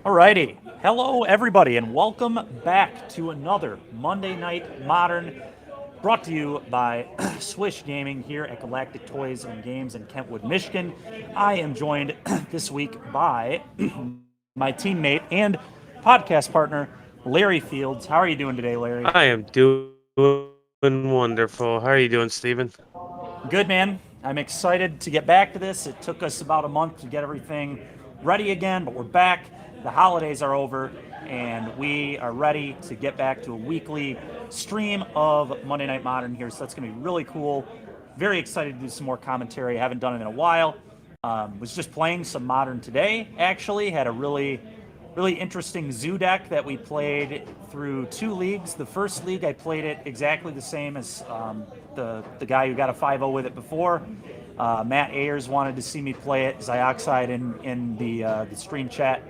Alrighty. Hello, everybody, and welcome back to another Monday Night Modern, brought to you by Swish Gaming here at Galactic Toys and Games in Kentwood, Michigan. I am joined this week by my teammate and podcast partner, Larry Fields. How are you doing today, Larry? I am doing wonderful. How are you doing, Steven? Good, man. I'm excited to get back to this. It took us about a month to get everything ready again, but we're back. The holidays are over, and we are ready to get back to a weekly stream of Monday Night Modern here. So that's going to be really cool. Very excited to do some more commentary. I haven't done it in a while. Was just playing some Modern today, actually. Had a really interesting zoo deck that we played through 2 leagues. The first league, I played it exactly the same as the guy who got a 5-0 with it before. Matt Ayers wanted to see me play it, Xioxide, in the stream chat.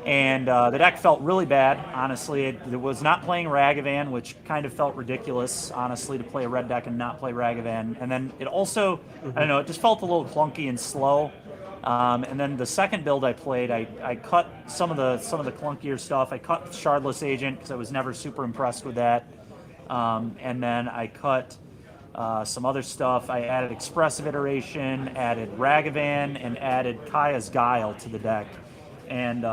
And the deck felt really bad, honestly. It was not playing Ragavan, which kind of felt ridiculous, honestly, to play a red deck and not play Ragavan. And then it also, I don't know, it just felt a little clunky and slow. And then the second build I played, I cut some of the clunkier stuff. I cut Shardless Agent because I was never super impressed with that. And then I cut some other stuff. I added Expressive Iteration, added Ragavan, and added Kaya's Guile to the deck. And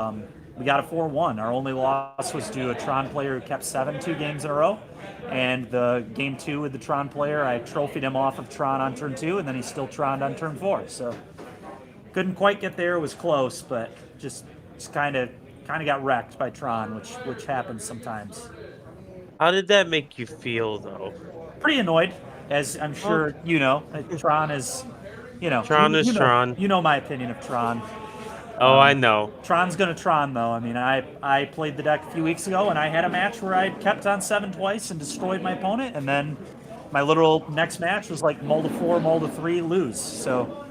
we got a 4-1. Our only loss was to a Tron player who kept 7 2 games in a row. And the game 2 with the Tron player, I trophied him off of Tron on turn 2, and then he still Troned on turn 4. So couldn't quite get there. It was close, but just kind of got wrecked by Tron, which happens sometimes. How did that make you feel, though? Pretty annoyed, as I'm sure you know. Tron is, Tron is Tron. You know my opinion of Tron. Oh, I know. Tron's gonna Tron, though. I mean, I played the deck a few weeks ago, and I had a match where I kept on 7 twice and destroyed my opponent, and then my literal next match was like mull to 4, mull to 3, lose. So,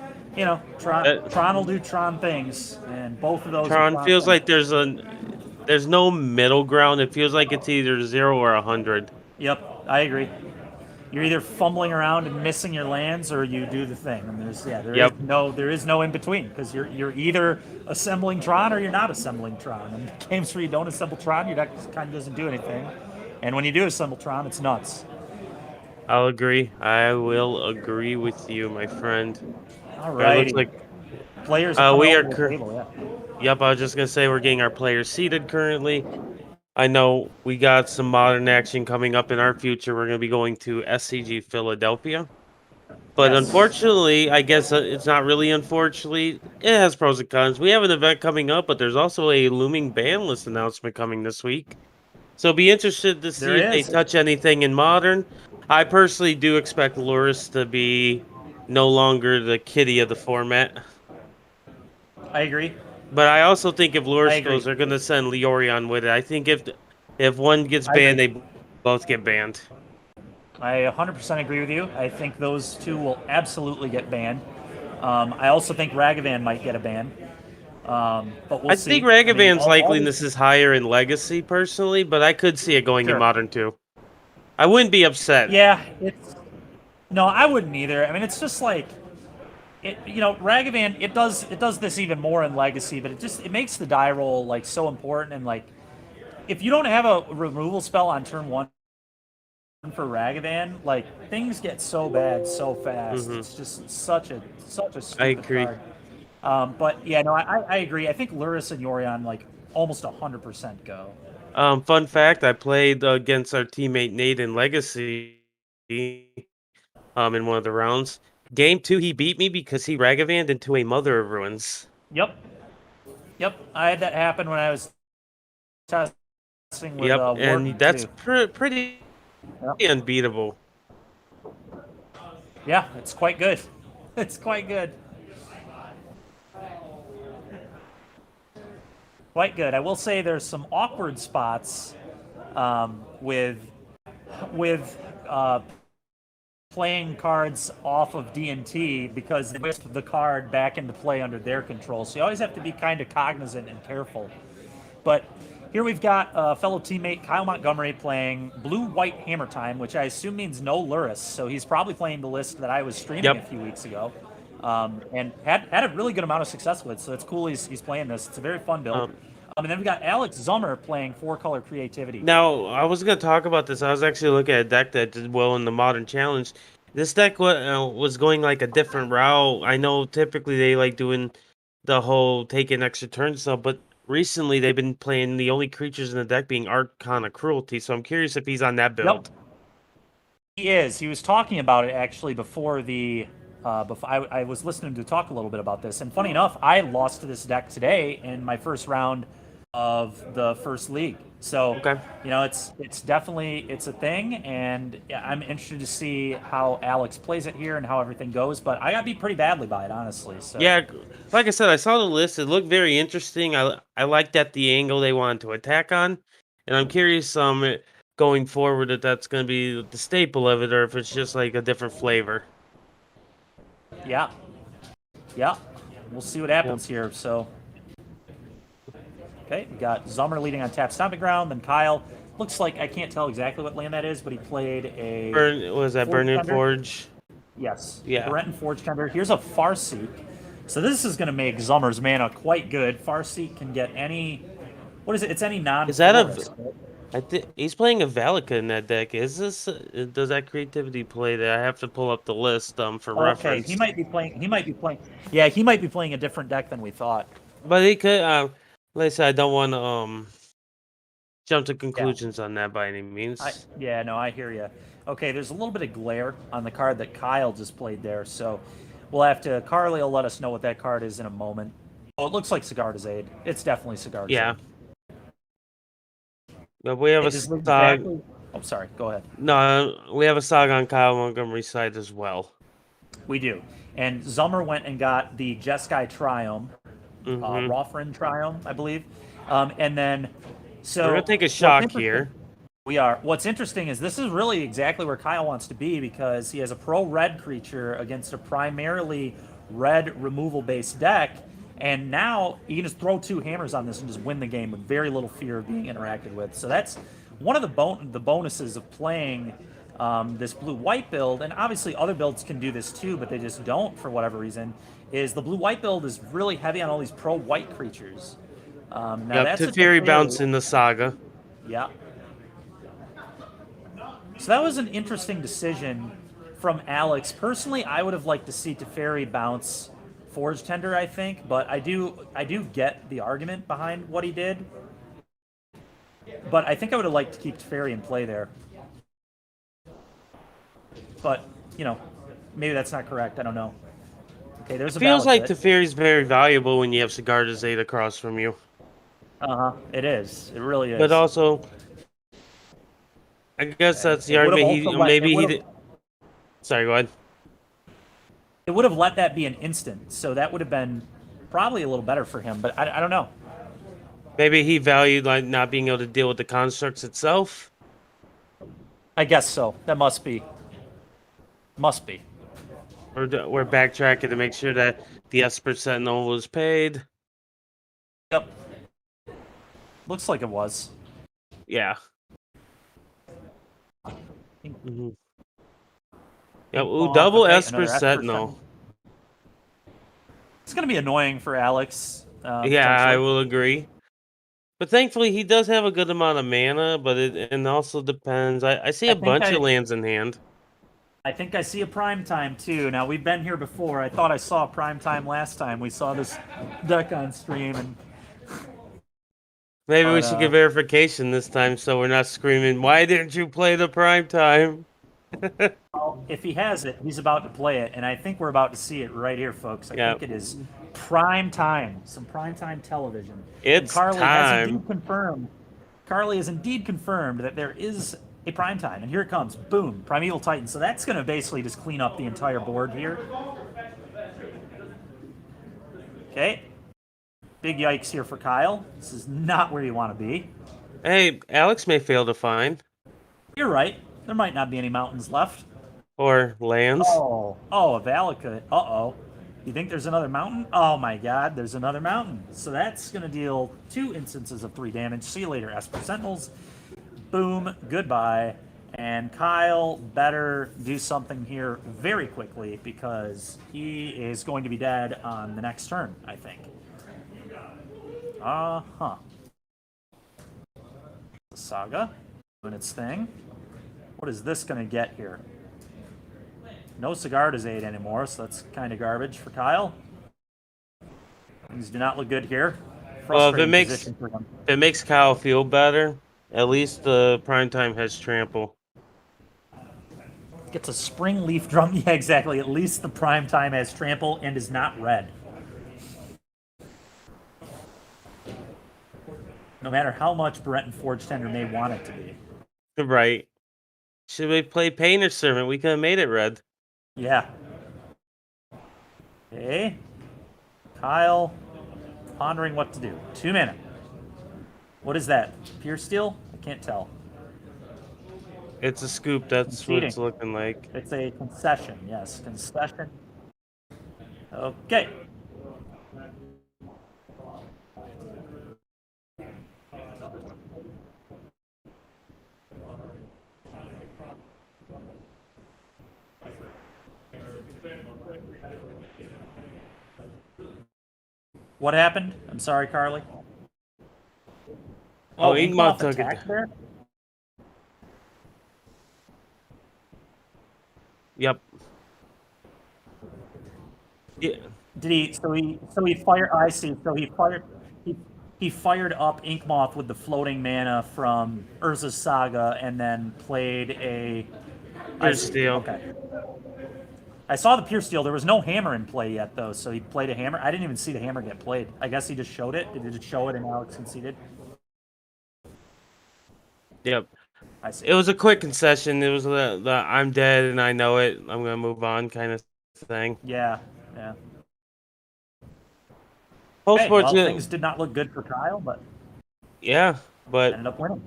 Tron will do Tron things, and both of those. Tron feels like there's no middle ground. It feels like it's either 0 or 100. Yep, I agree. You're either fumbling around and missing your lands, or you do the thing. And there is no in between, because you're either assembling Tron or you're not assembling Tron. And games where you don't assemble Tron, your deck kind of doesn't do anything. And when you do assemble Tron, it's nuts. I'll agree. I will agree with you, my friend. All right. It looks like players. We are. Table, yeah. Yep, I was just gonna say we're getting our players seated currently. I know we got some Modern action coming up in our future. We're going to be going to SCG Philadelphia. But Yes. Unfortunately, I guess it's not really unfortunately. It has pros and cons. We have an event coming up, but there's also a looming ban list announcement coming this week. So be interested to see if they touch anything in Modern. I personally do expect Luris to be no longer the kitty of the format. I agree. But I also think if Luris goes, they're going to send Leorion with it. I think if one gets banned, they both get banned. I 100% agree with you. I think those two will absolutely get banned. I also think Ragavan might get a ban. But we'll see. I think Ragavan's likeliness is higher in Legacy, personally, but I could see it going in Modern, too. I wouldn't be upset. Yeah, no, I wouldn't either. I mean, it's just like... Ragavan, it does this even more in Legacy, but it makes the die roll like so important, and like if you don't have a removal spell on turn 1 for Ragavan, like things get so bad so fast. Mm-hmm. It's just such a stupid I agree. card. But yeah, no, I agree. I think Luris and Yorion like almost 100% go. Fun fact: I played against our teammate Nate in Legacy in one of the rounds. Game 2, he beat me because he Ragavanned into a Mother of Ruins. Yep. I had that happen when I was testing with and that's pretty unbeatable. Yeah, it's quite good. It's quite good. Quite good. I will say there's some awkward spots with playing cards off of D&T because they whisk the card back into play under their control. So you always have to be kind of cognizant and careful. But here we've got fellow teammate Kyle Montgomery playing Blue-White Hammer Time, which I assume means no Luris. So he's probably playing the list that I was streaming a few weeks ago, and had a really good amount of success with. So it's cool he's playing this. It's a very fun build. And then we got Alex Zummer playing 4-color Creativity. Now, I was going to talk about this. I was actually looking at a deck that did well in the Modern Challenge. This deck was going like a different route. I know typically they like doing the whole taking extra turn stuff, but recently they've been playing the only creatures in the deck being Arcana Cruelty. So I'm curious if he's on that build. Yep. He is. He was talking about it actually before the. I was listening to talk a little bit about this, and funny enough, I lost to this deck today in my first round of the first league. So you know, it's definitely a thing, and I'm interested to see how Alex plays it here and how everything goes. But I got beat pretty badly by it, honestly. So yeah, like I said, I saw the list. It looked very interesting. I like that the angle they wanted to attack on, and I'm curious going forward if that's going to be the staple of it or if it's just like a different flavor. Yeah, we'll see what happens here. So. Okay, we got Zummer leading on tap Stomping Ground, then Kyle. Looks like, I can't tell exactly what land that is, but he played a... Burning Forge? Yes. Yeah. Breton Forge Tender. Here's a Farseek. So this is going to make Zummer's mana quite good. Farseek can get any... What is it? It's any non... Is that he's playing a Valaka in that deck. Is this... Does that Creativity play that? I have to pull up the list for reference. Okay, he might be playing... Yeah, he might be playing a different deck than we thought. But he could... like I said, I don't want to jump to conclusions on that by any means. I hear you. Okay, there's a little bit of glare on the card that Kyle just played there, so we'll have to... Carly will let us know what that card is in a moment. Oh, it looks like Sigarda's Aid. It's definitely Sigarda's Aid. Yeah. But we have a Oh, sorry. Go ahead. No, we have a Saga on Kyle Montgomery's side as well. We do. And Zummer went and got the Jeskai Triumph. Rothrin Triumph, I believe. And then, so... We're going to take a shock here. We are. What's interesting is this is really exactly where Kyle wants to be because he has a pro-red creature against a primarily red removal-based deck, and now he can just throw 2 hammers on this and just win the game with very little fear of being interacted with. So that's one of the bonuses of playing this blue-white build, and obviously other builds can do this too, but they just don't for whatever reason, is the blue-white build is really heavy on all these pro-white creatures. Now that's Teferi bounce in the Saga. Yeah. So that was an interesting decision from Alex. Personally, I would have liked to see Teferi bounce Forge Tender, I think, but I do get the argument behind what he did. But I think I would have liked to keep Teferi in play there. But, you know, maybe that's not correct. I don't know. Okay, there's it feels like Teferi's very valuable when you have Sigarda's Aid across from you. It is. It really is. But also, I guess that's the argument. Sorry, go ahead. It would have let that be an instant, so that would have been probably a little better for him, but I don't know. Maybe he valued like not being able to deal with the constructs itself? I guess so. That must be. Must be. We're backtracking to make sure that the Esper Sentinel was paid. Yep. Looks like it was. Yeah. Mm-hmm. Yeah, double Esper Sentinel. It's going to be annoying for Alex. I will agree. But thankfully, he does have a good amount of mana, but it also depends. I see a bunch of lands in hand. I think I see a Prime Time, too. Now, we've been here before. I thought I saw Prime Time last time. We saw this deck on stream. And maybe we should get verification this time so we're not screaming, why didn't you play the Prime Time? Well, if he has it, he's about to play it. And I think we're about to see it right here, folks. I think it is Prime Time. Some Prime Time television. It's Carly time. Has indeed confirmed. Carly has indeed confirmed that there is a Prime Time. And here it comes. Boom. Primeval Titan. So that's going to basically just clean up the entire board here. Okay. Big yikes here for Kyle. This is not where you want to be. Hey, Alex may fail to find. You're right. There might not be any mountains left. Or lands. Oh, a Valaka. Uh-oh. You think there's another mountain? Oh my god, there's another mountain. So that's going to deal 2 instances of 3 damage. See you later, Esper Sentinels. Boom, goodbye. And Kyle better do something here very quickly because he is going to be dead on the next turn, I think. Uh-huh. The Saga doing its thing. What is this going to get here? No Sigarda's aid anymore, so that's kind of garbage for Kyle. Things do not look good here. Well, if Frustrating position for him. it makes Kyle feel better, at least the Primetime has trample. Gets a spring leaf drum. Yeah, exactly. At least the prime time has trample and is not red. No matter how much Breton Forge Tender may want it to be. Right. Should we play Painter Servant? We could have made it red. Yeah. Okay. Kyle pondering what to do. 2 mana. What is that? Pure Steel? I can't tell. It's a scoop. That's Conceding. what it's looking like. It's a concession. Yes, concession. Okay. What happened? I'm sorry, Carly. Oh, Inkmoth took it. There? Yep. Yeah. Did he? So he fired. I see. So he fired. He fired up Inkmoth with the floating mana from Urza's Saga, and then played a Pure Steel. Okay. I saw the Pure Steel. There was no hammer in play yet, though, so he played a hammer. I didn't even see the hammer get played. I guess he just showed it. Did he just show it and Alex conceded? Yep. I see. It was a quick concession. It was the I'm dead and I know it. I'm gonna move on kind of thing. Yeah. Hey, well, things did not look good for Kyle, but yeah, but ended up winning.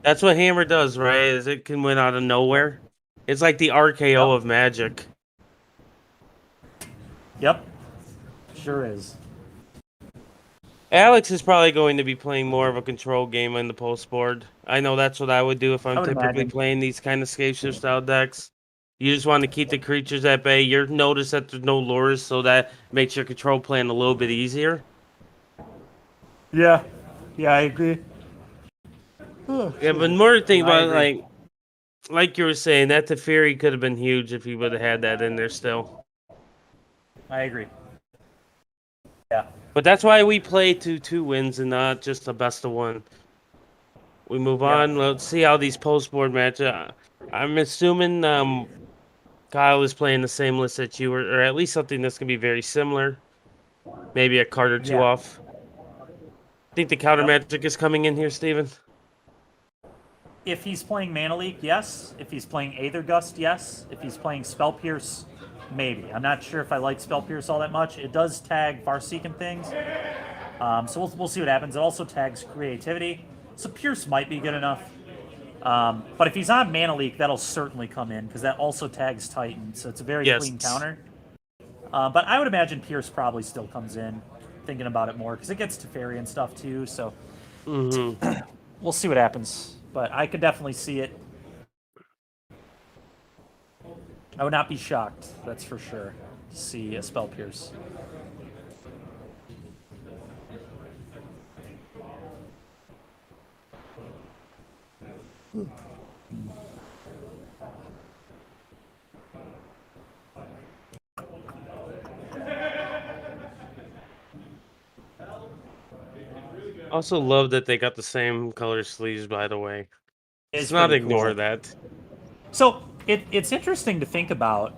That's what Hammer does, right? Is it can win out of nowhere. It's like the RKO of Magic. Yep. Sure is. Alex is probably going to be playing more of a control game in the post board. I know that's what I would do if I'm typically playing these kind of Scapeship style decks. You just want to keep the creatures at bay. You notice that there's no lures, so that makes your control plan a little bit easier. Yeah, I agree. Yeah, but more thing about like you were saying, that Teferi could have been huge if he would have had that in there still. I agree. Yeah. But that's why we play 2 wins and not just a best of 1. We move on. Let's see how these post board matches. I'm assuming Kyle is playing the same list that you were, or at least something that's gonna be very similar. Maybe a card or 2 off. Think the counter magic is coming in here, Steven? If he's playing Mana Leak, yes. If he's playing Aether Gust, yes. If he's playing Spell Pierce, maybe. I'm not sure if I like Spell Pierce all that much. It does tag Farseek and things. So we'll see what happens. It also tags Creativity. So Pierce might be good enough. But if he's on Mana Leak, that'll certainly come in, because that also tags Titan. So it's a very clean counter. But I would imagine Pierce probably still comes in, thinking about it more, because it gets Teferi and stuff too. So we'll see what happens. But I could definitely see it. I would not be shocked, that's for sure, to see a Spell Pierce. Also love that they got the same color sleeves, by the way. Let's not ignore that. So it's interesting to think about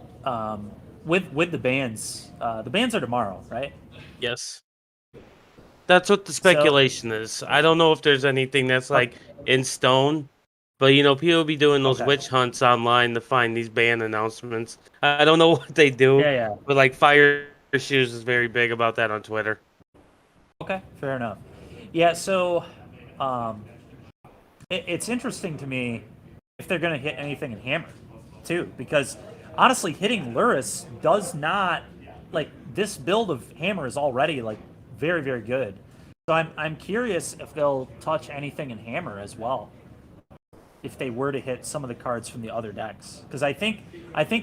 with the bands. The bands are tomorrow, right? Yes. That's what the speculation is. I don't know if there's anything that's like in stone, but people will be doing those witch hunts online to find these band announcements. I don't know what they do. Yeah. But like Fire Shoes is very big about that on Twitter. Okay, fair enough. Yeah, so it's interesting to me if they're going to hit anything in Hammer, too, because honestly, hitting Luris does not like this build of hammer is already like very very good. So I'm curious if they'll touch anything in hammer as well. If they were to hit some of the cards from the other decks, because I think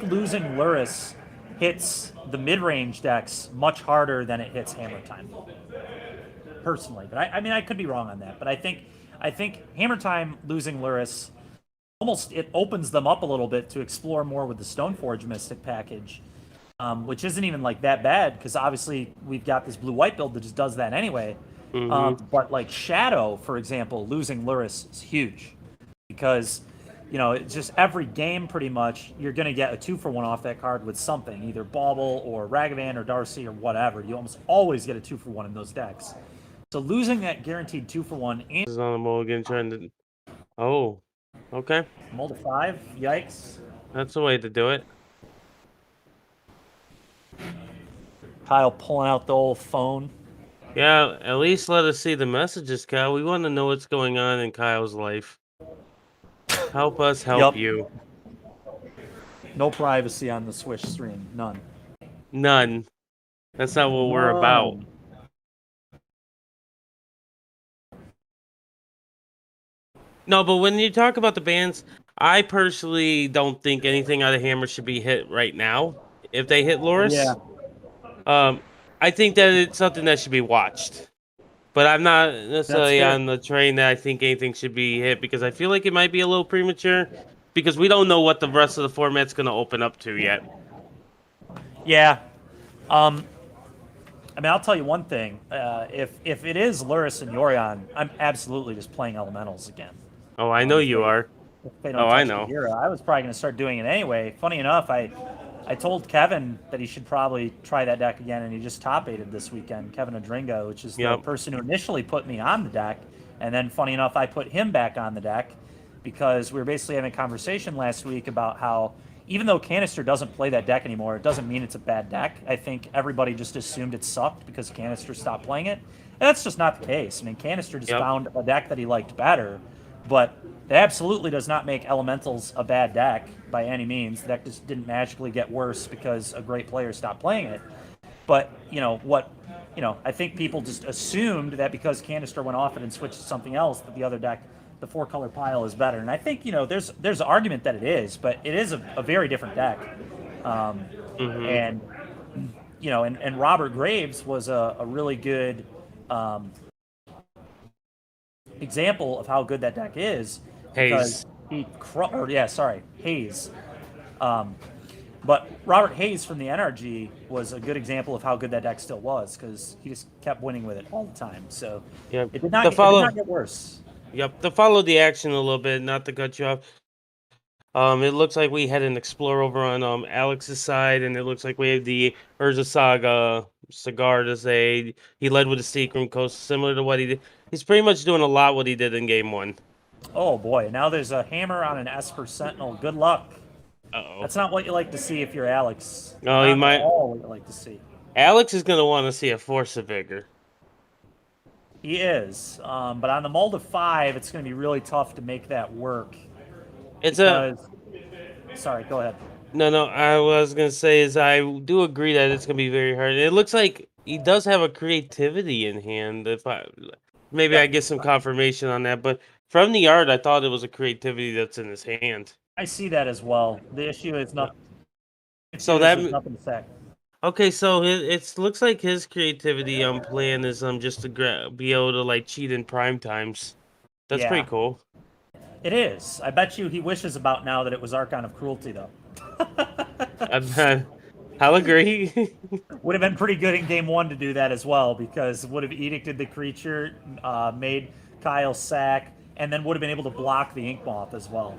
losing Luris hits the mid range decks much harder than it hits hammer time personally. But I mean I could be wrong on that. But I think hammer time losing Luris almost it opens them up a little bit to explore more with the Stoneforge Mystic package, which isn't even like that bad because obviously we've got this blue white build that just does that anyway. But like Shadow, for example, losing Luris is huge because it's just every game pretty much you're going to get a 2-for-1 off that card with something, either Bauble or Ragavan or Darcy or whatever. You almost always get a 2-for-1 in those decks. So losing that guaranteed 2-for-1 and Is on the mulligan trying to. Oh, okay. Mold of 5, yikes. That's the way to do it. Kyle pulling out the old phone. Yeah, at least let us see the messages, Kyle. We want to know what's going on in Kyle's life. Help us help you. No privacy on the Swish stream. None. None. That's not what we're about. No, but when you talk about the bans, I personally don't think anything out of Hammer should be hit right now. If they hit Loris, I think that it's something that should be watched. But I'm not necessarily on the train that I think anything should be hit because I feel like it might be a little premature because we don't know what the rest of the format's going to open up to yet. Yeah. I mean, I'll tell you one thing. If it is Luris and Yorion, I'm absolutely just playing Elementals again. Oh, I know you are. If they don't touch the hero, I was probably going to start doing it anyway. Funny enough, I told Kevin that he should probably try that deck again, and he just top-aided this weekend. Kevin Adringo, which is the person who initially put me on the deck, and then funny enough, I put him back on the deck because we were basically having a conversation last week about how even though Canister doesn't play that deck anymore, it doesn't mean it's a bad deck. I think everybody just assumed it sucked because Canister stopped playing it. And that's just not the case. I mean, Canister just found a deck that he liked better, but that absolutely does not make Elementals a bad deck by any means. The deck just didn't magically get worse because a great player stopped playing it. But, I think people just assumed that because Canister went off it and switched to something else, that the other deck, the 4-color pile, is better. And I think, there's an argument that it is, but it is a very different deck. And, and Robert Graves was a really good example of how good that deck is. Hayes. Hayes. But Robert Hayes from the NRG was a good example of how good that deck still was because he just kept winning with it all the time. So it did not get worse. Yep, to follow the action a little bit, not to cut you off. It looks like we had an Explorer over on Alex's side, and it looks like we have the Urza Saga cigar to say he led with a Secret Room Coast, similar to what he did. He's pretty much doing a lot what he did in Game 1. Oh boy, now there's a hammer on an Esper Sentinel. Good luck. Uh-oh. That's not what you like to see if you're Alex. No, he might. All what you like to see. Alex is going to want to see a Force of Vigor. He is, but on the mold of 5, it's going to be really tough to make that work. Sorry, go ahead. No, I was going to say is I do agree that it's going to be very hard. It looks like he does have a creativity in hand. I get some confirmation on that, but from the art, I thought it was a creativity that's in his hand. I see that as well. The issue is nothing. So that nothing to say. Okay, so it looks like his creativity plan is just to be able to cheat in prime times. That's pretty cool. It is. I bet you he wishes about now that it was Archon of Cruelty, though. I'll agree. Would have been pretty good in Game 1 to do that as well, because would have edicted the creature, made Kyle sack, and then would have been able to block the Ink Moth as well.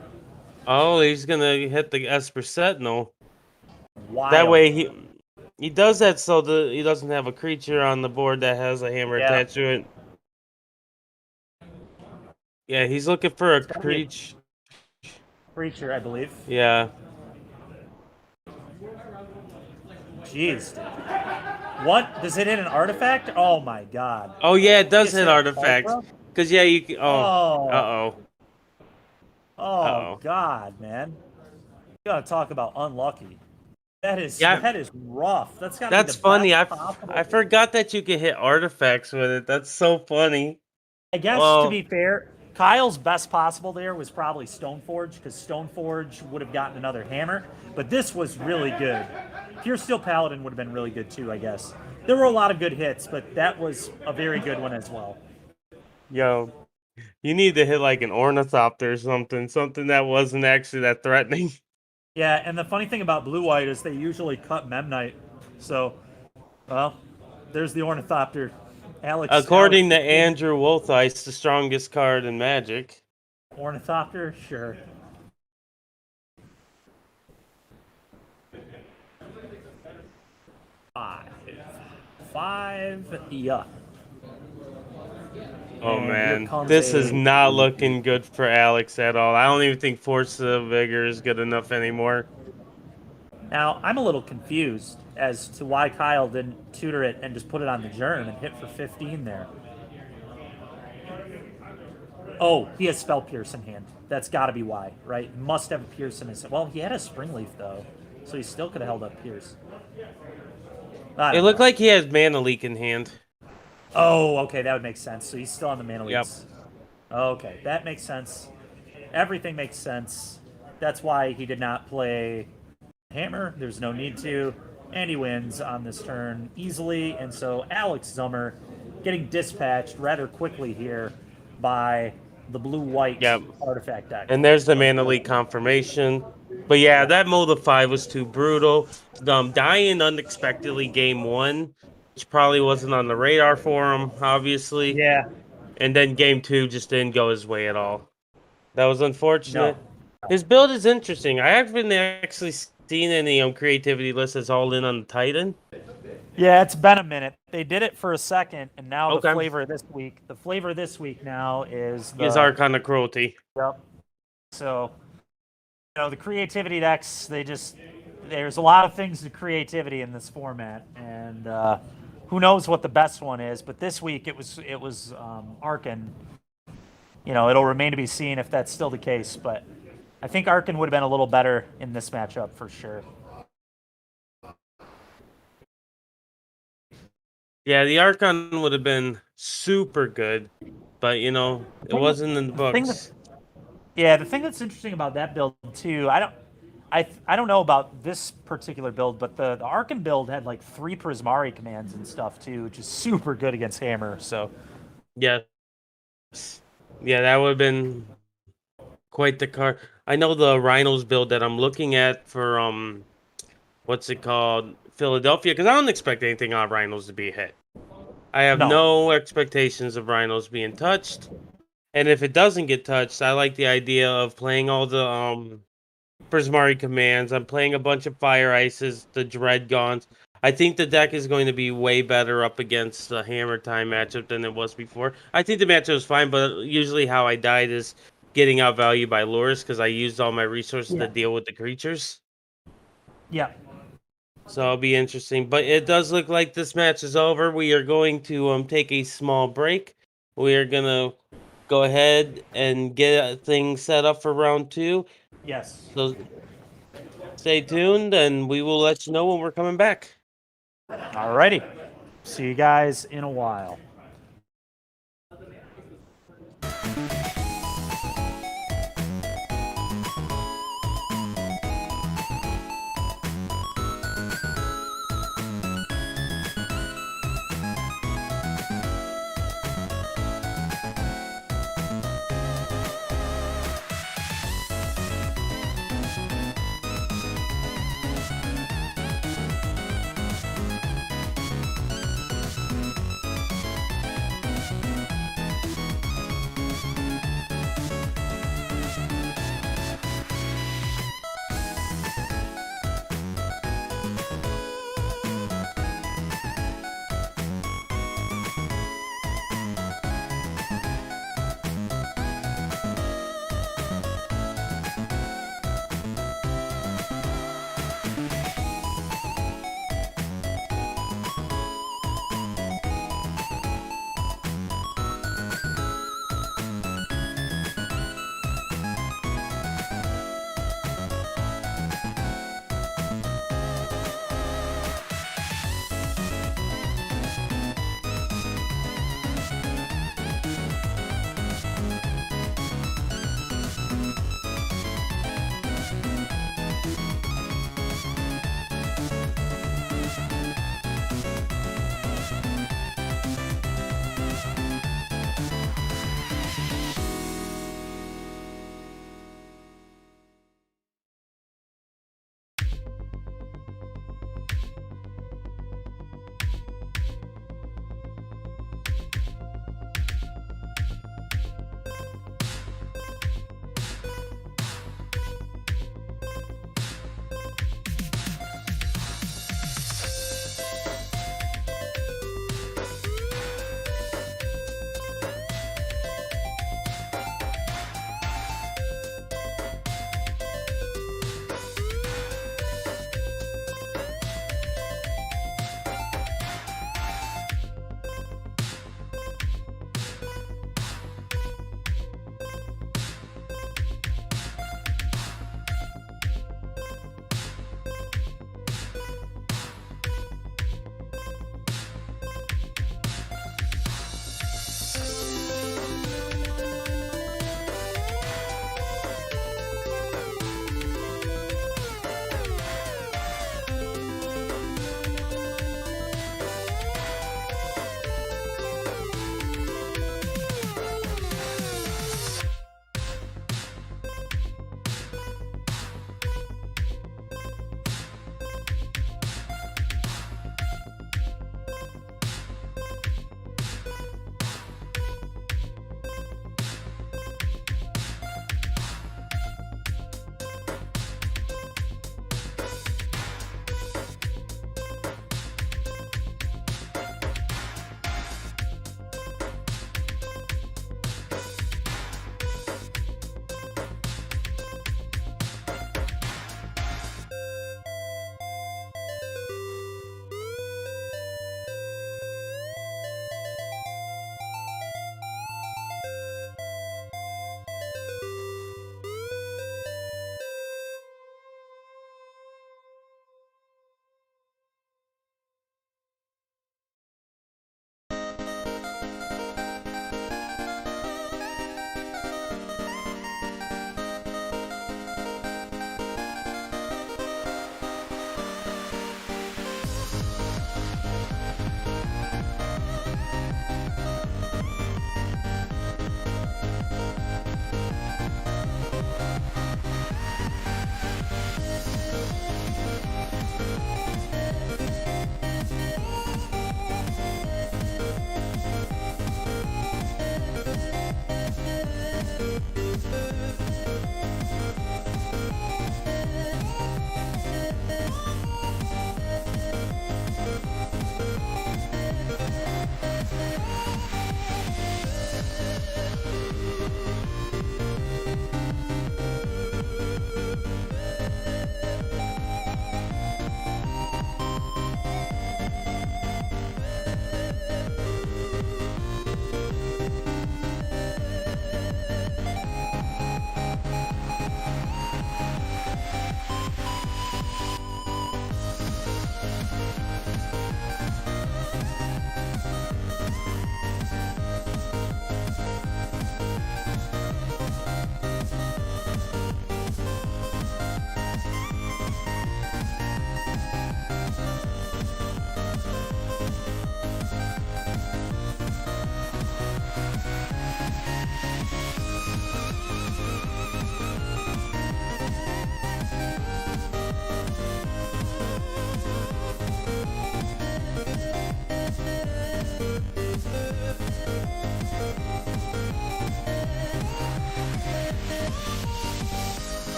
Oh, he's going to hit the Esper Sentinel. Wild. That way he does that so he doesn't have a creature on the board that has a hammer attached to it. Yeah, he's looking for a creature. Creature, I believe. Yeah. Jeez. What? Does it hit an artifact? Oh my god. Oh yeah, it does hit artifacts. Because you can... Uh-oh. Oh god, man. You gotta talk about unlucky. That is Yeah. that is rough. That's got to be That's the funny. best I possible. forgot that you could hit artifacts with it. That's so funny. I guess to Oh, be fair, Kyle's best possible there was probably Stoneforge because Stoneforge would have gotten another hammer, but this was really good. Pure Steel Paladin would have been really good too, I guess. There were a lot of good hits, but that was a very good one as well. yo, you need to hit like an ornithopter or something that wasn't actually that threatening. Yeah, and the funny thing about Blue White is they usually cut Memnite. So, well, there's the Ornithopter. Alex, According to Andrew Wolthice, the strongest card in Magic. Ornithopter, sure. Five, yeah. Oh And man, this is not looking good for Alex at all. I don't even think Force of Vigor is good enough anymore. Now, I'm a little confused as to why Kyle didn't tutor it and just put it on the germ and hit for 15 there. Oh, he has Spell Pierce in hand. That's got to be why, right? Must have a Pierce in his. Well, he had a Spring Leaf though, so he still could have held up Pierce. It looked like he has Mana Leak in hand. Oh, okay, that would make sense. So he's still on the Mana Yep. Leaks. Okay, that makes sense. Everything makes sense. That's why he did not play Hammer. There's no need to. And he wins on this turn easily. And so Alex Zummer getting dispatched rather quickly here by the blue-white artifact deck. And there's the Mana Leak confirmation. But yeah, that mode of 5 was too brutal. Dying unexpectedly game 1, which probably wasn't on the radar for him, obviously. Yeah. And then game 2 just didn't go his way at all. That was unfortunate. No. His build is interesting. I haven't actually seen any creativity lists that's all in on the Titan. Yeah, it's been a minute. They did it for a second, and now Okay. the flavor this week now is Arcana Cruelty. Yep. So, the creativity decks, there's a lot of things to creativity in this format, and who knows what the best one is, but this week it was Arkan. It'll remain to be seen if that's still the case, but I think Arkan would have been a little better in this matchup for sure. Yeah, the Archon would have been super good, but it wasn't in the books. The thing that's interesting about that build too, I don't know about this particular build, but the Arkan build had like 3 Prismari commands and stuff too, which is super good against Hammer. So yeah, that would have been quite the card. I know the Rhinos build that I'm looking at for what's it called, Philadelphia, because I don't expect anything on Rhinos to be a hit. I have no expectations of Rhinos being touched, and if it doesn't get touched, I like the idea of playing all the Prismari commands. I'm playing a bunch of Fire Ices, the Dread Gaunts. I think the deck is going to be way better up against the Hammer Time matchup than it was before. I think the matchup was fine, but usually how I died is getting outvalued by lures because I used all my resources to deal with the creatures. Yeah. So it'll be interesting. But it does look like this match is over. We are going to take a small break. We are going to go ahead and get things set up for round 2. Yes. So stay tuned, and we will let you know when we're coming back. Alrighty. See you guys in a while.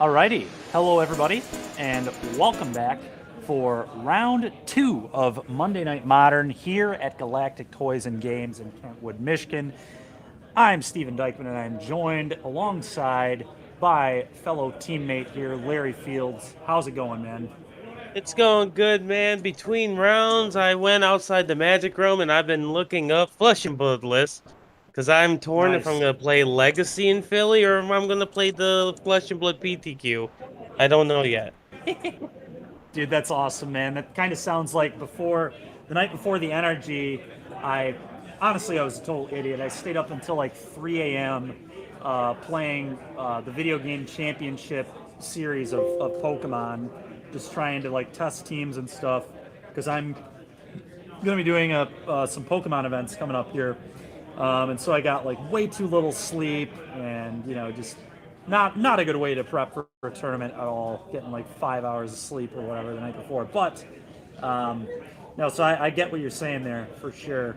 Alrighty, hello everybody, and welcome back for round 2 of Monday Night Modern here at Galactic Toys and Games in Kentwood, Michigan. I'm Steven Dykeman, and I'm joined alongside by fellow teammate here, Larry Fields. How's it going, man? It's going good, man. Between rounds, I went outside the Magic Room and I've been looking up Flesh and Blood list because I'm torn if I'm Nice. going to play Legacy in Philly or if I'm going to play the Flesh and Blood PTQ. I don't know yet. Dude, that's awesome, man. That kind of sounds like the night before the NRG, I honestly, I was a total idiot. I stayed up until like 3 a.m. Playing the video game championship series of Pokemon, just trying to like test teams and stuff because I'm going to be doing some Pokemon events coming up here. And so I got like way too little sleep, and just not a good way to prep for a tournament at all. Getting like 5 hours of sleep or whatever the night before, but no. So I get what you're saying there for sure,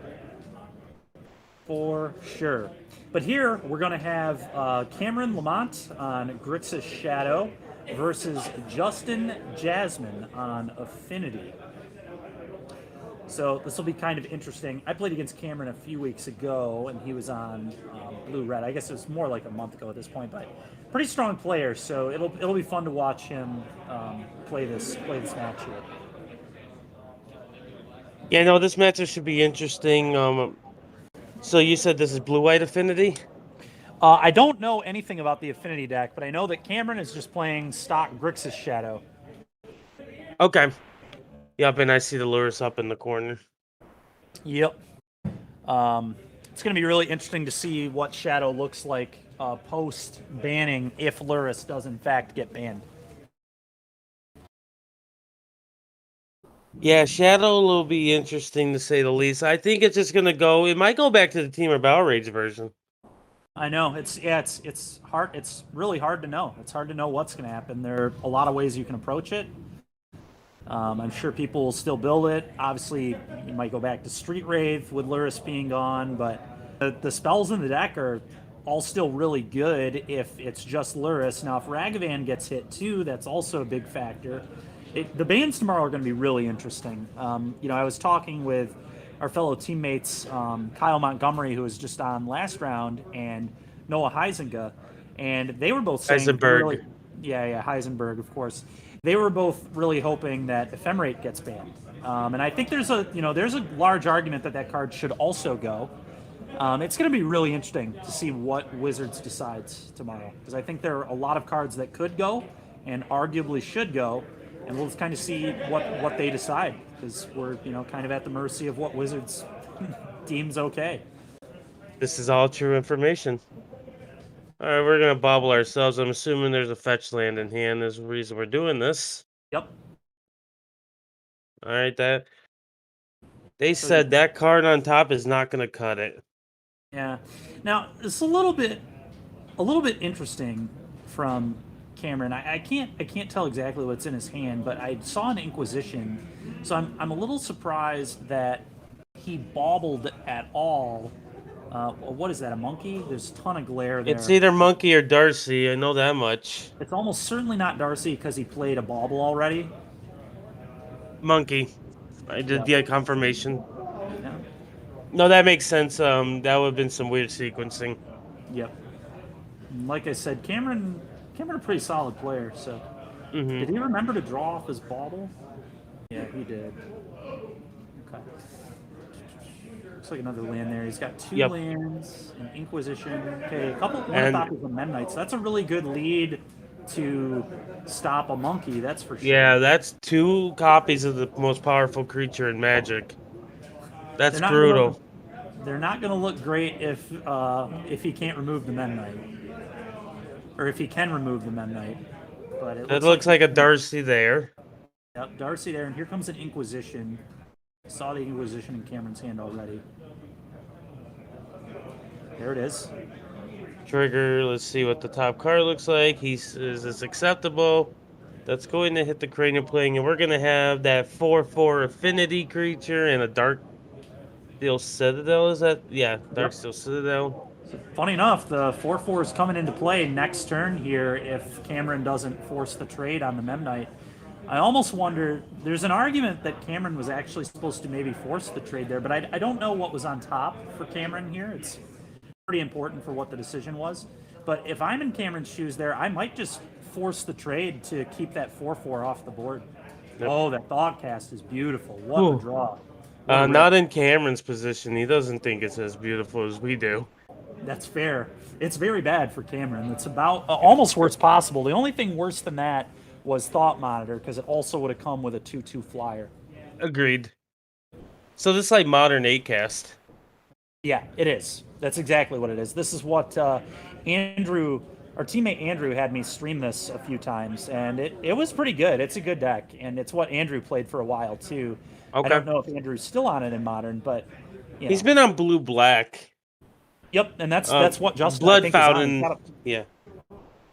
for sure. But here we're gonna have Cameron Lamont on Grixis Shadow versus Justin Jasmine on Affinity. So this will be kind of interesting. I played against Cameron a few weeks ago, and he was on Blue Red. I guess it was more like a month ago at this point, but pretty strong player. So it'll be fun to watch him play this match here. Yeah, no, this matchup should be interesting. So you said this is Blue-White Affinity? I don't know anything about the Affinity deck, but I know that Cameron is just playing stock Grixis Shadow. Okay. Yep, and I see the lures up in the corner. Yep. It's going to be really interesting to see what Shadow looks like post-banning if Luris does in fact get banned. Yeah, Shadow will be interesting to say the least. I think it's just going to go... It might go back to the Team Battle Rage version. I know. It's hard. It's really hard to know. It's hard to know what's going to happen. There are a lot of ways you can approach it. I'm sure people will still build it. Obviously, you might go back to Street Wraith with Luris being gone, but the spells in the deck are all still really good if it's just Luris. Now, if Ragavan gets hit too, that's also a big factor. The bans tomorrow are going to be really interesting. I was talking with our fellow teammates, Kyle Montgomery, who was just on last round, and Noah Heisinga, and they were both saying... Heisenberg. Heisenberg, of course. They were both really hoping that Ephemerate gets banned, and I think there's a large argument that card should also go. It's going to be really interesting to see what Wizards decides tomorrow, because I think there are a lot of cards that could go and arguably should go, and we'll just kind of see what they decide, because we're kind of at the mercy of what Wizards deems okay. This is all true information. All right, we're going to bobble ourselves. I'm assuming there's a fetch land in hand. There's a reason we're doing this. Yep. All right, they said that card on top is not going to cut it. Yeah. Now, it's a little bit interesting from Cameron. I can't tell exactly what's in his hand, but I saw an Inquisition, so I'm a little surprised that he bobbled at all. What is that, a monkey? There's a ton of glare there. It's either monkey or Darcy, I know that much. It's almost certainly not Darcy because he played a bauble already. Monkey. I did get confirmation. Yeah. No, that makes sense. That would have been some weird sequencing. Yep. Like I said, Cameron a pretty solid player, so... Did he remember to draw off his bauble? Yeah, he did. Okay. Looks like another land there. He's got two lands, an Inquisition. Okay, one copies of Mennonites. That's a really good lead to stop a monkey, that's for sure. Yeah, that's 2 copies of the most powerful creature in Magic. That's brutal. They're not going to look great if he can't remove the Mennonite. Or if he can remove the Mennonite. But it looks like a Darcy there. Yep, Darcy there, and here comes an Inquisition. Saw the Inquisition in Cameron's hand already. There it is. Trigger, let's see what the top card looks like. He says it's acceptable. That's going to hit the Cranium Plane, and we're going to have that 4/4 Affinity creature and a Dark Steel Citadel. Is that? Yeah, Dark Steel Citadel. Funny enough, the 4/4 is coming into play next turn here if Cameron doesn't force the trade on the Memnite. I almost wonder. There's an argument that Cameron was actually supposed to maybe force the trade there, but I don't know what was on top for Cameron here. It's pretty important for what the decision was. But if I'm in Cameron's shoes there, I might just force the trade to keep that 4/4 off the board. Yep. Oh, that dog cast is beautiful. What a draw. Not in Cameron's position. He doesn't think it's as beautiful as we do. That's fair. It's very bad for Cameron. It's about almost worst possible. The only thing worse than that was Thought Monitor because it also would have come with a 2/2 flyer. Agreed. So this is like modern 8cast. Yeah, it is. That's exactly what it is. This is what Andrew, our teammate Andrew, had me stream this a few times, and it was pretty good. It's a good deck, and it's what Andrew played for a while too. Okay. I don't know if Andrew's still on it in modern, but he's been on blue black. Yep, and that's what Justin Blood I think Fountain. Is on. Yeah,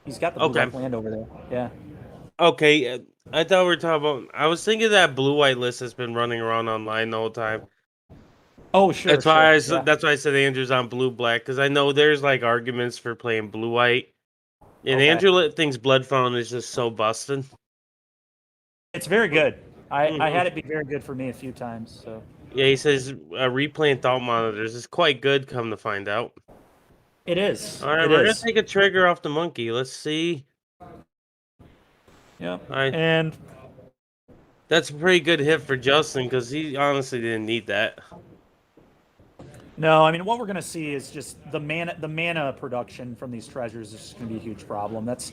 he's got the blue black land over there. Yeah. Okay, I thought we were talking about. I was thinking that blue white list has been running around online the whole time. Oh, sure. That's why that's why I said Andrew's on blue black because I know there's like arguments for playing blue white, and Andrew thinks Blood Fountain is just so busted. It's very good. I had it be very good for me a few times. So yeah, he says replaying Thought Monitors is quite good. Come to find out, it is. All right, we're gonna take a trigger off the monkey. Let's see. Yeah, right. And that's a pretty good hit for Justin because he honestly didn't need that. No, I mean what we're gonna see is just the mana production from these treasures is just gonna be a huge problem. That's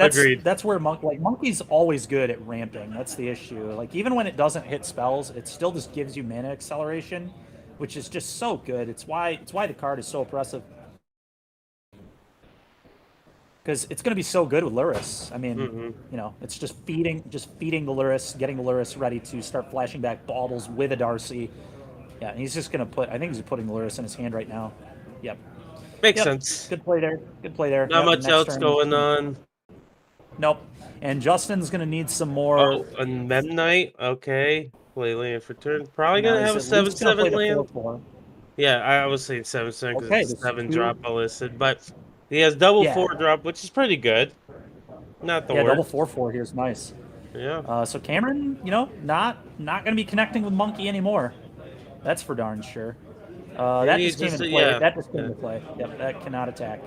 Agreed. That's where Monkey's always good at ramping. That's the issue. Like even when it doesn't hit spells, it still just gives you mana acceleration, which is just so good. It's why the card is so oppressive. Because it's going to be so good with Luris. I mean, it's just feeding the Luris, getting the Luris ready to start flashing back baubles with a Darcy. Yeah, and he's just going to put. I think he's putting the Luris in his hand right now. Yep. Makes sense. Good play there. Good play there. Not much else going on. Nope. And Justin's going to need some more. Oh, a Memnite. Okay. Play land for turn. Probably going to have a 7/7 land. 4/4. Yeah, I was saying 7/7 because it's 7 drop listed, but he has double 4 drop, which is pretty good. Not the worst. Double 4/4 here is nice. Yeah. So Cameron, not going to be connecting with Monkey anymore. That's for darn sure. That just came into play. Yeah. That just came into play. Yep, that cannot attack.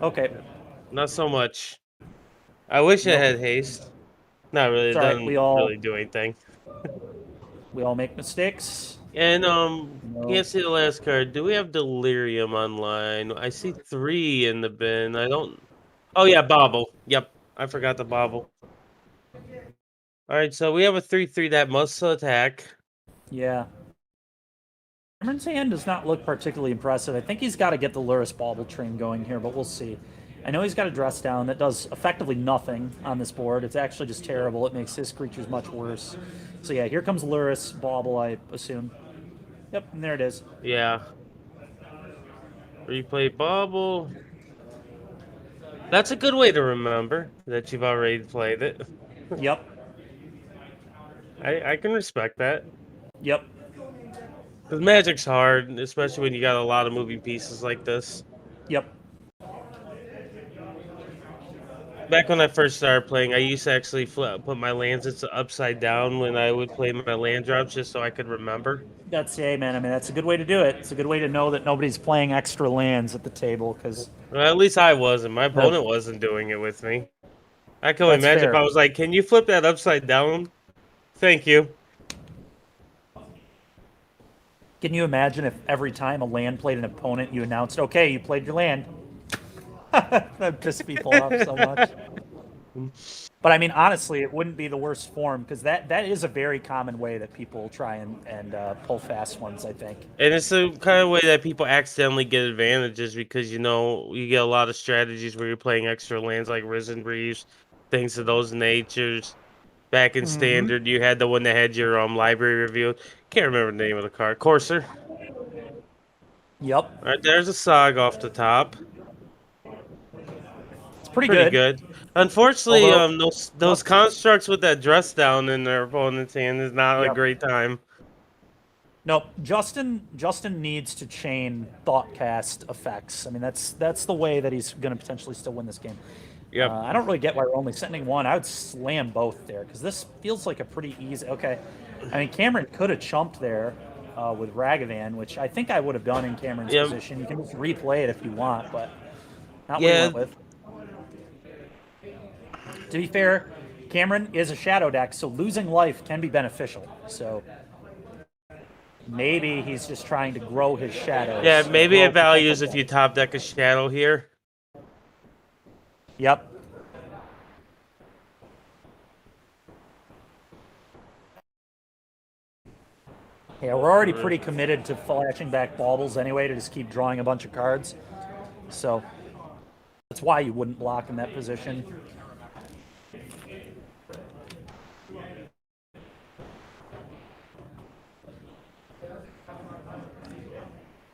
Okay. Not so much. I wish it had haste. Not really. It doesn't really do anything. We all make mistakes. And can't see the last card. Do we have Delirium online? I see 3 in the bin. I don't. Oh yeah, Bobble. Yep, I forgot the Bobble. All right, so we have a 3/3 that must attack. Yeah. Cameron's hand does not look particularly impressive. I think he's got to get the Luris Bauble train going here, but we'll see. I know he's got a dress down that does effectively nothing on this board. It's actually just terrible. It makes his creatures much worse. So yeah, here comes Luris Bauble, I assume. Yep, and there it is. Yeah. Replay Bauble. That's a good way to remember that you've already played it. Yep. I can respect that. Yep. Because Magic's hard, especially when you got a lot of moving pieces like this. Yep. Back when I first started playing, I used to actually put my lands upside down when I would play my land drops just so I could remember. That's man. I mean, that's a good way to do it. It's a good way to know that nobody's playing extra lands at the table because. Well, at least I wasn't. My opponent wasn't doing it with me. I can imagine if I was like, "Can you flip that upside down?" Thank you. Can you imagine if every time a land played an opponent, you announced, "Okay, you played your land." That pissed people off so much. But I mean, honestly, it wouldn't be the worst form because that is a very common way that people try and pull fast ones, I think. And it's the kind of way that people accidentally get advantages because, you get a lot of strategies where you're playing extra lands like Risen Reefs, things of those natures. Back in Standard, you had the one that had your library review. Can't remember the name of the card. Courser. Yep. All right, there's a Sog off the top. Pretty good. Unfortunately, those constructs with that dress down in their opponent's hand is not a great time. Nope. Justin needs to chain thought cast effects. I mean, that's the way that he's going to potentially still win this game. Yep. I don't really get why we're only sending one. I would slam both there because this feels like a pretty easy. Okay, I mean Cameron could have chumped there with Ragavan, which I think I would have done in Cameron's Yep. position. You can just replay it if you want, but not what he Yeah. went with. To be fair, Cameron is a shadow deck, so losing life can be beneficial. So maybe he's just trying to grow his shadows. Yeah, maybe grow it values if potential you top deck a shadow here. Yep. Yeah, we're already pretty committed to flashing back baubles anyway to just keep drawing a bunch of cards. So that's why you wouldn't block in that position.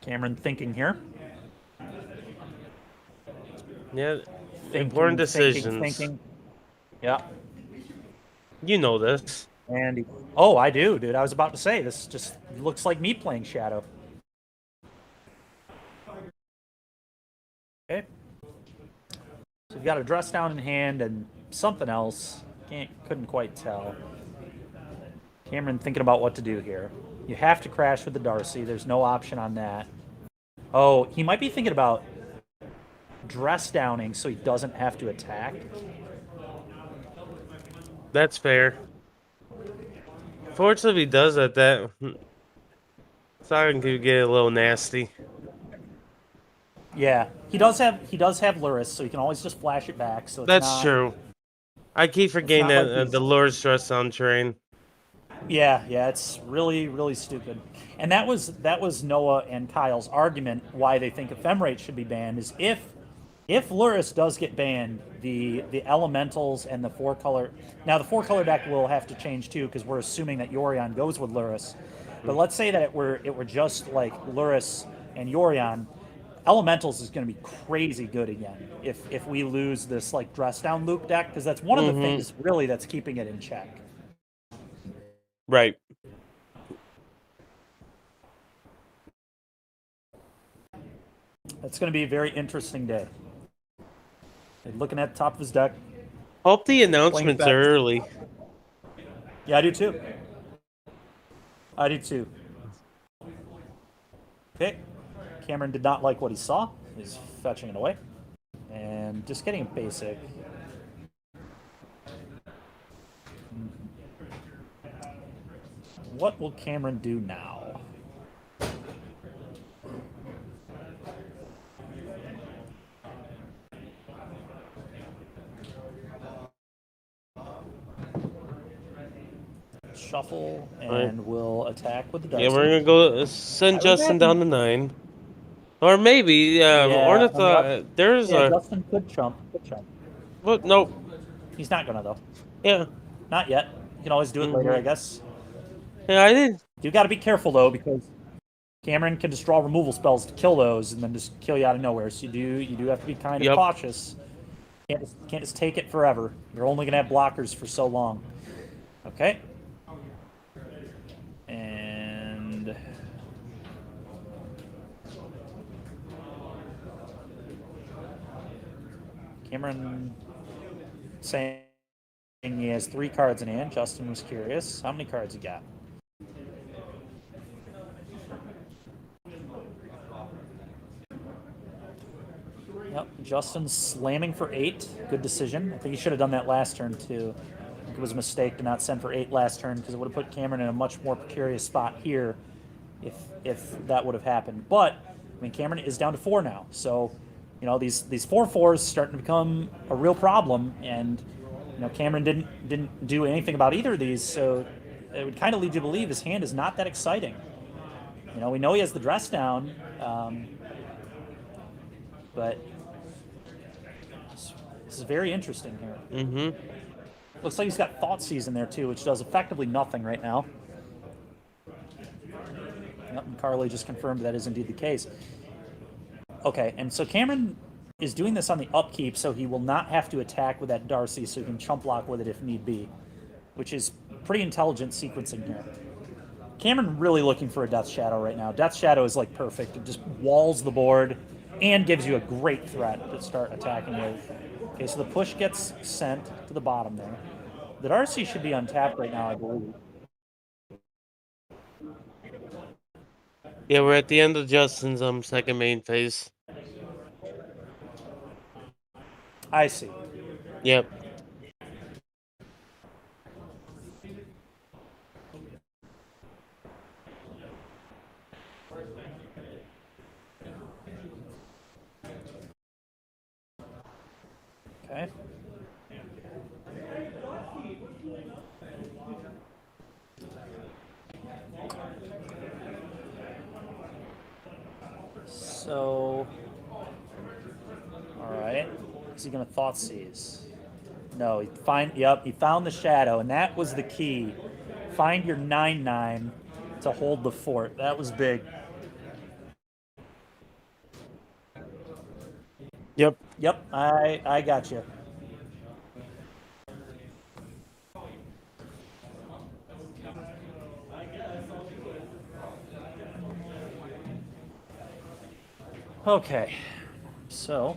Cameron thinking here. Yeah, Thinking, important decisions. Thinking. Yeah. You know this. And oh, I do, dude. I was about to say this just looks like me playing Shadow. Okay. So you've got a dress down in hand and something else. Couldn't quite tell. Cameron thinking about what to do here. You have to crash with the Darcy. There's no option on that. Oh, he might be thinking about dress downing so he doesn't have to attack. That's fair. Fortunately, if he does that Siren could get a little nasty. Yeah, he does have Luris, so he can always just flash it back. So it's That's true. I keep forgetting that like the Lure's dress on train. Yeah, it's really, really stupid. And that was Noah and Kyle's argument why they think Ephemerate should be banned is if Luris does get banned, the elementals and the 4-color. Now the 4-color deck will have to change too because we're assuming that Yorion goes with Luris. But let's say that it were just like Luris and Yorion, elementals is going to be crazy good again if we lose this like dress down loop deck because that's one of the things really that's keeping it in check. Right. It's going to be a very interesting day. Looking at the top of his deck. Hope the announcements are early. Yeah, I do too. Okay. Cameron did not like what he saw. He's fetching it away. And just getting a basic. What will Cameron do now? Shuffle and we'll attack with the Darcy. Yeah, we're gonna go send Justin down to 9, or maybe there's a Justin could chump. What? Nope. He's not gonna though. Yeah. Not yet. You can always do it later, I guess. Yeah, I did. You got to be careful though because Cameron can just draw removal spells to kill those and then just kill you out of nowhere. So you do have to be kind of cautious. Can't just take it forever. You're only gonna have blockers for so long. Okay. And Cameron saying he has 3 cards in hand. Justin was curious. How many cards he got? Yep, Justin's slamming for 8. Good decision. I think he should have done that last turn too. I think it was a mistake to not send for 8 last turn because it would have put Cameron in a much more precarious spot here if that would have happened. But I mean, Cameron is down to 4 now, so you know these 4/4s starting to become a real problem, and you know Cameron didn't do anything about either of these, so it would kind of lead you to believe his hand is not that exciting. You know, we know he has the dress down, but this is very interesting here. Looks like he's got Thoughtseize in there too, which does effectively nothing right now. Yep, and Carly just confirmed that is indeed the case. Okay, and so Cameron is doing this on the upkeep, so he will not have to attack with that Darcy, so he can chump block with it if need be, which is pretty intelligent sequencing here. Cameron really looking for a Death Shadow right now. Death Shadow is like perfect. It just walls the board and gives you a great threat to start attacking with. Okay, so the push gets sent to the bottom there. The Darcy should be untapped right now, I believe. Yeah, we're at the end of Justin's second main phase. I see. Yep. Okay. So, all right. Is he gonna thought seize? No. He found the shadow, and that was the key. Find your 9/9 to hold the fort. That was big. Yep. Yep, I got you. Okay, so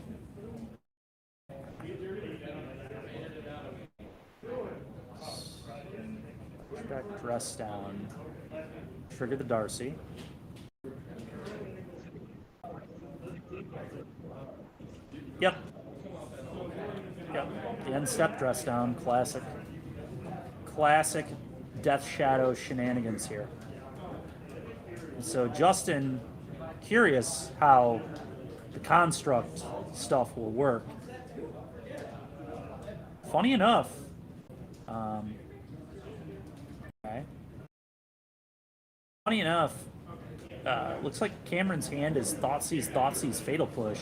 dress down. Trigger the Darcy. Yep. Yep. The end step dress down. Classic. Classic Death Shadow shenanigans here. So Justin, curious how the construct stuff will work. Funny enough, okay. Funny enough, looks like Cameron's hand is Thoughtseize, Fatal Push.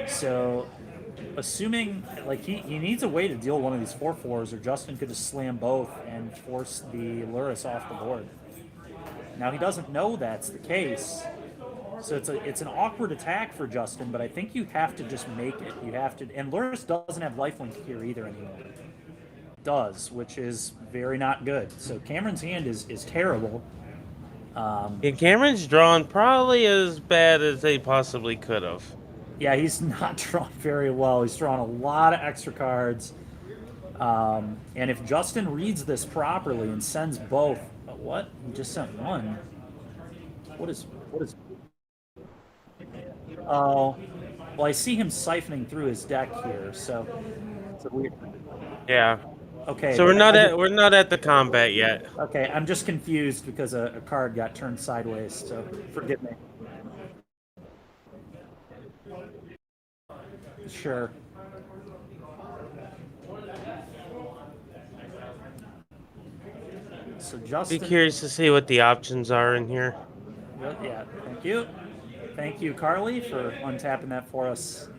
So, assuming like he needs a way to deal one of these 4/4s, or Justin could just slam both and force the Luris off the board. Now he doesn't know that's the case, so it's an awkward attack for Justin. But I think you have to just make it. You have to, and Luris doesn't have lifelink here either anymore. Does, which is very not good. So Cameron's hand is terrible. And Cameron's drawn probably as bad as they possibly could have. Yeah, he's not drawn very well. He's drawn a lot of extra cards. And if Justin reads this properly and sends both, what? He just sent one. What is? Oh, well, I see him siphoning through his deck here, so it's a weird. Yeah. Okay. So we're not at the combat yet. Okay, I'm just confused because a card got turned sideways. So forgive me. Sure. So Justin. Be curious to see what the options are in here. Yeah, thank you. Thank you, Carly, for untapping that for us.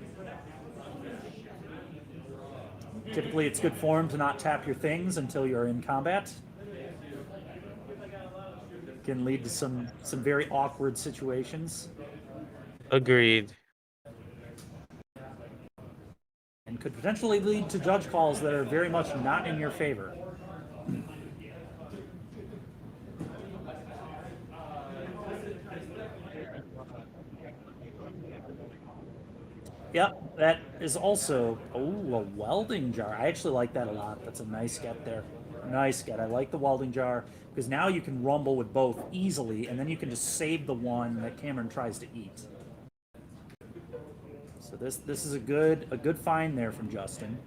Typically, it's good form to not tap your things until you're in combat. Can lead to some very awkward situations. Agreed. And could potentially lead to judge calls that are very much not in your favor. Yep, that is also a welding jar. I actually like that a lot. That's a nice get there. Nice get. I like the welding jar because now you can rumble with both easily, and then you can just save the one that Cameron tries to eat. So this is a good find there from Justin.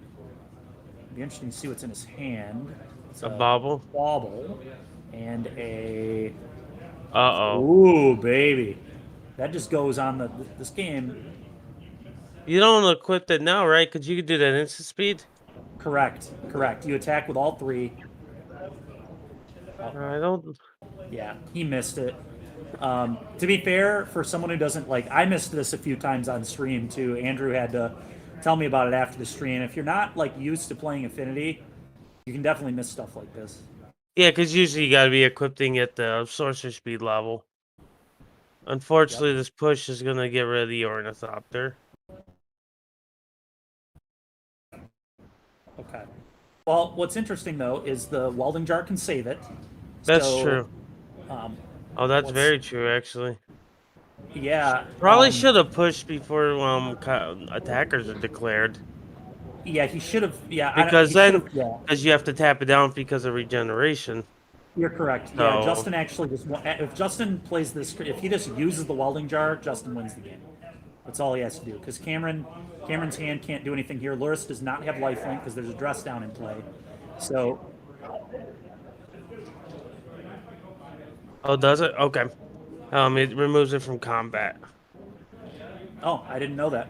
It'd be interesting to see what's in his hand. It's a bauble. Bauble and a. Uh-oh. Ooh, baby. That just goes on this game. You don't equip it now, right? Because you could do that instant speed. Correct. You attack with all three. I don't. Yeah, he missed it. To be fair, for someone who doesn't like, I missed this a few times on stream too. Andrew had to tell me about it after the stream. If you're not like used to playing Affinity, you can definitely miss stuff like this. Yeah, because usually you got to be equipping at the sorcerer speed level. Unfortunately, This push is going to get rid of the Ornithopter. Okay. Well, what's interesting though is the welding jar can save it. That's true. Oh, that's Let's very true, actually. yeah. Probably should have pushed before attackers are declared. Yeah, he should have. Yeah, I don't, Because he should then, have. Yeah, because you have to tap it down because of regeneration. you're correct. Yeah, So Justin actually just. If Justin plays this, if he just uses the welding jar, Justin wins the game. That's all he has to do. Because Cameron's hand can't do anything here. Luris does not have lifelink because there's a dress down in play. So, oh, does it? Okay. It removes it from combat. oh, I didn't know that.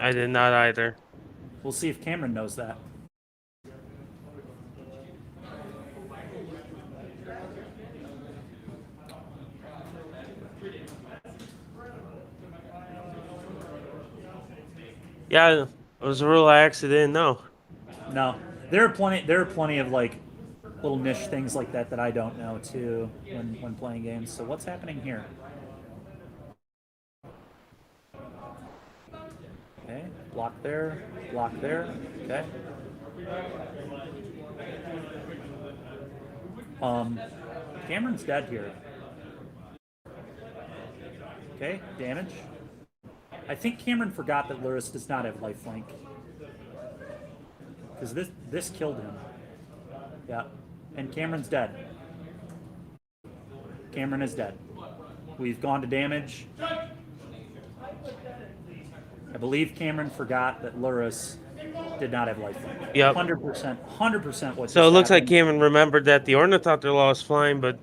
I did not either. We'll see if Cameron knows that. Yeah, it was a real accident. No. No, there are plenty. There are plenty of like little niche things like that that I don't know too when playing games. So what's happening here? Okay, block there, block there. Okay. Cameron's dead here. Okay, damage. I think Cameron forgot that Luris does not have lifelink. Because this killed him. Yeah. And Cameron's dead. Cameron is dead. We've gone to damage. I believe Cameron forgot that Luris did not have lifelink. Yep. 100% what So it looks like happened. Cameron remembered that the Ornithopter lost flying, but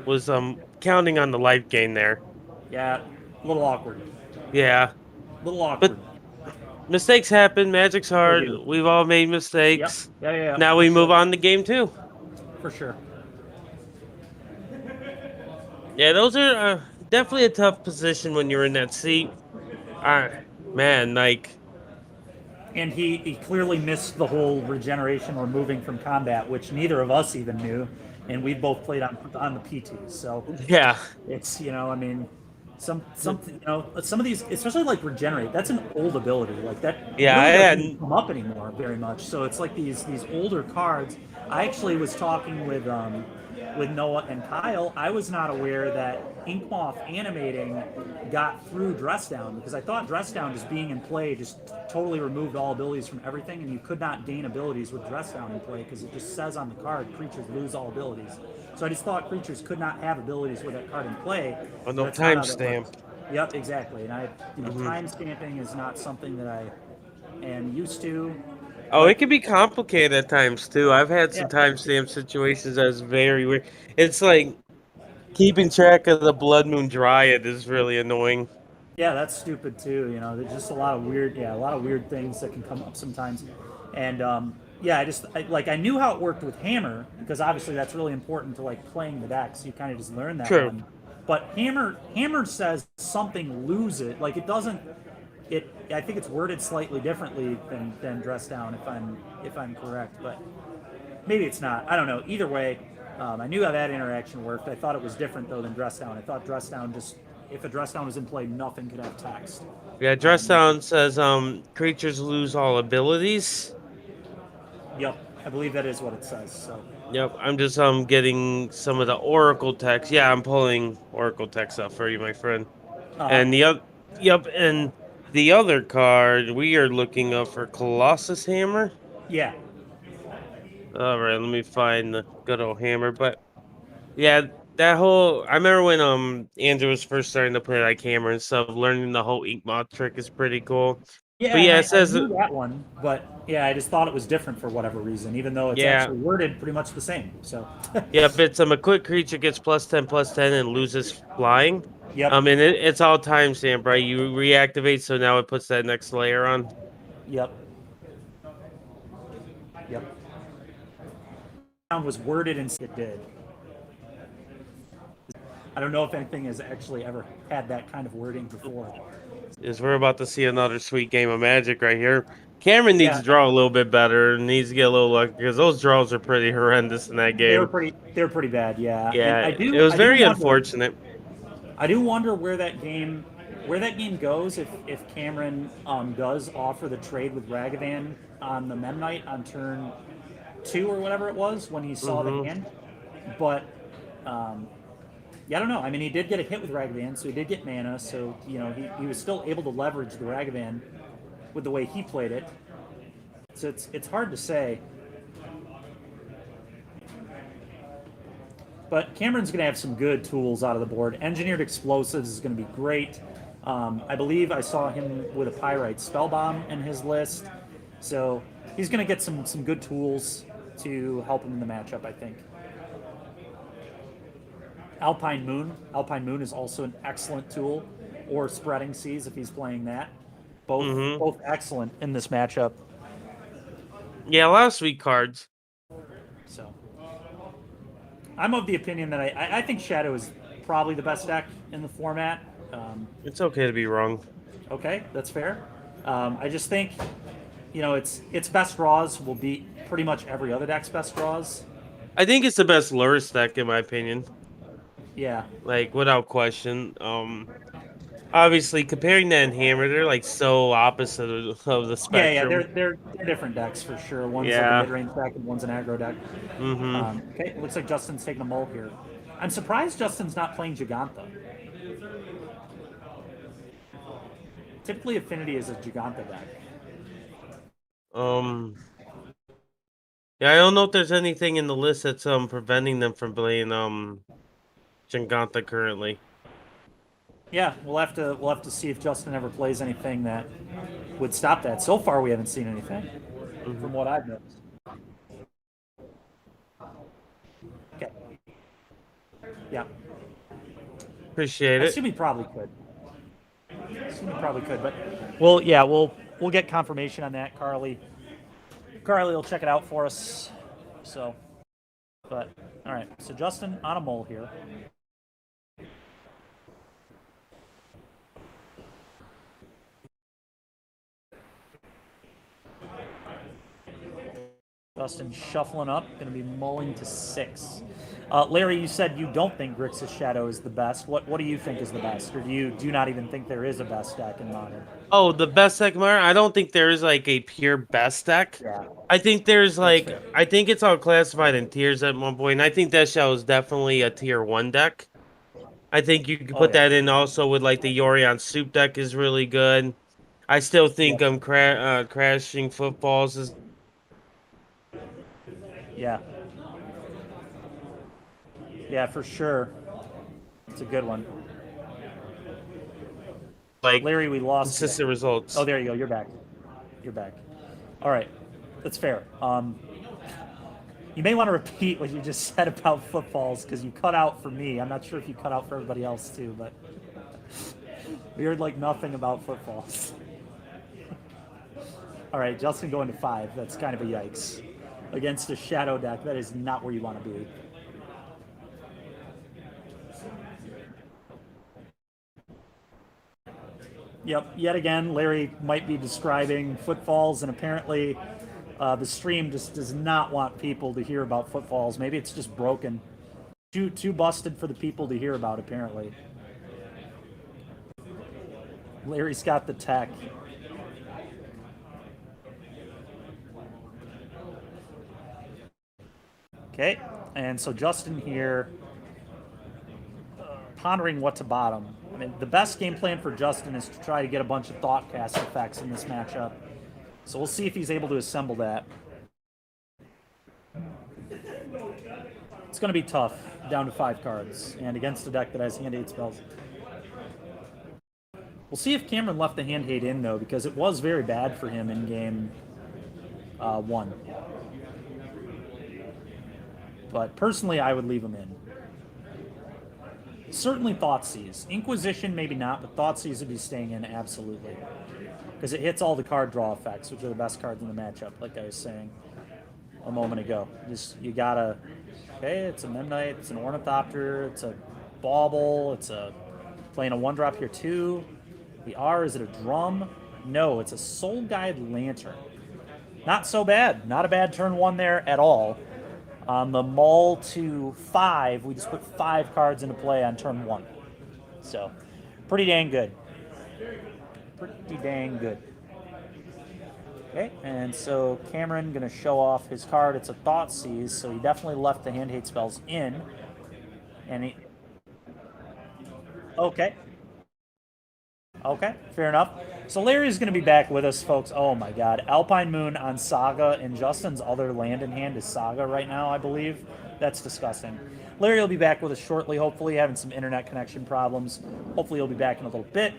was counting on the life gain there. Yeah, a little awkward. Yeah. A little awkward. But mistakes happen. Magic's hard. We've all made mistakes. Yep. Yeah. Now we move on to game 2. For sure. Yeah, those are definitely a tough position when you're in that seat. Man, like. And he clearly missed the whole regeneration or moving from combat, which neither of us even knew, and we both played on the P2s. So yeah, it's I mean, some of these, especially like regenerate. That's an old ability, like that. Yeah, really I doesn't come up anymore very much. So it's like these older cards. I actually was talking with Noah and Kyle. I was not aware that Inkmoth animating got through Dress Down because I thought Dress Down just being in play just totally removed all abilities from everything, and you could not gain abilities with Dress Down in play because it just says on the card creatures lose all abilities. So I just thought creatures could not have abilities with that card in play. Oh, no timestamp. Yep, exactly. And time stamping is not something that I am used to. Oh, it can be complicated at times too. I've had some timestamp situations that's very weird. It's like keeping track of the Blood Moon Dryad is really annoying. Yeah, that's stupid too. There's just a lot of weird things that can come up sometimes. And I knew how it worked with Hammer because obviously that's really important to like playing the decks. You kind of just learn that True. one. But Hammer says something lose it. Like it doesn't. I think it's worded slightly differently than Dress Down if I'm correct, but maybe it's not. I don't know. Either way, I knew how that interaction worked. I thought it was different though than Dress Down. I thought Dress Down just if a Dress Down was in play, nothing could have text. Yeah, Dress Down says creatures lose all abilities. Yep, I believe that is what it says. So. Yep, I'm just getting some of the Oracle text. Yeah, I'm pulling Oracle text up for you, my friend. And the other, and the other card we are looking up for Colossus Hammer. Yeah. All right, let me find the good old hammer. But yeah, that whole I remember when Andrew was first starting to play like hammer and stuff. Learning the whole ink moth trick is pretty cool. Yeah, but yeah, it says I knew that one, but yeah, I just thought it was different for whatever reason, even though it's actually worded pretty much the same. So yep, it's a quick creature gets +10/+10 and loses flying. Yep. And it's all timestamp, right? You reactivate, so now it puts that next layer on. Yep. Was worded and it did. I don't know if anything has actually ever had that kind of wording before. We're about to see another sweet game of Magic right here. Cameron needs to draw a little bit better, needs to get a little lucky because those draws are pretty horrendous in that game. They were pretty bad, yeah. Yeah, it was very unfortunate. I do wonder where that game goes if Cameron does offer the trade with Ragavan on the Memnite on turn 2 or whatever it was when he saw the hand. But Yeah, I don't know. I mean, he did get a hit with Ragavan, so he did get mana. So he was still able to leverage the Ragavan with the way he played it. So it's hard to say. But Cameron's going to have some good tools out of the board. Engineered Explosives is going to be great. I believe I saw him with a Pyrite Spellbomb in his list. So he's going to get some good tools to help him in the matchup, I think. Alpine Moon. Alpine Moon is also an excellent tool. Or Spreading Seas if he's playing that. Both excellent in this matchup. Yeah, a lot of sweet cards. So I'm of the opinion that I think Shadow is probably the best deck in the format. It's okay to be wrong. Okay, that's fair. I just think, its best draws will beat pretty much every other deck's best draws. I think it's the best Lurrus deck in my opinion. Yeah. Like without question. Obviously comparing that and Hammer, they're like so opposite of the spectrum. Yeah, they're different decks for sure. One's like a mid-range deck and one's an aggro deck. Okay, it looks like Justin's taking a mull here. I'm surprised Justin's not playing Giganta. Typically, Affinity is a Giganta deck. Yeah, I don't know if there's anything in the list that's preventing them from playing Giganta currently. Yeah, we'll have to see if Justin ever plays anything that would stop that. So far, we haven't seen anything from what I've noticed. Okay. Yeah. Appreciate it. I assume he probably could. But we'll get confirmation on that. Carly will check it out for us. So, but all right. So Justin on a mull here. Justin shuffling up, going to be mulling to 6. Larry, you said you don't think Grixis Shadow is the best. What do you think is the best, or do you not even think there is a best deck in Modern? Oh, the best deck in Modern? I don't think there is like a pure best deck. Yeah. I think there's like I think it's all classified in tiers at one point, and I think that Shadow is definitely a tier 1 deck. I think you could put that in also with like the Yorion Soup deck is really good. I still think Crashing Footfalls is. Yeah, for sure. It's a good one. Like Larry, we lost consistent results. Oh, there you go. You're back. All right, that's fair. You may want to repeat what you just said about Footfalls because you cut out for me. I'm not sure if you cut out for everybody else too, but we heard like nothing about Footfalls. All right, Justin going to 5. That's kind of a yikes. Against a Shadow deck, that is not where you want to be. Yep, yet again, Larry might be describing Footfalls, and apparently the stream just does not want people to hear about Footfalls. Maybe it's just broken. Too busted for the people to hear about, apparently. Larry's got the tech. Okay, and so Justin here pondering what to bottom. I mean, the best game plan for Justin is to try to get a bunch of Thoughtcast effects in this matchup. So we'll see if he's able to assemble that. It's going to be tough, down to 5 cards, and against a deck that has hand 8 spells. We'll see if Cameron left the hand hate in, though, because it was very bad for him in game 1. But personally, I would leave him in. Certainly Thoughtseize. Inquisition, maybe not, but Thoughtseize would be staying in absolutely. Because it hits all the card draw effects, which are the best cards in the matchup, like I was saying a moment ago. You gotta... Okay, it's a Memnite, it's an Ornithopter, it's a Bauble, it's playing a 1-drop here too. The R, is it a drum? No, it's a Soul Guide Lantern. Not so bad. Not a bad turn 1 there at all. On the mull to 5, we just put 5 cards into play on turn 1. So, pretty dang good. Okay, and so Cameron going to show off his card. It's a Thoughtseize, so he definitely left the hand hate spells in. And Okay. Okay, fair enough. So Larry's going to be back with us, folks. Oh my God, Alpine Moon on Saga, and Justin's other land in hand is Saga right now, I believe. That's disgusting. Larry will be back with us shortly, hopefully, having some internet connection problems. Hopefully, he'll be back in a little bit.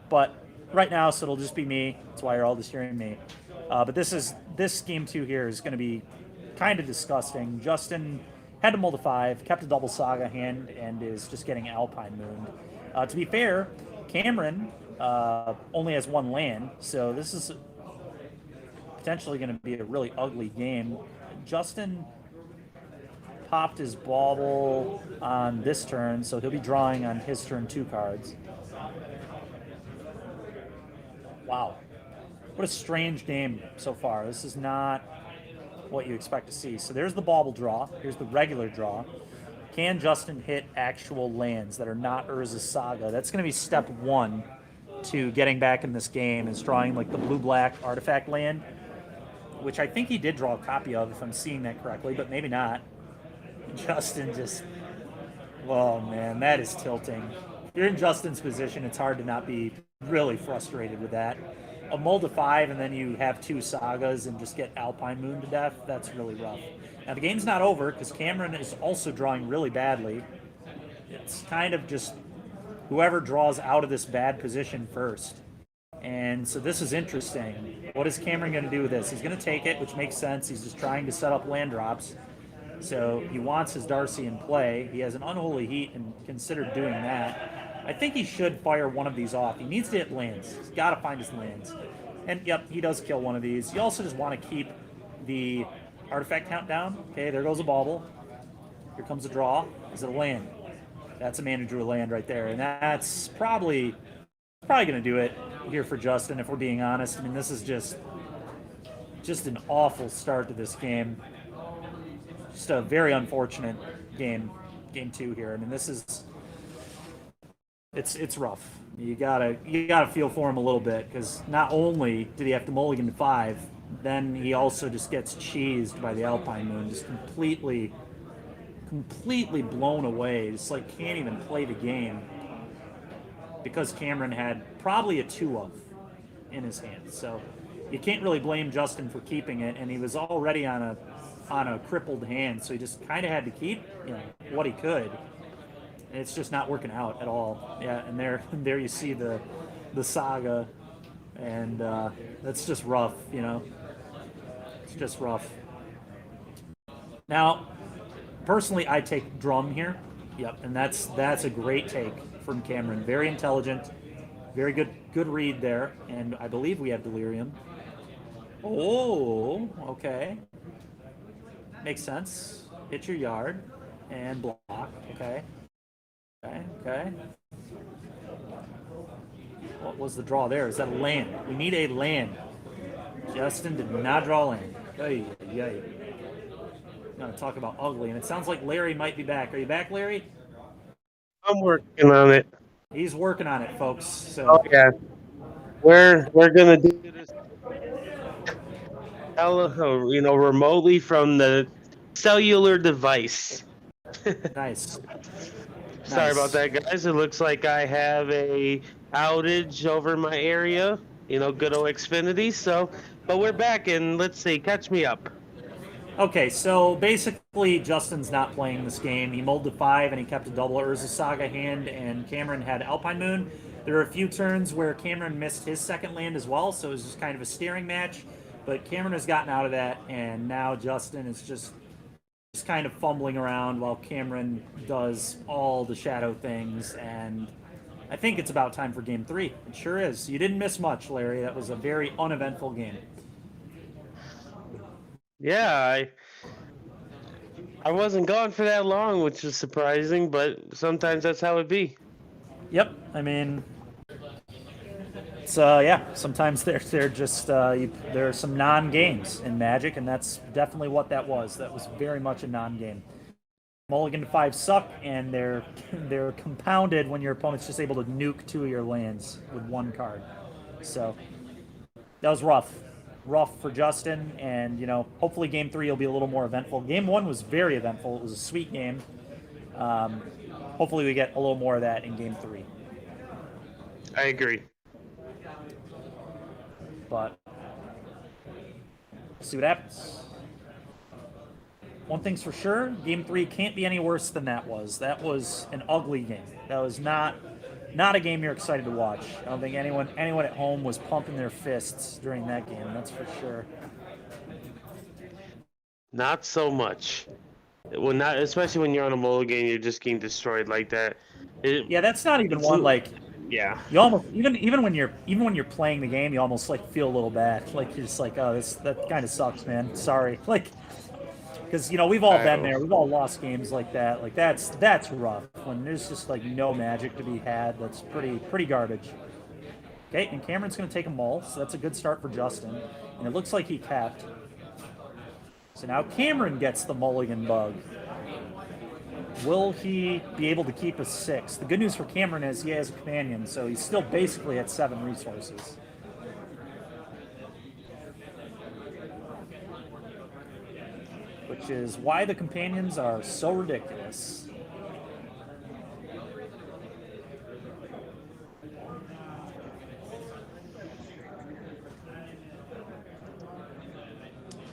But right now, so it'll just be me. That's why you're all just hearing me. But this game two here is going to be kind of disgusting. Justin had to mold a 5, kept a double Saga hand, and is just getting Alpine Mooned. To be fair, Cameron only has one land, so this is potentially going to be a really ugly game. Justin popped his bauble on this turn, so he'll be drawing on his turn 2 cards. Wow. What a strange game so far. This is not what you expect to see. So there's the bauble draw. Here's the regular draw. Can Justin hit actual lands that are not Urza's Saga? That's going to be step 1 to getting back in this game, is drawing like the blue-black artifact land, which I think he did draw a copy of, if I'm seeing that correctly, but maybe not. Justin just, oh man, that is tilting. If you're in Justin's position, it's hard to not be really frustrated with that. A mold of 5 and then you have 2 Sagas and just get Alpine Moon to death, that's really rough. Now the game's not over because Cameron is also drawing really badly. It's kind of just whoever draws out of this bad position first. And so this is interesting. What is Cameron going to do with this? He's going to take it, which makes sense. He's just trying to set up land drops. So he wants his Darcy in play. He has an Unholy Heat and considered doing that. I think he should fire one of these off. He needs to hit lands. He's got to find his lands. And yep, he does kill one of these. You also just want to keep the artifact count down. Okay, there goes a bauble. Here comes a draw. Is it a land? That's a man who drew a land right there. And that's probably going to do it here for Justin, if we're being honest. I mean, this is just an awful start to this game. Just a very unfortunate game 2 here. I mean, this is it's rough. You gotta feel for him a little bit, because not only did he have to mulligan 5, then he also just gets cheesed by the Alpine Moon, just completely blown away. Just like can't even play the game because Cameron had probably a 2 of in his hand. So you can't really blame Justin for keeping it, and he was already on a crippled hand, so he just kind of had to keep what he could. And it's just not working out at all. Yeah, and there you see the Saga, and that's just rough. It's just rough. Now, personally, I take Drum here. Yep, and that's a great take from Cameron. Very intelligent, very good read there, and I believe we have Delirium. Oh, okay. Makes sense. Hit your yard and block. Okay. What was the draw there? Is that a land? We need a land. Justin did not draw land. Yay. I'm going to talk about ugly, and it sounds like Larry might be back. Are you back, Larry? I'm working on it. He's working on it, folks. So. Oh yeah, we're gonna do this, remotely from the cellular device. Nice. Sorry about that, guys. It looks like I have a outage over my area. Good old Xfinity. So, but we're back, and let's see. Catch me up. Okay, so basically Justin's not playing this game. He mulled to 5 and he kept a double Urza Saga hand, and Cameron had Alpine Moon. There were a few turns where Cameron missed his second land as well, so it was just kind of a staring match. But Cameron has gotten out of that, and now Justin is just kind of fumbling around while Cameron does all the shadow things, and I think it's about time for game 3. It sure is. You didn't miss much, Larry. That was a very uneventful game. Yeah, I wasn't gone for that long, which is surprising, but sometimes that's how it be. Yep, I mean, it's sometimes they're just there are some non-games in Magic, and that's definitely what that was. That was very much a non-game. Mulligan to 5 suck, and they're compounded when your opponent's just able to nuke 2 of your lands with 1 card. So that was rough for Justin, and hopefully game 3 will be a little more eventful. Game 1 was very eventful. It was a sweet game. Hopefully we get a little more of that in game 3. I agree. But see what happens. One thing's for sure, Game 3 can't be any worse than that was. That was an ugly game. That was not a game you're excited to watch. I don't think anyone at home was pumping their fists during that game. That's for sure. Not so much. Well, not especially when you're on a mulligan, you're just getting destroyed like that. Yeah, that's not even one like. Yeah. You almost even when you're playing the game, you almost like feel a little bad. Like you're just like, oh, that kind of sucks, man. Sorry. Like, because we've all been there. We've all lost games like that. Like that's rough. When there's just like no magic to be had, that's pretty garbage. Okay, and Cameron's going to take a mull, so that's a good start for Justin. And it looks like he capped. So now Cameron gets the mulligan bug. Will he be able to keep a 6? The good news for Cameron is he has a companion, so he's still basically at 7 resources. Which is why the companions are so ridiculous.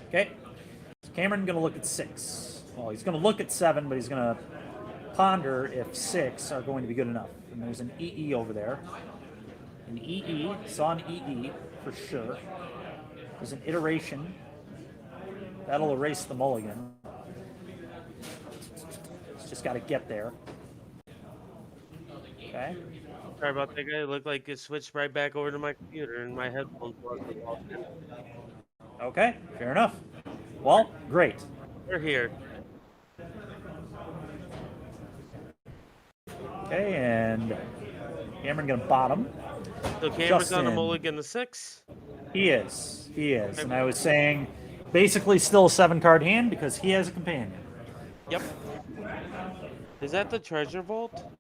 Okay, so Cameron's going to look at 6. Well, he's going to look at 7, but he's going to ponder if 6 are going to be good enough. And there's an EE over there. An EE, saw an EE for sure. There's an iteration. That'll erase the mulligan. It's just got to get there. Okay. Sorry about that, guy. It looked like it switched right back over to my computer and my headphones. Okay, fair enough. Well, great. We're here. Okay, and Cameron gonna bottom. So Cameron's on a mulligan the 6? He is. Okay. And I was saying basically still a 7-card hand because he has a companion. Yep. Is that the treasure vault?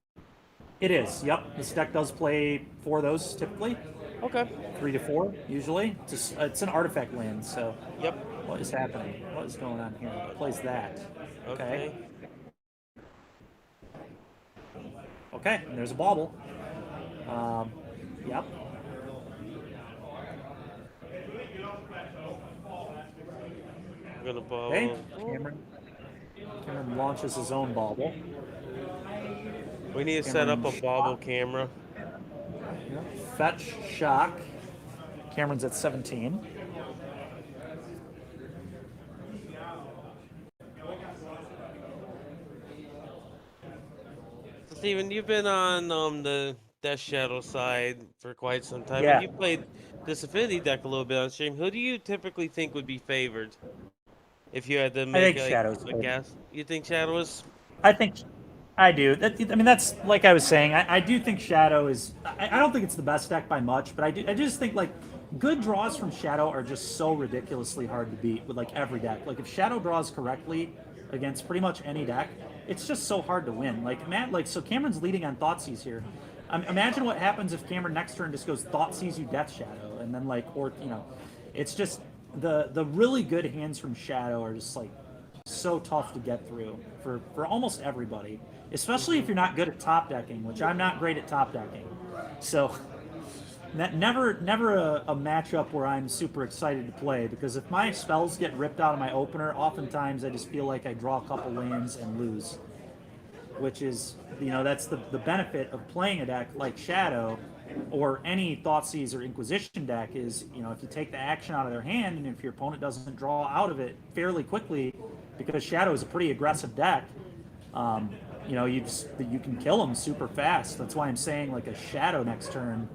It is, yep. This deck does play 4 of those typically. Okay. 3 to 4 usually. It's an artifact land, so. Yep. What is happening? What is going on here? It plays that. Okay. Okay, and there's a bauble. Yep. I'm gonna bauble. Okay, Cameron launches his own bauble. We need to set up a bauble camera. Fetch, shock. Cameron's at 17. Steven, you've been on the Death Shadow side for quite some time. Yeah. And you played this Affinity deck a little bit on stream. Who do you typically think would be favored? If you had to make a guess. You think Shadow is? I do. That's like I was saying. I do think Shadow is. I don't think it's the best deck by much, but I just think like good draws from Shadow are just so ridiculously hard to beat with like every deck. Like if Shadow draws correctly against pretty much any deck, it's just so hard to win. So Cameron's leading on Thoughtseize here. Imagine what happens if Cameron next turn just goes Thoughtseize you Death Shadow, and then it's just the really good hands from Shadow are just like so tough to get through for almost everybody, especially if you're not good at top decking, which I'm not great at top decking. So never a matchup where I'm super excited to play, because if my spells get ripped out of my opener, oftentimes I just feel like I draw a couple lands and lose, which is, that's the benefit of playing a deck like Shadow or any Thoughtseize or Inquisition deck is, if you take the action out of their hand and if your opponent doesn't draw out of it fairly quickly, because Shadow is a pretty aggressive deck, you can kill them super fast. That's why I'm saying like a Shadow next turn,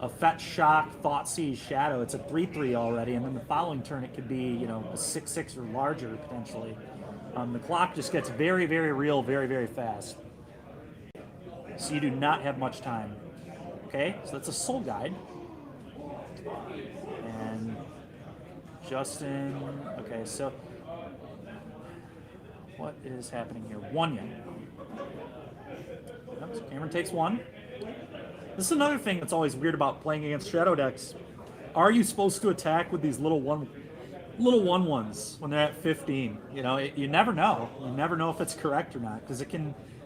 a Fetch, Shock, Thoughtseize, Shadow, it's a 3/3 already, and then the following turn it could be, a 6/6 or larger potentially. The clock just gets very, very real, very, very fast. So you do not have much time. Okay, so that's a Soul Guide. And Justin, okay, so what is happening here? 1 yen. Yep, so Cameron takes 1. This is another thing that's always weird about playing against Shadow decks. Are you supposed to attack with these little 1/1s when they're at 15? You never know. You never know if it's correct or not, because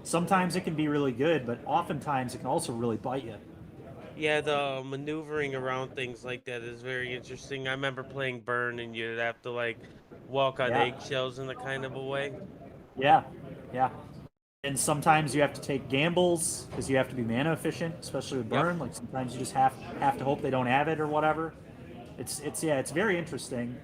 sometimes it can be really good, but oftentimes it can also really bite you. Yeah, the maneuvering around things like that is very interesting. I remember playing Burn, and you'd have to like walk on Yeah, eggshells in a kind of a way. yeah, yeah. And sometimes you have to take gambles because you have to be mana efficient, especially with Yep. burn. Like sometimes you just have to hope they don't have it or whatever. It's very interesting.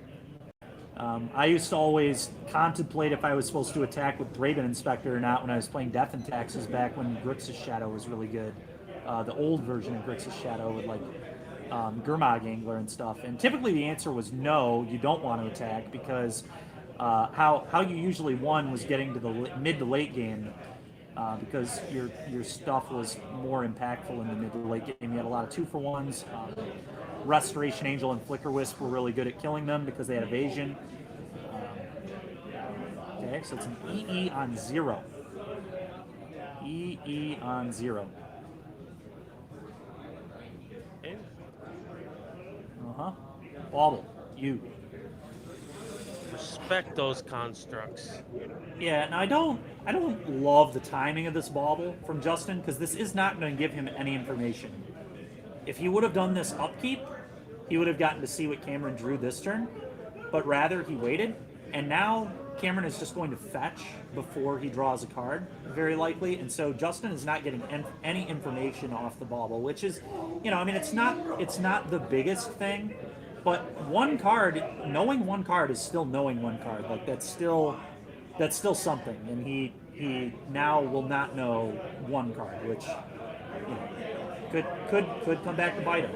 I used to always contemplate if I was supposed to attack with Raven Inspector or not when I was playing Death and Taxes back when Grixis Shadow was really good. The old version of Grixis Shadow with like Gurmag Angler and stuff. And typically the answer was no, you don't want to attack because how you usually won was getting to the mid to late game because your stuff was more impactful in the mid to late game. You had a lot of 2-for-1s. Restoration Angel and Flicker Wisp were really good at killing them because they had evasion. Okay, so it's an EE on 0. EE on 0. Okay. Uh huh. Bauble. You. Respect those constructs. Yeah, and I don't love the timing of this bauble from Justin because this is not going to give him any information. If he would have done this upkeep, he would have gotten to see what Cameron drew this turn, but rather he waited, and now Cameron is just going to fetch before he draws a card, very likely, and so Justin is not getting any information off the bauble, which is, I mean, it's not the biggest thing, but one card, knowing one card is still knowing one card. Like that's still something, and he now will not know one card, which could come back to bite him.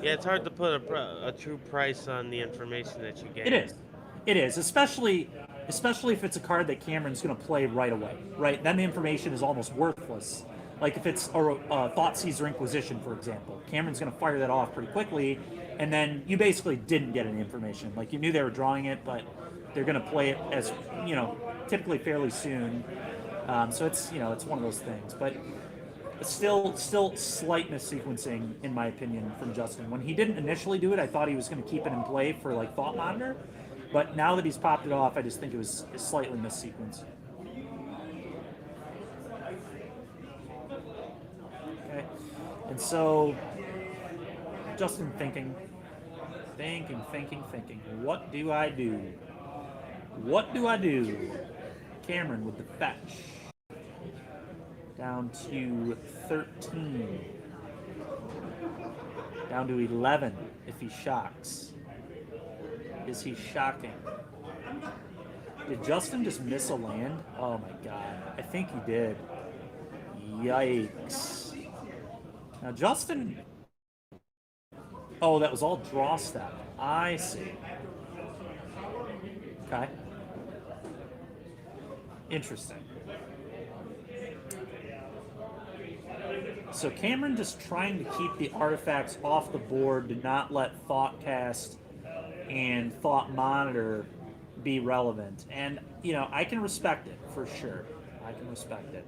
Yeah, it's hard to put a true price on the information that you It gain. is. It is, especially if it's a card that Cameron's going to play right away. Right, then the information is almost worthless. Like if it's a Thoughtseize Inquisition, for example, Cameron's going to fire that off pretty quickly, and then you basically didn't get any information. Like you knew they were drawing it, but they're going to play it as typically fairly soon. So it's one of those things, but still slight missequencing in my opinion from Justin. When he didn't initially do it, I thought he was going to keep it in play for like Thought Monitor, but now that he's popped it off, I just think it was slightly missequenced. Okay, and so Justin thinking. What do I do? What do I do? Cameron with the fetch. Down to 13. Down to 11 if he shocks. Is he shocking? Did Justin just miss a land? Oh my god. I think he did. Yikes. Now Justin... Oh, that was all draw step. I see. Okay. Interesting. So Cameron just trying to keep the artifacts off the board to not let Thoughtcast and Thought Monitor be relevant. And, I can respect it, for sure. I can respect it.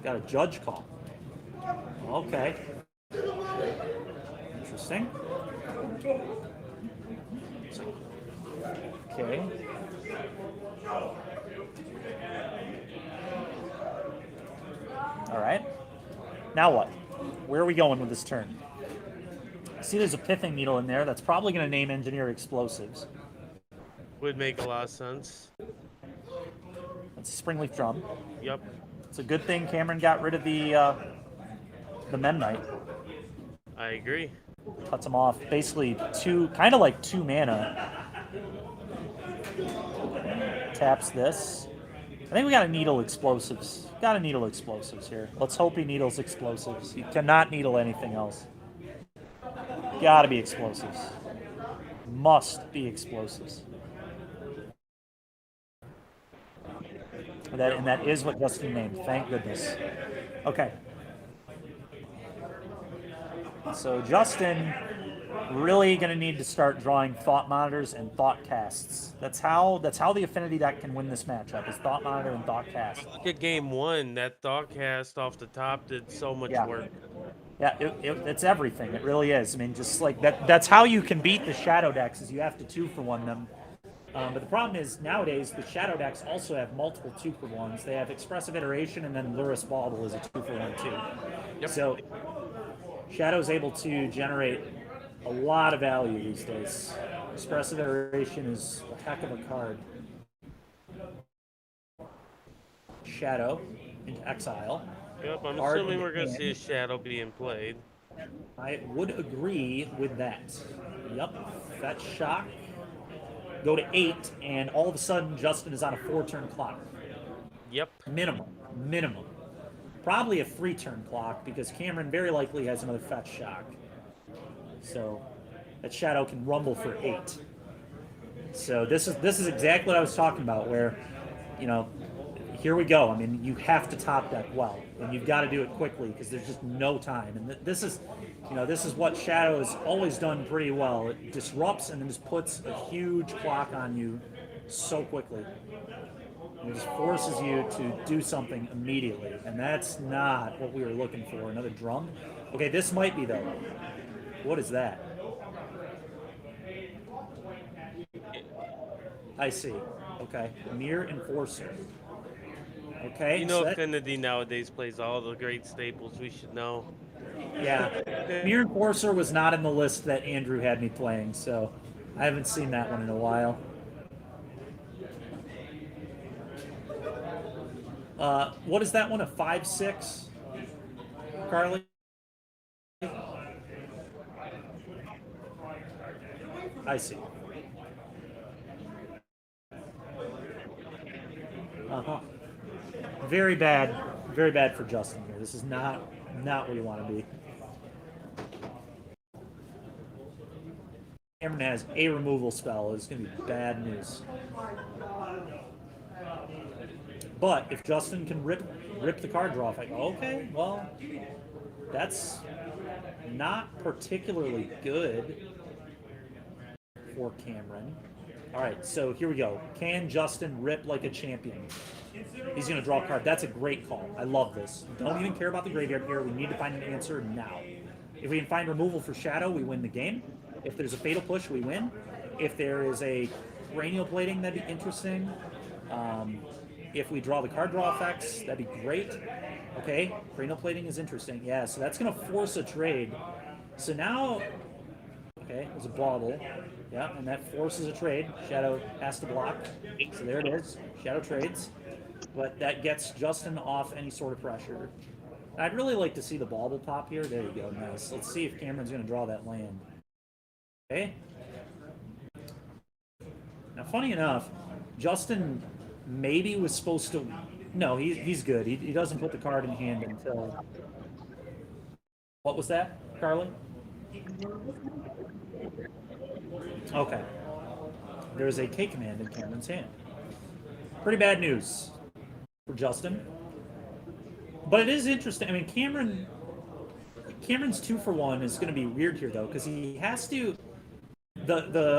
Got a judge call. Okay. Interesting. Okay. All right. Now what? Where are we going with this turn? I see there's a pithing needle in there. That's probably going to name engineer explosives. Would make a lot of sense. That's a springleaf drum. Yep. It's a good thing Cameron got rid of the Memnite. I agree. Cuts him off. Basically kind of like 2 mana. Taps this. I think we got to needle explosives. Got to needle explosives here. Let's hope he needles explosives. He cannot needle anything else. Got to be explosives. Must be explosives. And that is what Justin named. Thank goodness. Okay. So Justin really going to need to start drawing Thought Monitors and Thought Casts. That's how the Affinity deck can win this matchup, is Thought Monitor and Thought Cast. Look at game 1. That thought cast off the top did so much work. Yeah, it's everything. It really is. I mean, just like that's how you can beat the Shadow decks, is you have to 2-for-1 them. But the problem is nowadays the Shadow decks also have multiple 2-for-1s. They have Expressive Iteration, and then Luris Bauble is a 2-for-1 too. Yep. So Shadow's able to generate a lot of value these days. Expressive Iteration is a heck of a card. Shadow into exile. Yep, I'm Card assuming into we're going to see a hand. Shadow being played. I would agree with that. Yep, that's shock. Go to 8, and all of a sudden Justin is on a 4-turn clock. Yep. Minimum. Probably a 3-turn clock because Cameron very likely has another fetch shock. So that Shadow can rumble for 8. So this is exactly what I was talking about, where, you know, here we go. I mean, you have to top deck well, and you've got to do it quickly because there's just no time. And this is, this is what Shadow has always done pretty well. It disrupts and then just puts a huge clock on you so quickly. It just forces you to do something immediately, and that's not what we were looking for. Another drum? Okay, this might be, though. What is that? I see. Okay. Mirror Enforcer. Okay. You know, Affinity nowadays plays all the great staples. We should know. Yeah. Mirror Enforcer was not in the list that Andrew had me playing, so I haven't seen that one in a while. What is that one? A 5/6? Carly? I see. Uh-huh. Very bad for Justin here. This is not where you want to be. Cameron has a removal spell. It's going to be bad news. But if Justin can rip the card draw, like, okay, well, that's not particularly good for Cameron. All right, so here we go. Can Justin rip like a champion? He's going to draw a card. That's a great call. I love this. Don't even care about the graveyard here. We need to find an answer now. If we can find removal for Shadow, we win the game. If there's a Fatal Push, we win. If there is a Cranial Plating, that'd be interesting. If we draw the card draw effects, that'd be great. Okay, Cranial Plating is interesting. Yeah, so that's going to force a trade. So now, okay, there's a bauble. Yeah, and that forces a trade. Shadow has to block. So there it is. Shadow trades. But that gets Justin off any sort of pressure. I'd really like to see the bauble pop here. There you go. Nice. Let's see if Cameron's going to draw that land. Okay. Now, funny enough, Justin maybe was supposed to... No, he's good. He doesn't put the card in hand until... What was that, Carly? Okay. There's a K command in Cameron's hand. Pretty bad news for Justin. But it is interesting. I mean, Cameron's 2-for-1 is going to be weird here, though, because he has to... The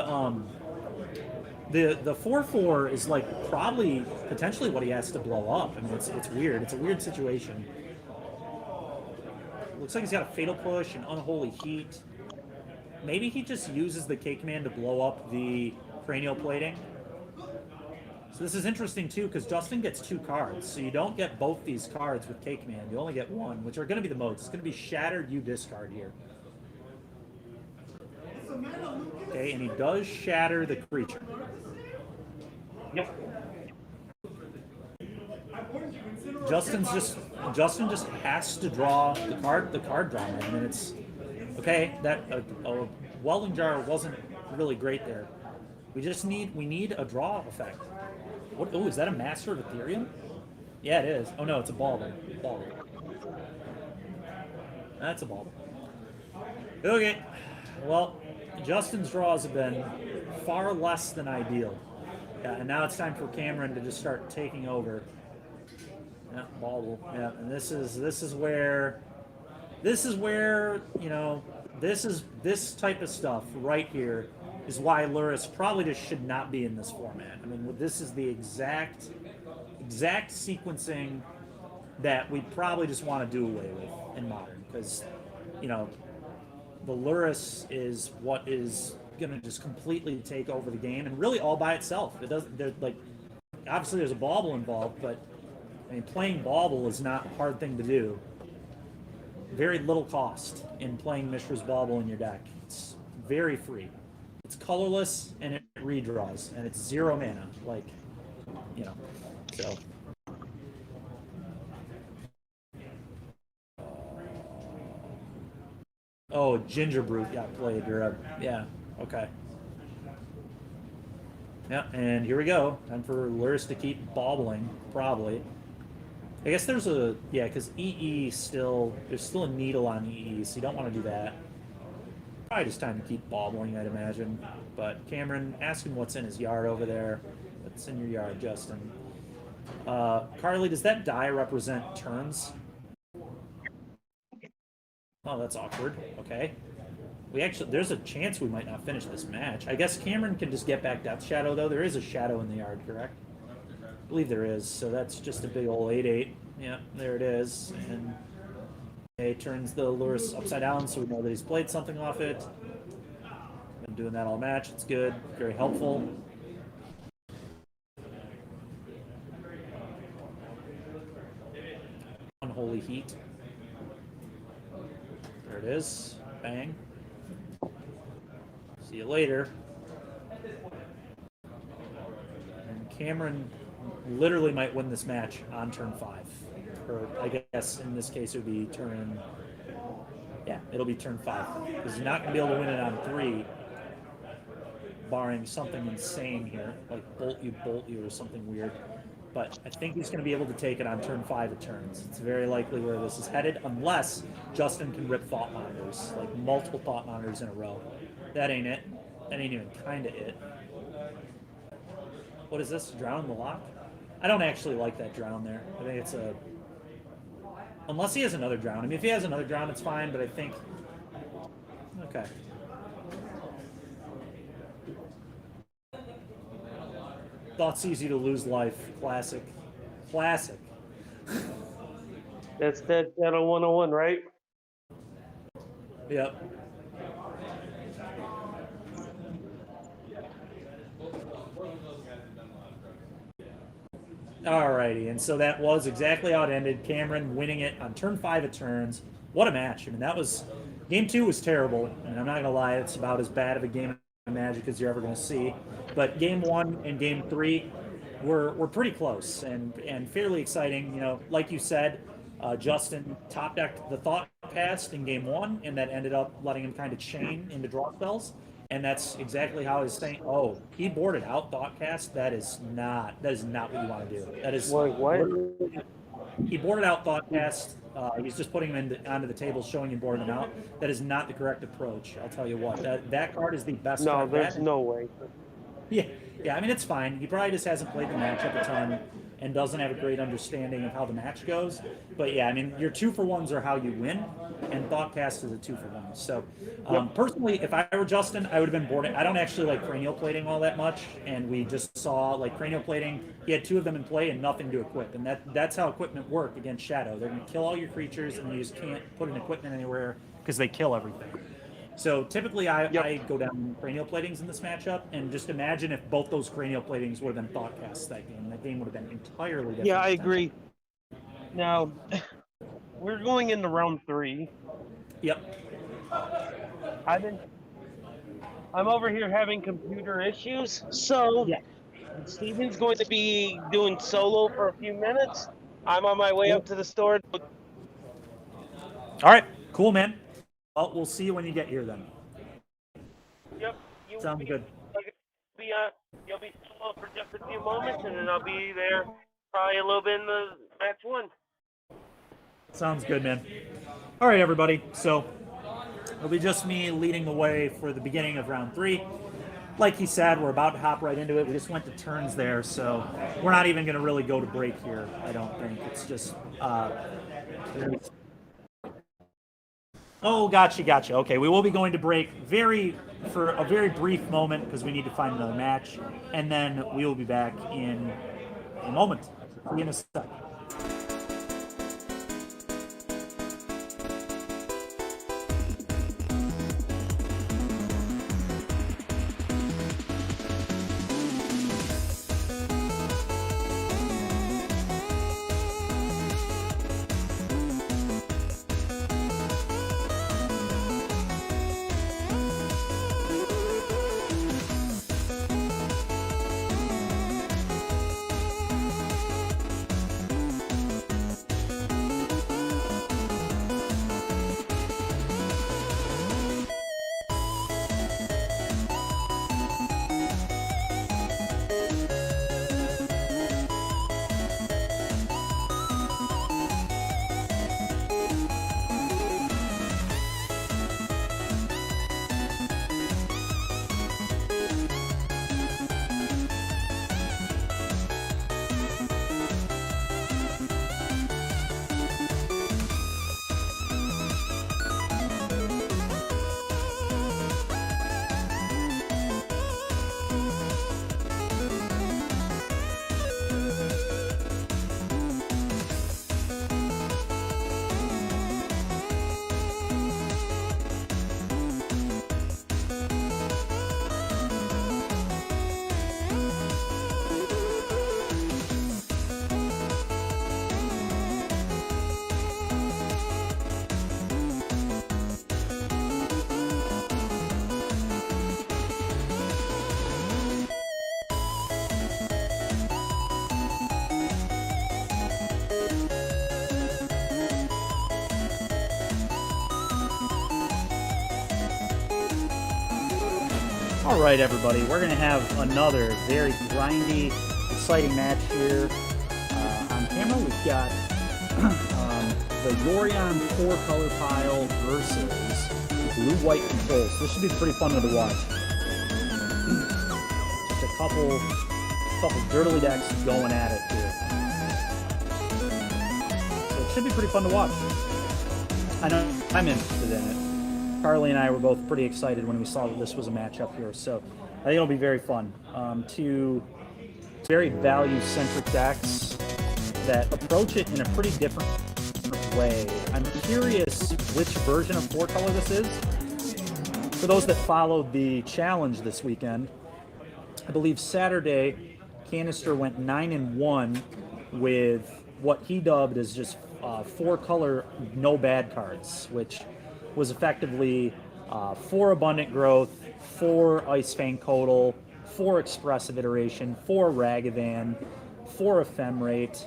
4/4 is like probably potentially what he has to blow up. I mean, it's weird. It's a weird situation. Looks like he's got a Fatal Push and Unholy Heat. Maybe he just uses the K command to blow up the Cranial Plating. So this is interesting too, because Justin gets 2 cards, so you don't get both these cards with K command. You only get one, which are going to be the modes. It's going to be Shattered. You discard here. Okay, and he does shatter the creature. Yep. Justin just has to draw the card draw, man. I mean, it's okay. That a Welding Jar wasn't really great there. We need a draw effect. What? Oh, is that a Master of Ethereum? Yeah, it is. Oh no, it's a bauble. That's a bauble. Okay. Well, Justin's draws have been far less than ideal. Yeah, and now it's time for Cameron to just start taking over. Yeah, bauble. Yeah, and this is where this type of stuff right here is why Luris probably just should not be in this format. I mean, this is the exact sequencing that we probably just want to do away with in Modern, because the Luris is what is gonna just completely take over the game, and really all by itself. It doesn't. Like, obviously there's a bauble involved, but I mean, playing bauble is not a hard thing to do. Very little cost in playing Mishra's Bauble in your deck. It's very free. It's colorless and it redraws, and it's 0 mana. Like, you know, so. Oh, Ginger Brute got played. Yeah, okay. Yeah, and here we go. Time for Luris to keep bobbling, probably. I guess there's a, yeah, because EE still, there's still a needle on EE, so you don't want to do that. Probably just time to keep bobbling, I'd imagine. But Cameron, ask him what's in his yard over there. What's in your yard, Justin? Carly, does that die represent turns? Oh, that's awkward. Okay. We actually, there's a chance we might not finish this match. I guess Cameron can just get back Death Shadow, though. There is a shadow in the yard, correct? I believe there is, so that's just a big old 8/8. Yeah, there it is. And he turns the Luris upside down, so we know that he's played something off it. Been doing that all match. It's good. Very helpful. Unholy Heat. There it is. Bang. See you later. And Cameron literally might win this match on turn 5. Or I guess in this case it would be turn... Yeah, it'll be turn 5. Because he's not going to be able to win it on 3, barring something insane here, like bolt you, or something weird. But I think he's going to be able to take it on turn 5 of turns. It's very likely where this is headed, unless Justin can rip Thought Monitors, like multiple Thought Monitors in a row. That ain't it. That ain't even kind of it. What is this? Drown the Lock? I don't actually like that drown there. I think it's a... Unless he has another drown. I mean, if he has another drown, it's fine, but I think... Okay. Thought's easy to lose life. Classic. Classic. That's that Shadow 101, right? Yep. Alrighty, and so that was exactly how it ended. Cameron winning it on turn 5 of turns. What a match. I mean, that was... Game 2 was terrible, and I'm not going to lie, it's about as bad of a game of Magic as you're ever going to see. But Game 1 and Game 3 were pretty close and fairly exciting. You know, like you said, Justin top-decked the Thought Cast in Game 1, and that ended up letting him kind of chain into draw spells. And that's exactly how he's saying, oh, he boarded out Thoughtcast. That is not what you want to do. That is what? He boarded out Thoughtcast. He's just putting him onto the table, showing him boarding him out. That is not the correct approach. I'll tell you what. That card is the best card. No, there's no way. Yeah, I mean, it's fine. He probably just hasn't played the matchup a ton and doesn't have a great understanding of how the match goes. But yeah, I mean, your 2-for-1s are how you win, and Thoughtcast is a 2-for-1. So personally, if I were Justin, I would have been boarding. I don't actually like cranial plating all that much, and we just saw like cranial plating. He had 2 of them in play and nothing to equip, and that's how equipment work against Shadow. They're going to kill all your creatures, and you just can't put an equipment anywhere because they kill everything. So typically I go down cranial platings in this matchup, and just imagine if both those cranial platings would have been Thoughtcasts that game. That game would have been entirely different. Yeah, I agree. Now, we're going into round 3. Yep. I'm over here having computer issues, so yeah. Steven's going to be doing solo for a few minutes. I'm on my way up to the store. All right, cool, man. Well, we'll see you when you get here then. Yep. Sounds good. You'll be solo for just a few moments, and then I'll be there probably a little bit in the match 1. Sounds good, man. All right, everybody. So it'll be just me leading the way for the beginning of round 3. Like he said, we're about to hop right into it. We just went to turns there, so we're not even going to really go to break here, I don't think. It's just... Oh, gotcha. Okay, we will be going to break for a very brief moment because we need to find another match, and then we will be back in a moment. See you in a sec. All right, everybody, we're going to have another very grindy, exciting match here on camera. We've got the Yorion 4-color pile versus blue-white controls. This should be pretty fun to watch. Just a couple dirtily decks going at it here. So it should be pretty fun to watch. I know I'm interested in it. Carly and I were both pretty excited when we saw that this was a matchup here, so I think it'll be very fun. Two very value-centric decks that approach it in a pretty different way. I'm curious which version of 4-color this is. For those that followed the challenge this weekend, I believe Saturday, Canister went 9-1 with what he dubbed as just 4-color no bad cards, which was effectively 4 Abundant Growth, 4 Ice Fang Codal, 4 Expressive Iteration, 4 Ragavan, 4 Ephemerate,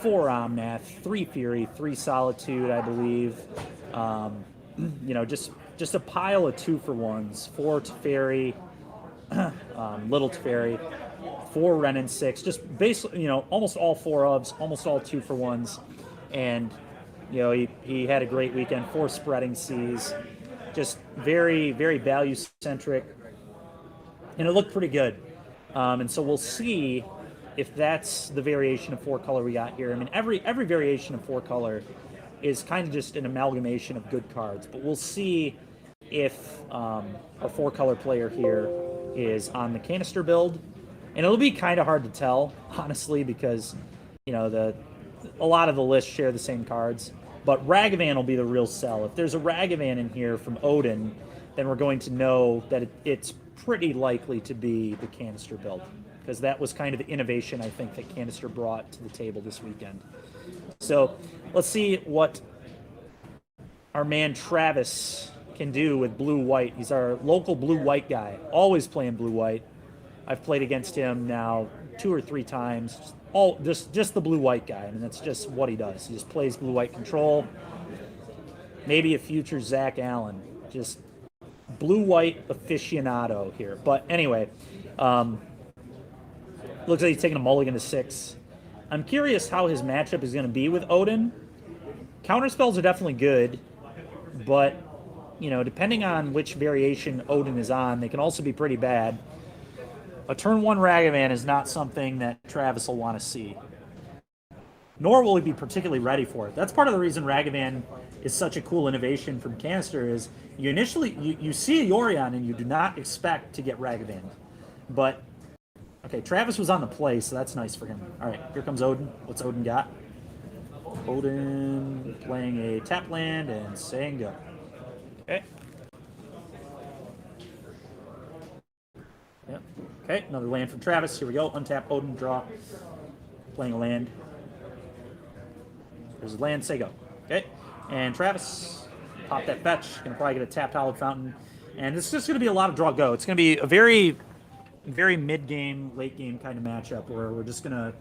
4 Omnath, 3 Fury, 3 Solitude, I believe. You know, just a pile of 2-for-1s, 4 Teferi, Little Teferi, 4 Ren and 6, just basically, you know, almost all 4 ofs, almost all 2-for-1s, and you know, he had a great weekend, 4 Spreading Seas, just very, very value-centric, and it looked pretty good. And so we'll see if that's the variation of 4-color we got here. I mean, every variation of 4-color is kind of just an amalgamation of good cards, but we'll see if our 4-color player here is on the Canister build, and it'll be kind of hard to tell, honestly, because, you know, a lot of the lists share the same cards, but Ragavan will be the real sell. If there's a Ragavan in here from Odin, then we're going to know that it's pretty likely to be the Canister build, because that was kind of the innovation, I think, that Canister brought to the table this weekend. So let's see what our man Travis can do with blue-white. He's our local blue-white guy, always playing blue-white. I've played against him now 2 or 3 times. Just the blue-white guy. I mean, that's just what he does. He just plays blue-white control. Maybe a future Zach Allen. Just blue-white aficionado here. But anyway, looks like he's taking a mulligan to 6. I'm curious how his matchup is going to be with Odin. Counterspells are definitely good, but, you know, depending on which variation Odin is on, they can also be pretty bad. A turn 1 Ragavan is not something that Travis will want to see. Nor will he be particularly ready for it. That's part of the reason Ragavan is such a cool innovation from Canister is you see a Yorion and you do not expect to get Ragavan. But, okay, Travis was on the play, so that's nice for him. All right, here comes Odin. What's Odin got? Odin playing a tap land and saying go. Okay. Yep. Okay, another land from Travis. Here we go. Untap Odin, draw. Playing a land. There's a land, say go. Okay. And Travis, pop that fetch. Gonna probably get a tapped Hallowed Fountain. And it's just gonna be a lot of draw go. It's gonna be a very, very mid-game, late-game kind of matchup where we're just gonna,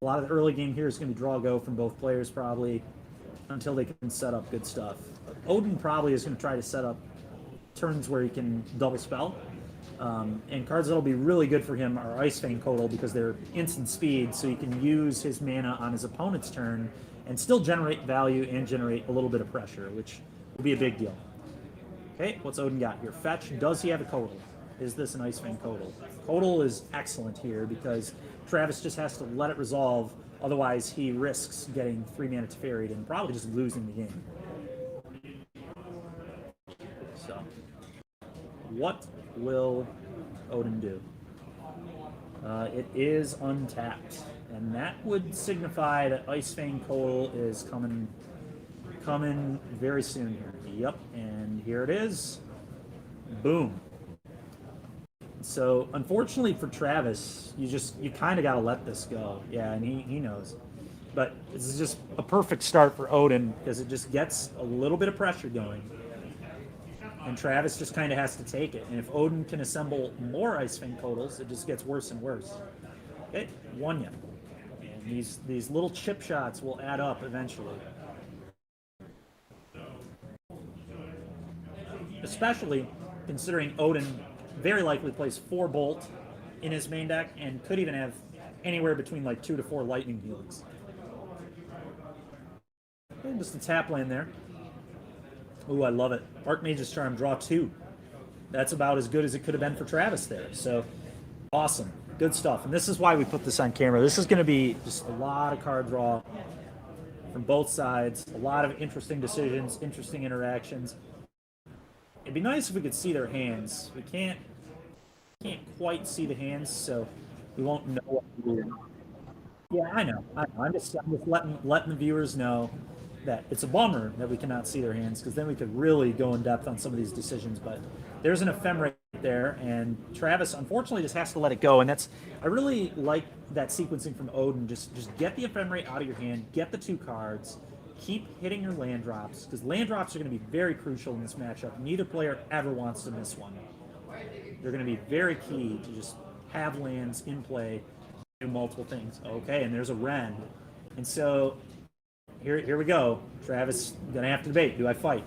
a lot of the early game here is gonna be draw go from both players probably until they can set up good stuff. Odin probably is gonna try to set up turns where he can double spell. And cards that'll be really good for him are Ice Fang Codal because they're instant speed, so he can use his mana on his opponent's turn and still generate value and generate a little bit of pressure, which will be a big deal. Okay, what's Odin got here? Fetch. Does he have a Codal? Is this an Ice Fang Codal? Codal is excellent here because Travis just has to let it resolve, otherwise he risks getting 3 mana Teferied and probably just losing the game. So, what will Odin do? It is untapped, and that would signify that Ice Fang Codal is coming very soon here. Yep, and here it is. Boom. So unfortunately for Travis, you kind of got to let this go. Yeah, and he knows. But this is just a perfect start for Odin because it just gets a little bit of pressure going. And Travis just kind of has to take it. And if Odin can assemble more Ice Fang Codals, it just gets worse and worse. Okay, won ya. And these little chip shots will add up eventually. Especially considering Odin very likely plays 4 Bolt in his main deck and could even have anywhere between like 2 to 4 Lightning Helix. And just a tap land there. Ooh, I love it. Archmage's Charm, draw 2. That's about as good as it could have been for Travis there. So, awesome. Good stuff. And this is why we put this on camera. This is going to be just a lot of card draw from both sides. A lot of interesting decisions, interesting interactions. It'd be nice if we could see their hands. We can't quite see the hands, so we won't know what to do. Yeah, I know. I'm just letting the viewers know that it's a bummer that we cannot see their hands, because then we could really go in depth on some of these decisions. But there's an ephemera there, and Travis unfortunately just has to let it go. And I really like that sequencing from Odin. Just get the ephemera out of your hand, get the 2 cards, keep hitting your land drops, because land drops are going to be very crucial in this matchup. Neither player ever wants to miss one. They're going to be very key to just have lands in play, do multiple things. Okay, and there's a Ren, and so here we go. Travis gonna have to debate: do I fight?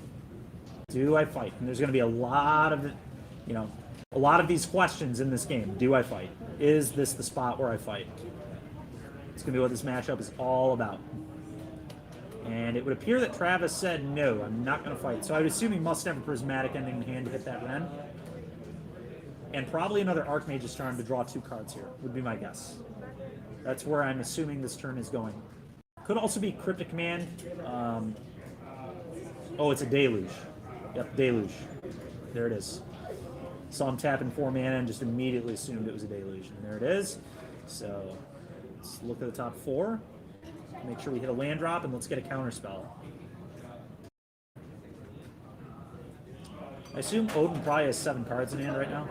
Do I fight? And there's going to be a lot of these questions in this game. Do I fight? Is this the spot where I fight? It's going to be what this matchup is all about. And it would appear that Travis said, no, I'm not going to fight. So I would assume he must have a Prismatic Ending in hand to hit that Ren. And probably another Archmage's Charm to draw 2 cards here, would be my guess. That's where I'm assuming this turn is going. Could also be Cryptic Command. It's a Deluge. Yep, Deluge. There it is. Saw him tapping 4 mana and just immediately assumed it was a Deluge. And there it is. So let's look at the top 4. Make sure we hit a land drop, and let's get a counter spell. I assume Odin probably has 7 cards in hand right now.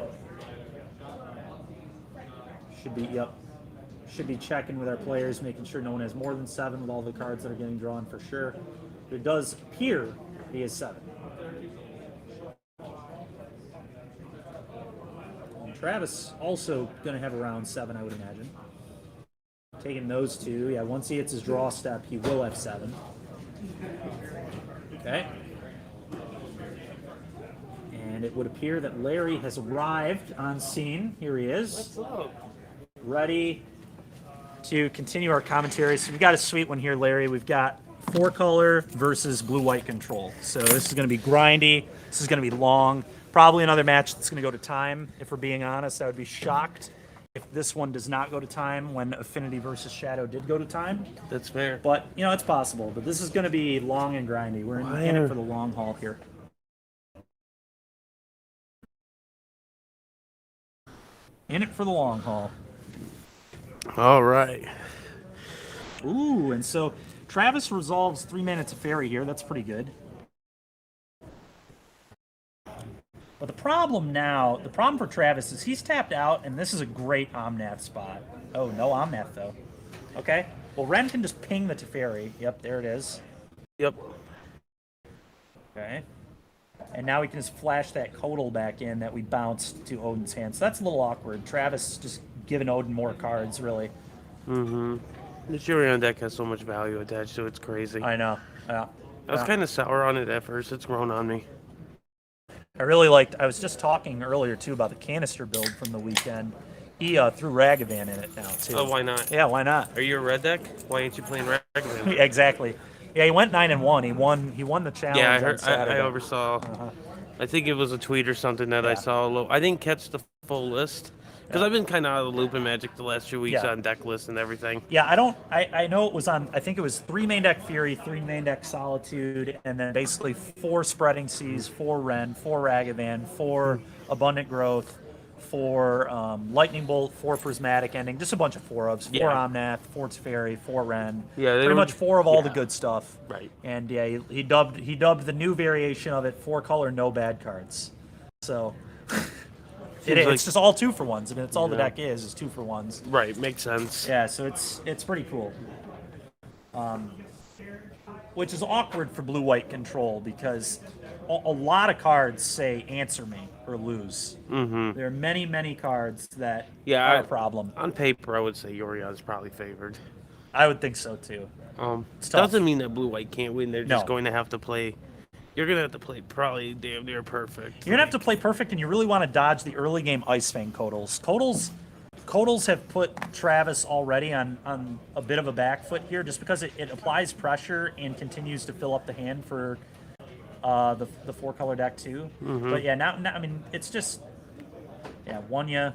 Should be checking with our players, making sure no one has more than 7 with all the cards that are getting drawn for sure. But it does appear he has 7. And Travis also going to have around 7, I would imagine. Taking those 2. Yeah, once he hits his draw step, he will have 7. Okay. And it would appear that Larry has arrived on scene. Here he is. What's up? Ready to continue our commentary. So we've got a sweet one here, Larry. We've got 4-color versus blue-white control. So this is going to be grindy. This is going to be long. Probably another match that's going to go to time, if we're being honest. I would be shocked if this one does not go to time when Affinity versus Shadow did go to time. That's fair. But, it's possible. But this is going to be long and grindy. We're in it for the long haul here. In it for the long haul. All right. Ooh, and so Travis resolves 3 minutes of Fairy here. That's pretty good. But the problem for Travis is he's tapped out, and this is a great Omnath spot. Oh, no Omnath, though. Okay. Well, Ren can just ping the Teferi. Yep, there it is. Yep. Okay. And now we can just flash that Codal back in that we bounced to Odin's hand. So that's a little awkward. Travis just giving Odin more cards, really. Mm-hmm. The Jurion deck has so much value attached to it. It's crazy. I know. Yeah. I was kind of sour on it at first. It's grown on me. I was just talking earlier, too, about the canister build from the weekend. He threw Ragavan in it now, too. Oh, why not? Yeah, why not? Are you a red deck? Why ain't you playing Ragavan? Exactly. Yeah, he went 9-1. He won the challenge. Yeah, on Saturday. I oversaw. I think it was a tweet or something that I saw. I didn't catch the full list because I've been kind of out of the loop in Magic the last few weeks on deck lists and everything. Yeah, I know it was on. I think it was 3 main deck Fury, 3 main deck Solitude, and then basically 4 Spreading Seas, 4 Ren, 4 Ragavan, 4 Abundant Growth, 4 Lightning Bolt, 4 Prismatic Ending, just a bunch of 4-ofs, 4 Omnath, 4 Teferi, 4 Ren. Yeah, pretty much 4 of all the good stuff. Right. And he dubbed the new variation of it 4-color no bad cards. So it's just all 2-for-1s. I mean, it's all the deck is 2-for-1s. Right, makes sense. Yeah, so it's pretty cool. Which is awkward for blue-white control because a lot of cards say answer me or lose. Mm-hmm. There are many, many cards that are a problem. On paper, I would say Yorion's probably favored. I would think so too. Doesn't mean that blue-white can't win. They're just going to have to play You're gonna have to play probably damn near perfect. You're gonna have to play perfect, and you really want to dodge the early game Ice Fang Codals. Codals have put Travis already on a bit of a back foot here, just because it applies pressure and continues to fill up the hand for the 4-color deck too. But yeah, now I mean it's just Wunya.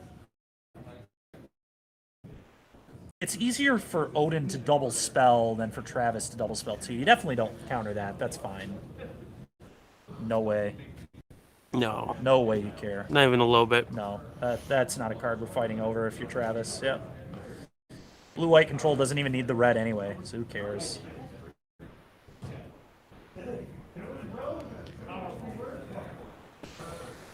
It's easier for Odin to double spell than for Travis to double spell too. You definitely don't counter that. That's fine. No way. No. No way you care. Not even a little bit. No. That's not a card we're fighting over if you're Travis. Yeah. Blue-white control doesn't even need the red anyway, so who cares?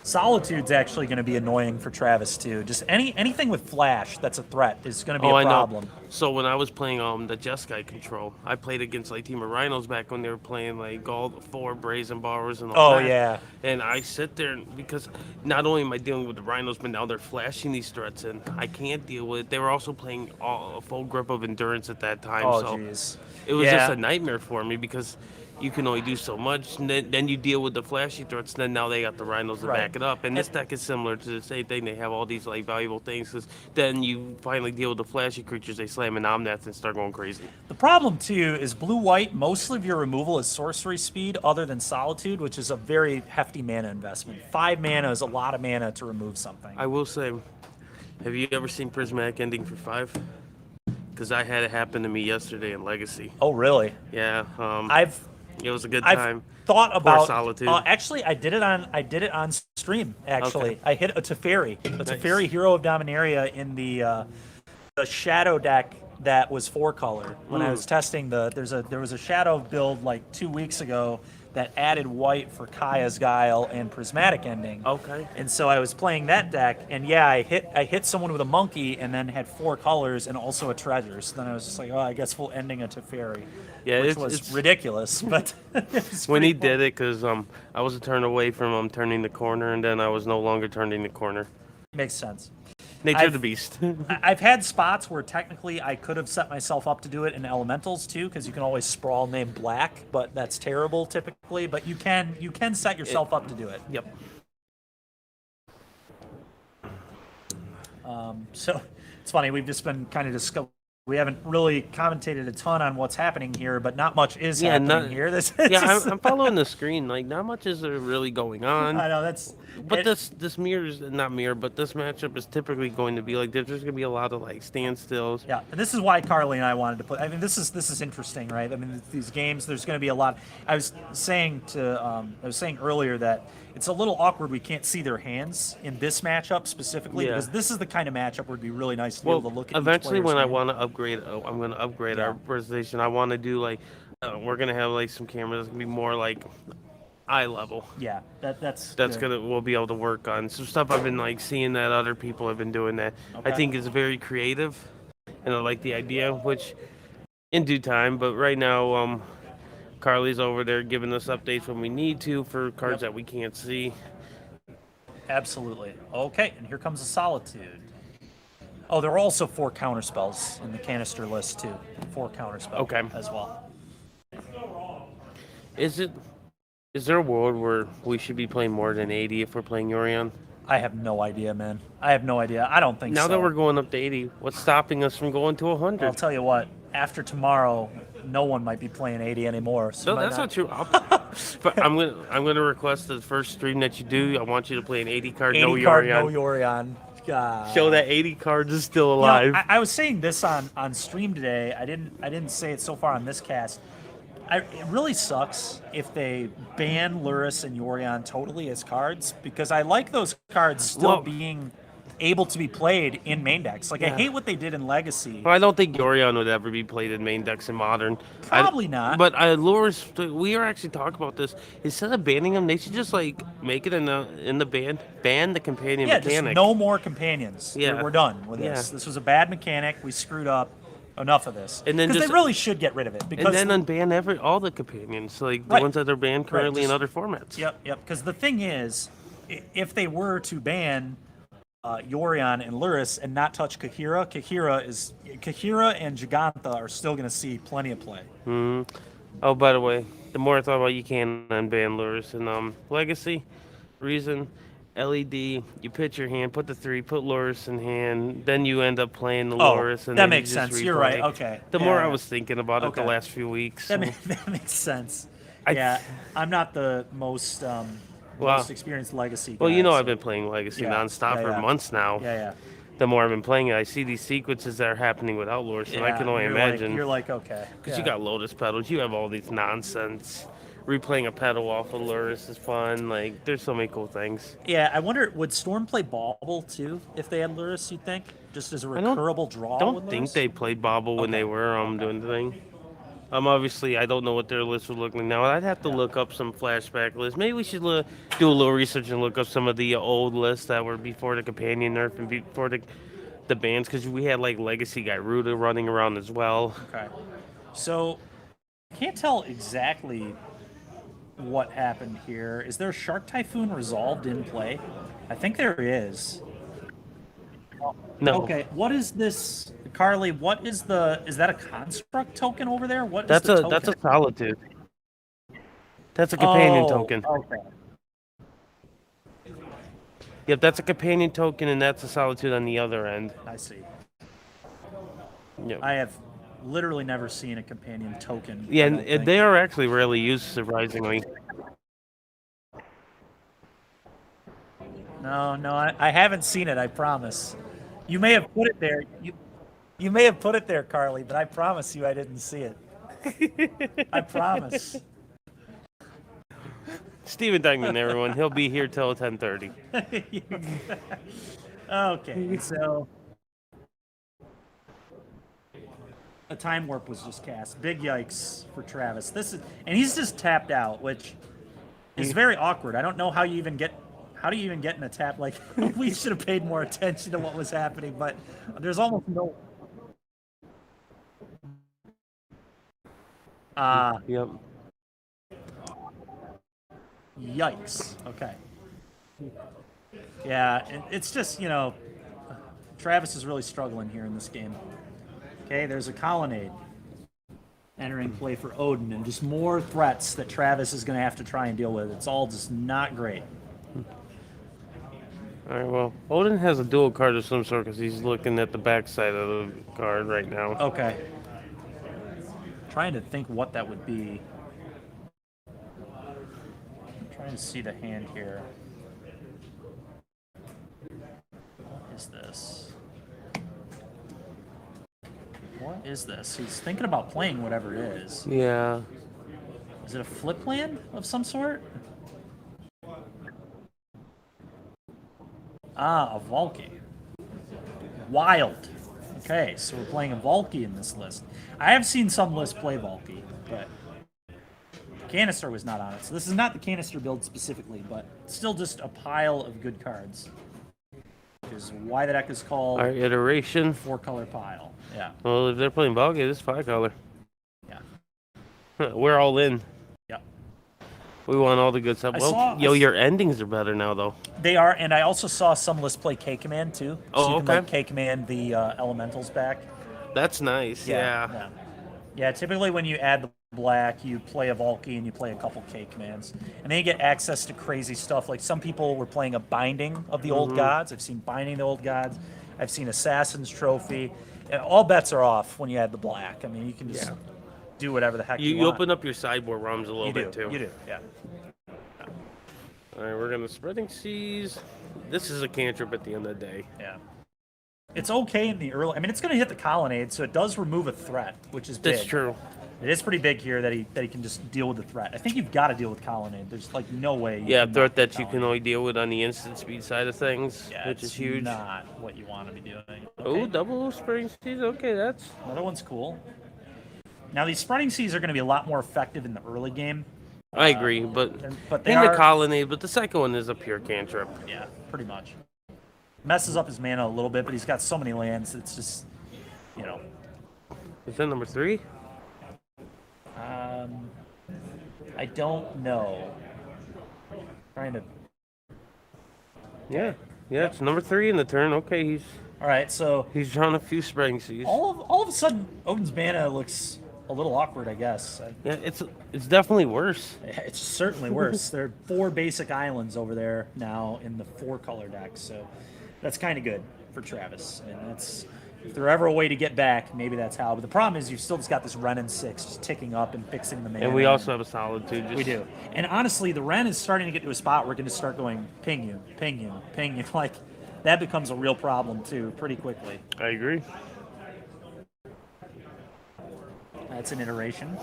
Solitude's actually going to be annoying for Travis too. Just anything with flash that's a threat is going to be a problem. I know. So when I was playing the Jeskai control, I played against like Team of Rhinos back when they were playing like all the 4 Brazen Borrowers and all that. Oh yeah. And I sit there because not only am I dealing with the Rhinos, but now they're flashing these threats and I can't deal with it. They were also playing a full grip of endurance at that time. Oh so jeez. it was just a nightmare for me because you can only do so much, and then you deal with the flashy threats, and then now they got the Rhinos to back it up. And this deck is similar to the same thing. They have all these like valuable things, because then you finally deal with the flashy creatures, they slam an Omnath and start going crazy. The problem, too, is blue-white, most of your removal is sorcery speed other than Solitude, which is a very hefty mana investment. 5 mana is a lot of mana to remove something. I will say, have you ever seen Prismatic Ending for 5? Because I had it happen to me yesterday in Legacy. Oh, really? Yeah. It was a good I've time. Thought about Solitude. Actually, I did it on stream. Actually, Okay. I hit a Teferi, Teferi Hero of Dominaria in the Shadow deck that was 4-color. When I was testing there was a Shadow build like 2 weeks ago that added white for Kaya's Guile and Prismatic Ending. Okay. And so I was playing that deck, and yeah, I hit someone with a monkey, and then had 4 colors and also a treasure. So then I was just like, oh, I guess we'll ending a Teferi. Yeah, which was ridiculous, but when he did it, because I was a turn away from turning the corner, and then I was no longer turning the corner. Makes sense. Nature of the beast. I've had spots where technically I could have set myself up to do it in elementals too, because you can always sprawl name black, but that's terrible typically. But you can set yourself up to do it. Yep. So it's funny, we've just been kind of discussing. We haven't really commentated a ton on what's happening here, but not much is happening here. I'm following the screen. Like, not much is there really going on. I know But this matchup is typically going to be like there's going to be a lot of like standstills. Yeah, and this is why Carly and I wanted to put. I mean, this is interesting, right? I mean, these games, there's going to be a lot. I was saying earlier that it's a little awkward. We can't see their hands in this matchup specifically because this is the kind of matchup where it'd be really nice to be able to look at. Eventually, when I want to to upgrade, I'm going to upgrade our presentation. I want to do like we're going to have like some cameras that's going to be more like eye level. Yeah, that's we'll be able to work on some stuff. I've been like seeing that other people have been doing that. Okay. I think it's very creative, and I like the idea, which in due time. But right now, Carly's over there giving us updates when we need to for cards that we can't see. Absolutely. Okay, and here comes a Solitude. Oh, there are also 4 counterspells in the canister list too. 4 counterspells as well. Is there a world where we should be playing more than 80 if we're playing Yorion? I have no idea, man. I have no idea. I don't think so. Now that we're going up to 80, what's stopping us from going to 100? I'll tell you what. After tomorrow, no one might be playing 80 anymore. So no, that's not true. But I'm gonna request the first stream that you do. I want you to play an 80 card, 80 no card, Yorion. no Yorion. God. Show that 80 cards is still alive. You know, I was saying this on stream today. I didn't say it so far on this cast. It really sucks if they ban Lurrus and Yorion totally as cards, because I like those cards still being able to be played in main decks. Like, I hate what they did in Legacy. Well, I don't think Yorion would ever be played in main decks in Modern. Probably not. But Lurrus, we are actually talking about this. Instead of banning them, they should just like make it in the ban the companion mechanic. Just no more companions. Yeah. We're done with this. This was a bad mechanic. We screwed up. Enough of this. And then because they really should get rid of it. Because and then unban all the companions, like the ones that are banned currently in other formats. Yep. Because the thing is, if they were to ban Yorion and Lurrus and not touch Kahira and Gigantha are still going to see plenty of play. Oh, by the way, The more I thought about, you can unban lures in Legacy. Reason, LED. You pitch your hand, put the 3, put Loris in hand, then you end up playing the Oh, Loris, and that then you makes just sense. replay. You're right. Okay. The Yeah, more I yeah. was thinking about it the Okay. last few weeks. That makes sense. I- Yeah, I'm not the most Well, experienced Legacy guy. Well, you know, so- I've been playing Legacy Yeah, nonstop yeah, for yeah. months now. Yeah, The more I've been playing it, I see these sequences that are happening with Outlaws, yeah. and I can only you're imagine. Like, you're like, okay. Because you got Lotus pedals, you have all these nonsense. Replaying a pedal off of Luris is fun. Like, there's so many cool things. Yeah, I wonder, would Storm play Bauble too if they had Luris, you think? Just as a recurable draw? I don't with think Luris? they played Bobble when they Okay, were doing the thing. Obviously, I don't know what their list would look like now. I'd have to look up some flashback lists. Maybe we should do a little research and look up some of the old lists that were before the companion nerf and before the bands, because we had like Legacy Gyruda running around as well. Okay. So, I can't tell exactly what happened here. Is there Shark Typhoon resolved in play? I think there is. No. Okay, what is this, Carly? What is is that a construct token over there? What is That's the a token? that's a solitude. That's a companion Oh, token. Okay. Yep, that's a companion token, and that's a solitude on the other end. I see. Yep. I have literally never seen a companion token. Yeah, I and don't think. they are actually rarely used, surprisingly. No, I haven't seen it. I promise. You may have put it there. You may have put it there, Carly, but I promise you, I didn't see it. I promise. Steven Degman, everyone. He'll be here till 10:30. Okay, so a time warp was just cast. Big yikes for Travis. And he's just tapped out, which is very awkward. I don't know how do you even get in a tap? Like, we should have paid more attention to what was happening, but there's almost no. Yep. Yikes. Okay. Yeah, it's just, Travis is really struggling here in this game. Okay, there's a colonnade entering play for Odin, and just more threats that Travis is going to have to try and deal with. It's all just not great. All right, well, Odin has a dual card of some sort because he's looking at the backside of the card right now. Okay. Trying to think what that would be. I'm trying to see the hand here. What is this? What is this? He's thinking about playing whatever it is. Yeah. Is it a flip land of some sort? A Valky. Wild. Okay, so we're playing a Valky in this list. I have seen some lists play Valky, but Canister was not on it. So this is not the Canister build specifically, but still just a pile of good cards. Which is why the deck is called Our iteration. 4-color pile. Yeah. Well, if they're playing Valky, this is 5-color. Yeah. We're all in. Yep. We want all the good stuff. Your endings are better now, though. They are, and I also saw some lists play K-Command, too. So you can, okay. like, K-Command the elementals back. That's nice, yeah. Yeah, typically when you add the black, you play a Valky and you play a couple K-Commands. And then you get access to crazy stuff. Like, some people were playing a Binding of the Old Gods. I've seen Binding the Old Gods. I've seen Assassin's Trophy. And all bets are off when you add the black. I mean, you can just do whatever the heck you want. You open up your sideboard realms a little bit, too. You do, yeah. All right, we're going to Spreading Seas. This is a cantrip at the end of the day. Yeah. It's okay in the early. I mean, it's going to hit the colonnade, so it does remove a threat, which is big. That's true. It is pretty big here that he can just deal with the threat. I think you've got to deal with colonnade. There's like no way. Yeah, threat that you can only deal with on the instant speed side of things, which is huge. Not what you want to be doing. Okay. Oh, double Spreading Seas. Okay, that's Another one's cool. Now these Spreading Seas are going to be a lot more effective in the early game. I agree, but they in are the colonnade. But the second one is a pure cantrip. Yeah, pretty much. Messes up his mana a little bit, but he's got so many lands. It's just, Is that number 3? I don't know. Trying to. Yeah, it's number 3 in the turn. Okay, he's All right, so drawn a few Spreading Seas. all of a sudden, Odin's mana looks a little awkward, I guess. Yeah, it's definitely worse. It's certainly worse. There are 4 basic islands over there now in the 4-color deck, so that's kind of good for Travis. And that's if there's ever a way to get back, maybe that's how. But the problem is you've still just got this Ren and 6 just ticking up and fixing the mana. And we also have a Solitude. We do. And honestly, the Ren is starting to get to a spot where we're going to start going ping you, ping you, ping you. Like, that becomes a real problem, too, pretty quickly. I agree. That's an iteration.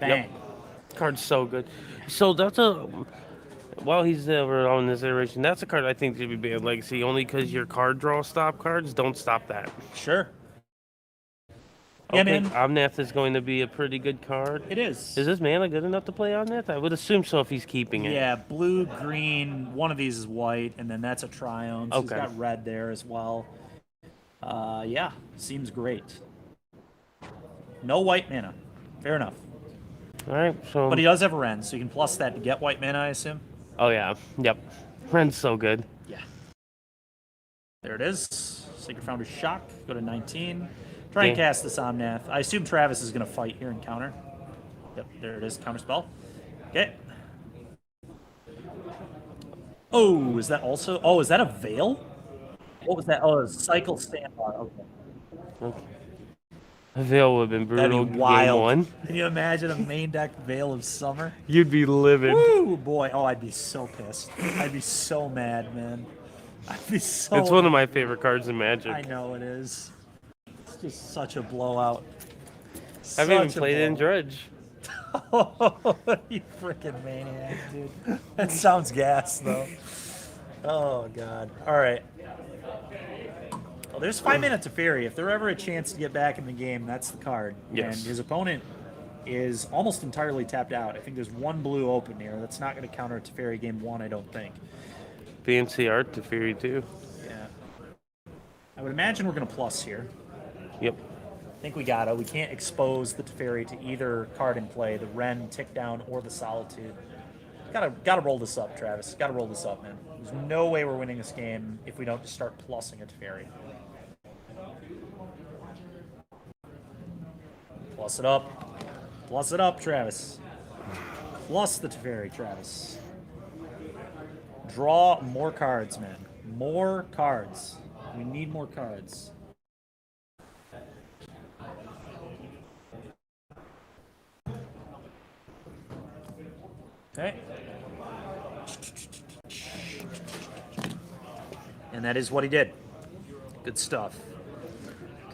Bang. Yep. Card's so good. So that's while he's ever on this iteration, that's a card I think should be banned Legacy only because your card draw stop cards don't stop that. Sure. Okay, Yeah, man. Omnath is going to be a pretty good card. It is. Is this mana good enough to play Omnath? I would assume so if he's keeping it. Yeah, blue, green, one of these is white, and then that's a Triome. So Okay. He's got red there as well. Yeah, seems great. No white mana. Fair enough. All right, so... But he does have a Ren, so you can plus that to get white mana, I assume? Oh, yeah. Yep. Ren's so good. Yeah. There it is. Sacred Founder's Shock. Go to 19. Try and cast this Omnath. I assume Travis is going to fight here and counter. Yep, there it is. Counter spell. Okay. Oh, is that also... Oh, is that a Veil? What was that? Oh, a Cycle Standby. Okay. A Veil would have been brutal. That'd be wild. Game 1. Can you imagine a main deck Veil of Summer? You'd be livid. Woo, boy. Oh, I'd be so pissed. I'd be so mad, man. I'd be so... It's one of my favorite cards in Magic. I know it is. It's just such a blowout. I've even played it in Dredge. You freaking maniac, dude. That sounds gas, though. Oh, God. All right. Well, there's 5 minutes of Fairy. If there's ever a chance to get back in the game, that's the card. Yes. And his opponent is almost entirely tapped out. I think there's 1 blue open here. That's not going to counter Teferi game 1, I don't think. BNC art to Fury too. Yeah. I would imagine we're going to plus here. Yep. I think we gotta. We can't expose the Teferi to either card in play, the Ren, Tick Down, or the Solitude. Gotta roll this up, Travis. Gotta roll this up, man. There's no way we're winning this game if we don't just start plussing a Teferi. Plus it up. Plus it up, Travis. Plus the Teferi, Travis. Draw more cards, man. More cards. We need more cards. Okay. And that is what he did. Good stuff.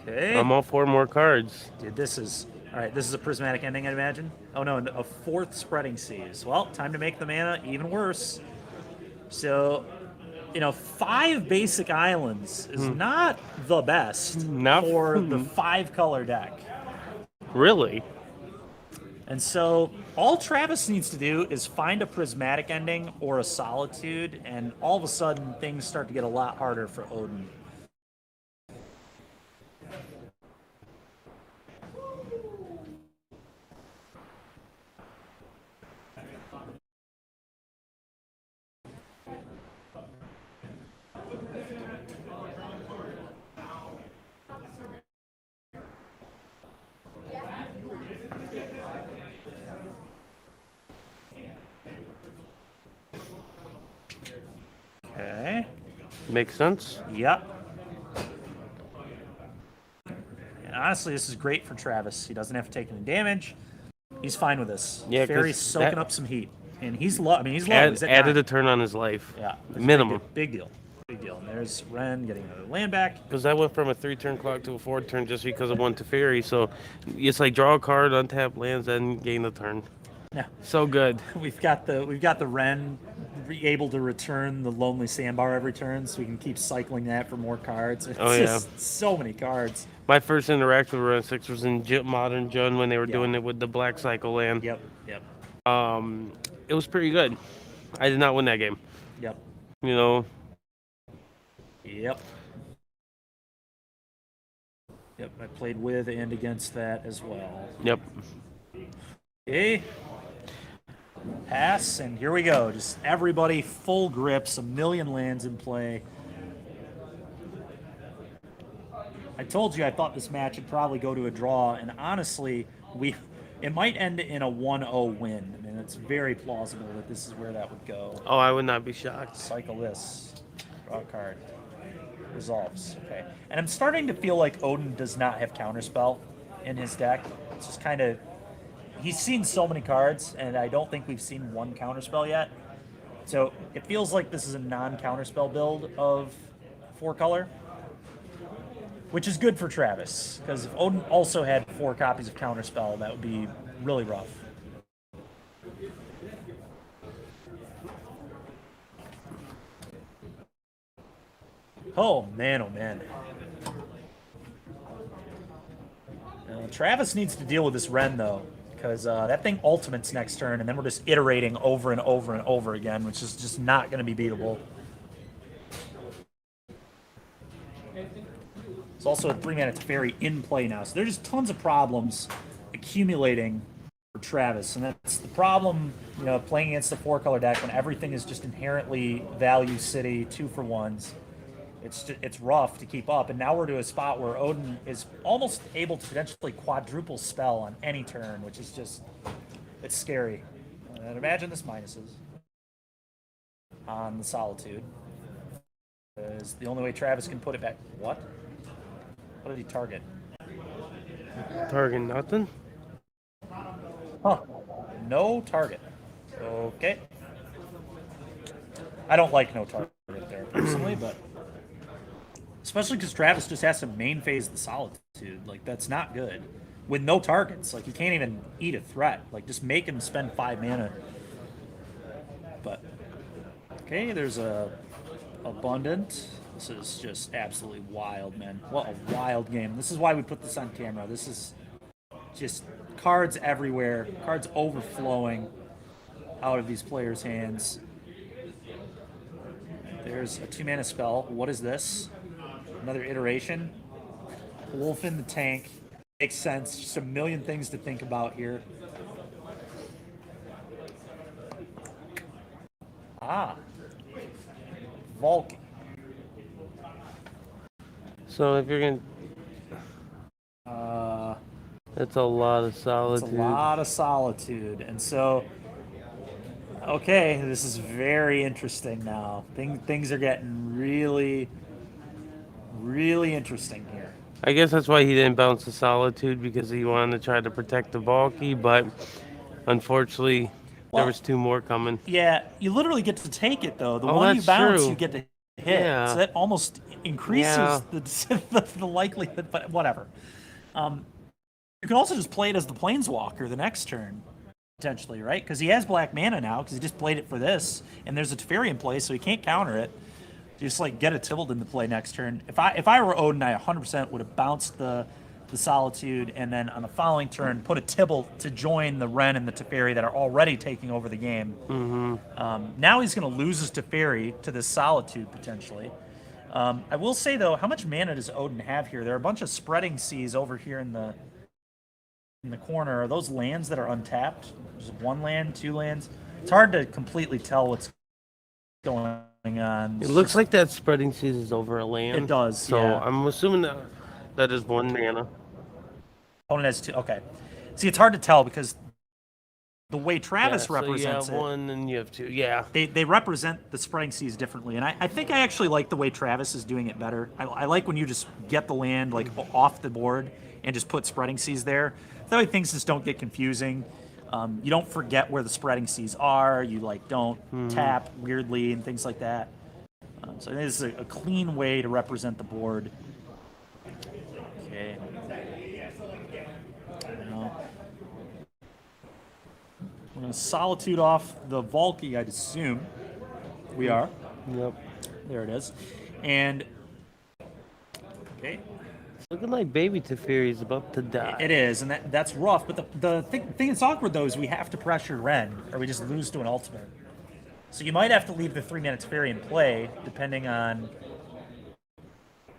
Okay. I'm all for more cards. Dude, this is... Alright, this is a prismatic ending, I'd imagine. Oh no, a 4th Spreading Seas. Well, time to make the mana even worse. So, 5 basic islands is not the best for the 5-color deck. Really? And so all Travis needs to do is find a prismatic ending or a Solitude, and all of a sudden things start to get a lot harder for Odin. Okay. Makes sense. Yep. And honestly, this is great for Travis. He doesn't have to take any damage. He's fine with this. Yeah, Fairy's soaking up some heat, and he's low. He's low. He's at added 9. a turn on his life. Yeah, Minimum. Big deal. Big deal. And there's Ren getting another land back. Because I went from a 3-turn clock to a 4-turn just because of 1 Teferi. So it's like draw a card, untap lands, then gain a turn. Yeah. So good. We've got the Ren able to return the Lonely Sandbar every turn, so we can keep cycling that for more cards. It's just so many cards. My first interaction with Ren 6 was in Modern Jun when they were doing it with the Black Cycle land. Yep. It was pretty good. I did not win that game. Yep. Yep. I played with and against that as well. Yep. Okay. Pass, and here we go. Just everybody full grips, a million lands in play. I told you I thought this match would probably go to a draw, and honestly, it might end in a 1-0 win. I mean, it's very plausible that this is where that would go. Oh, I would not be shocked. Cycle this. Draw a card. Resolves. Okay. And I'm starting to feel like Odin does not have Counterspell in his deck. It's just kind of... He's seen so many cards, and I don't think we've seen one Counterspell yet. So it feels like this is a non-Counterspell build of 4-color, which is good for Travis, because if Odin also had 4 copies of Counterspell, that would be really rough. Oh, man, oh, man. Travis needs to deal with this Ren, though, because that thing ultimates next turn, and then we're just iterating over and over and over again, which is just not going to be beatable. It's also a 3-mana Teferi in play now, so there's just tons of problems accumulating for Travis, and that's the problem, you know, playing against the 4-color deck when everything is just inherently value city 2-for-1s. It's rough to keep up, and now we're to a spot where Odin is almost able to potentially quadruple spell on any turn, which is just, it's scary. And imagine this minuses on the Solitude. Is the only way Travis can put it back. What? What did he target? Target nothing? Huh. No target. Okay. I don't like no target there personally, but especially because Travis just has to main phase the Solitude. Like, that's not good. With no targets. Like, you can't even eat a threat. Like, just make him spend 5 mana. But, okay, there's a Abundant. This is just absolutely wild, man. What a wild game. This is why we put this on camera. This is just cards everywhere. Cards overflowing out of these players' hands. There's a 2-mana spell. What is this? Another iteration. Wolf in the tank. Makes sense. Just a million things to think about here. Ah. Vulcan. So if you're going to... That's a lot of Solitude. It's a lot of Solitude. And so... Okay, this is very interesting now. Things are getting really, really interesting here. I guess that's why he didn't bounce the Solitude, because he wanted to try to protect the Valky, but unfortunately, there was 2 more coming. Yeah, you literally get to take it, though. The one you bounce, you get to hit. Yeah. So that almost increases the likelihood, but whatever. You can also just play it as the Planeswalker the next turn. Potentially, right? Because he has black mana now, because he just played it for this, and there's a Teferi in play, so he can't counter it. Just like get a Tibbled into play next turn. If I were Odin, I 100% would have bounced the Solitude, and then on the following turn put a Tibble to join the Ren and the Teferi that are already taking over the game. Mm-hmm. Now he's going to lose his Teferi to this Solitude potentially. I will say though, how much mana does Odin have here? There are a bunch of Spreading Seas over here in the corner. Are those lands that are untapped? There's 1 land, 2 lands. It's hard to completely tell what's going on. It looks like that Spreading Seas is over a land. It does, so yeah. I'm assuming that is 1 mana. Opponent has 2. Okay. See, it's hard to tell because the way Travis represents so you have 1 and you have 2. Yeah. They represent the Spreading Seas differently, and I think I actually like the way Travis is doing it better. I like when you just get the land like off the board and just put Spreading Seas there. That way things just don't get confusing. You don't forget where the Spreading Seas are. You like don't tap weirdly and things like that. So I think this is a clean way to represent the board. Okay. We're going to Solitude off the Valky, I'd assume. We are. Yep. There it is. And, okay. It's looking like baby Teferi is about to die. It is, and that's rough. But the thing that's awkward, though, is we have to pressure Ren, or we just lose to an ultimate. So you might have to leave the 3-mana Teferi in play, depending on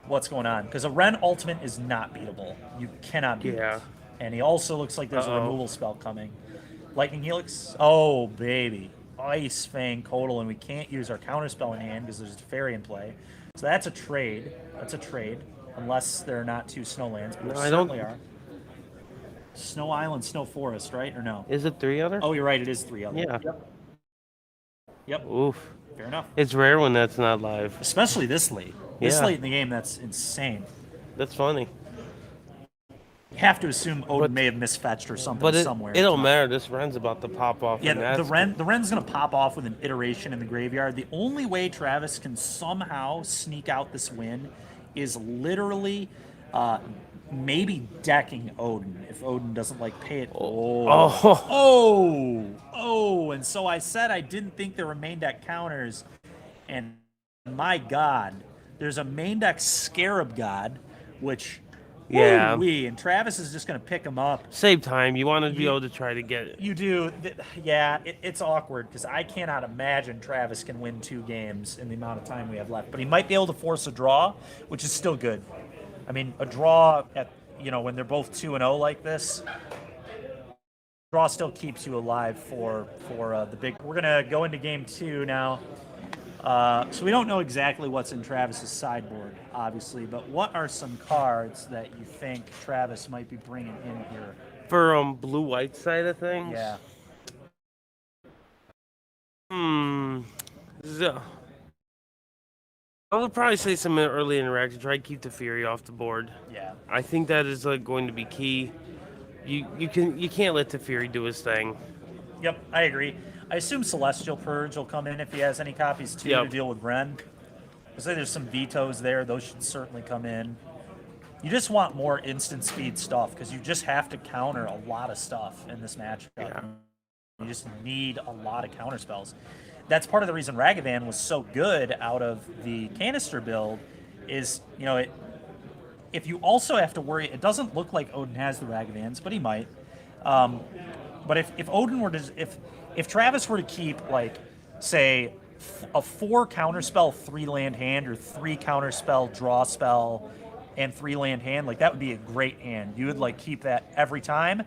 what's going on. Because a Ren ultimate is not beatable. You cannot beat it. And he also looks like there's a removal spell coming. Lightning Helix? Oh, baby. Ice Fang Codal, and we can't use our counterspell in hand because there's a Teferi in play. So that's a trade. Unless there are not 2 snowlands, but there certainly are. Snow Island, Snow Forest, right? Or no? Is it 3 other? Oh, you're right. It is 3 other. Yeah. Yep. Oof. Fair enough. It's rare when that's not live. Especially this late. This Yeah. late in the game, that's insane. That's funny. You have to assume Odin may have misfetched or something But somewhere. it don't matter. This Wren's about to pop off. Yeah, the Wren's going to pop off with an iteration in the graveyard. The only way Travis can somehow sneak out this win is literally maybe decking Odin if Odin doesn't like pay it. Oh, and so I said I didn't think there were main deck counters, and my God, there's a main deck Scarab God, which and Travis is just going to pick him up. Save time. You want to be able to try to get it. You do. Yeah, it's awkward because I cannot imagine Travis can win 2 games in the amount of time we have left. But he might be able to force a draw, which is still good. I mean, a draw at, when they're both 2-0 like this, draw still keeps you alive for the big. We're going to go into game 2 now. So we don't know exactly what's in Travis's sideboard, obviously, but what are some cards that you think Travis might be bringing in here? For blue-white side of things? Yeah. I would probably say some early interaction. Try to keep the Fury off the board. Yeah. I think that is going to be key. You can't let the Fury do his thing. Yep, I agree. I assume Celestial Purge will come in if he has any copies too to deal with Ren. I say there's some vetoes there; those should certainly come in. You just want more instant speed stuff because you just have to counter a lot of stuff in this matchup. Yeah. You just need a lot of counter spells. That's part of the reason Ragavan was so good out of the canister build. Is if you also have to worry, it doesn't look like Odin has the Ragavans, but he might. But if Odin were to if Travis were to keep, like, say, a 4 counterspell 3-land hand or 3 counterspell draw spell and 3-land hand, like, that would be a great hand. You would, like, keep that every time,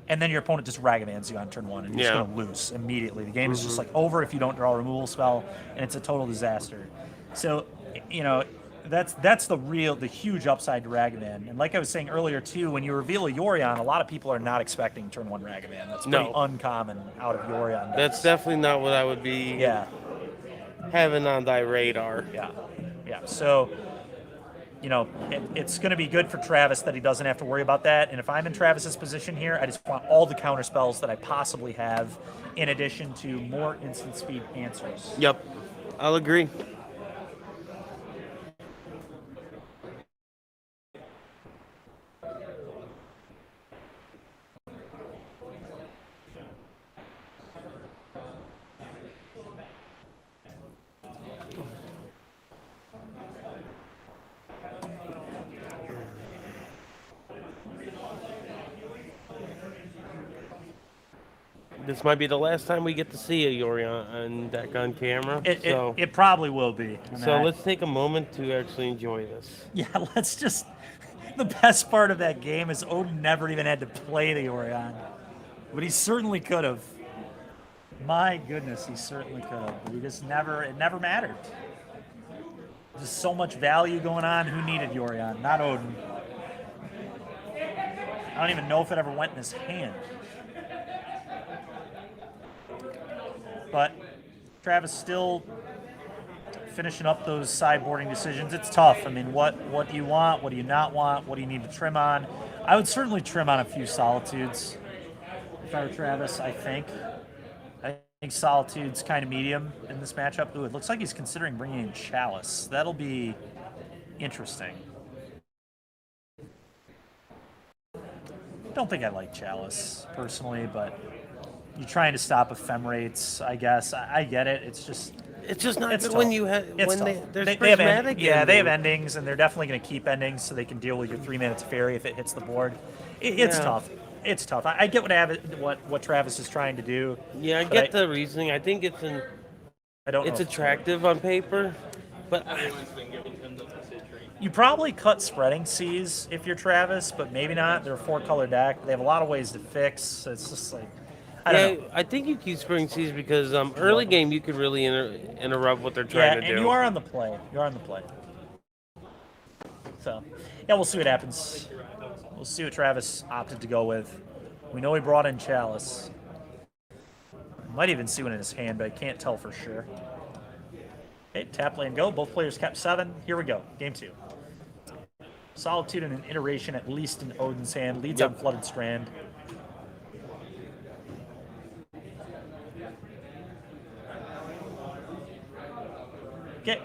and then your opponent just Ragavans you on turn 1, and you're just going to lose immediately. The game is just, like, over if you don't draw a removal spell, and it's a total disaster. So, that's the huge upside to Ragavan. And like I was saying earlier too, when you reveal a Yorion, a lot of people are not expecting turn 1 Ragavan. That's pretty uncommon out of Yorion decks. That's definitely not what I would be having on thy radar. Yeah. So, it's going to be good for Travis that he doesn't have to worry about that. And if I'm in Travis's position here, I just want all the counter spells that I possibly have, in addition to more instant speed answers. Yep, I'll agree. This might be the last time we get to see a Yorion deck on camera. It probably will be. So let's take a moment to actually enjoy this. Yeah, let's just... The best part of that game is Odin never even had to play the Yorion. But he certainly could have. My goodness, he certainly could have. But it never mattered. There's so much value going on. Who needed Yorion? Not Odin. I don't even know if it ever went in his hand. But Travis still finishing up those sideboarding decisions. It's tough. I mean, what do you want? What do you not want? What do you need to trim on? I would certainly trim on a few Solitudes if I were Travis, I think. I think Solitude's kind of medium in this matchup. Ooh, it looks like he's considering bringing in Chalice. That'll be interesting. Don't think I like Chalice, personally, but... You're trying to stop ephemerates, I guess. I get it. It's just not good tough. When you have there's prismatic. They have endings, and they're definitely going to keep endings so they can deal with your 3-mana Teferi if it hits the board. It's tough. It's tough. I get what Travis is trying to do. Yeah, I get the reasoning. I think it's attractive on paper, but you probably cut Spreading Seas if you're Travis, but maybe not. They're a 4-color deck. They have a lot of ways to fix. So it's just like. I think you keep Spring Seas because early game you could really interrupt what they're trying to do. Yeah, and you are on the play. So, yeah, we'll see what happens. We'll see what Travis opted to go with. We know he brought in Chalice. Might even see one in his hand, but I can't tell for sure. Okay, tap lane go. Both players kept 7. Here we go. Game 2. Solitude and an iteration, at least in Odin's hand. Leads on Flooded Strand. Okay.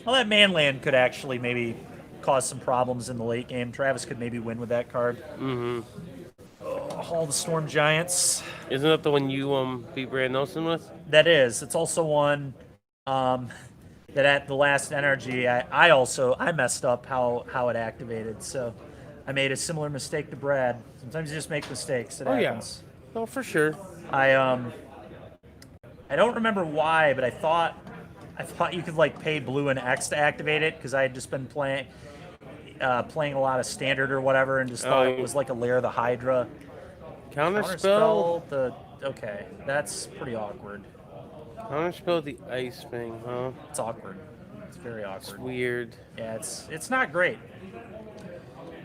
Well, that man land could actually maybe cause some problems in the late game. Travis could maybe win with that card. Mm-hmm. All the Storm Giants. Isn't that the one you beat Brand Nelson with? That is. It's also one that at the last energy, I messed up how it activated. So I made a similar mistake to Brad. Sometimes you just make mistakes. It happens. Yeah. Oh, for sure. I don't remember why, but I thought you could like pay blue and X to activate it because I had just been playing a lot of standard or whatever, and just thought it was like a Lair of the Hydra. Counterspell. Okay, that's pretty awkward. Counterspell the ice thing, huh? It's awkward. It's very awkward. It's weird. Yeah, it's not great.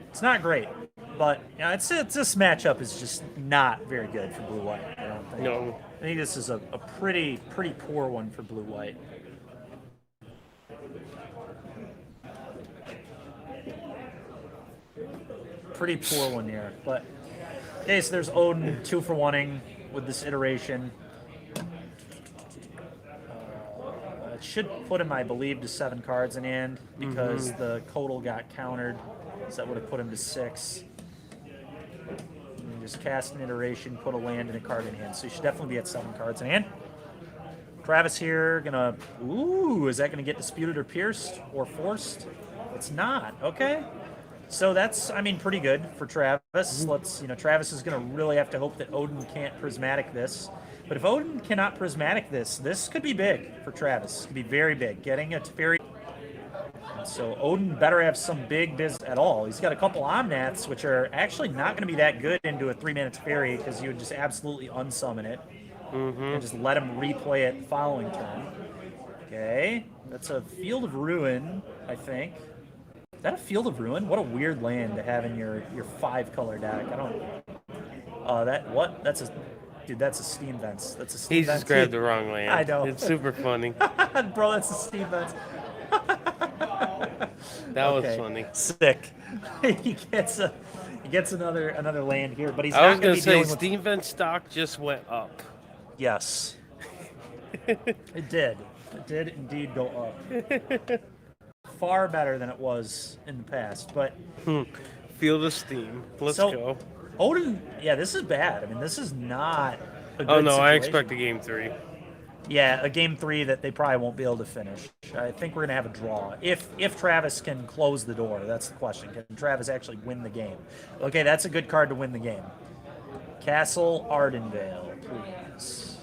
It's not great, but it's this matchup is just not very good for blue white. I don't think. No. I think this is a pretty poor one for blue white. Pretty poor one here, but okay. So there's Odin 2-for-1ing with this iteration. It should put him, I believe, to 7 cards in hand because the Codal got countered, so that would have put him to 6. And just cast an iteration, put a land and a card in hand, so he should definitely be at 7 cards in hand. Travis here gonna. Ooh, is that gonna get disputed or pierced or forced? It's not. Okay. So that's, pretty good for Travis. Travis is going to really have to hope that Odin can't Prismatic this. But if Odin cannot Prismatic this could be big for Travis. It could be very big. Getting a Teferi. So Odin better have some big biz at all. He's got a couple Omnaths, which are actually not going to be that good into a 3-mana Teferi because you would just absolutely unsummon it. And just let him replay it the following turn. Okay. That's a Field of Ruin, I think. Is that a Field of Ruin? What a weird land to have in your 5-color deck. I don't. That's a Steam Vents. That's a Steam He Vents. just grabbed the wrong land. I know. It's super funny. Bro, that's a Steam Vents. That was funny. Sick. he gets another land here, but he's I was not going to be say dealing with. Steam Vent stock just went up. Yes. It did. It did indeed go up. Far better than it was in the past, but Feel the steam. Let's go. Odin, this is bad. This is not a good Oh no, situation. I expect a game 3. Yeah, a game 3 that they probably won't be able to finish. I think we're gonna have a draw. If Travis can close the door, that's the question. Can Travis actually win the game? Okay, that's a good card to win the game. Castle Ardenvale, please.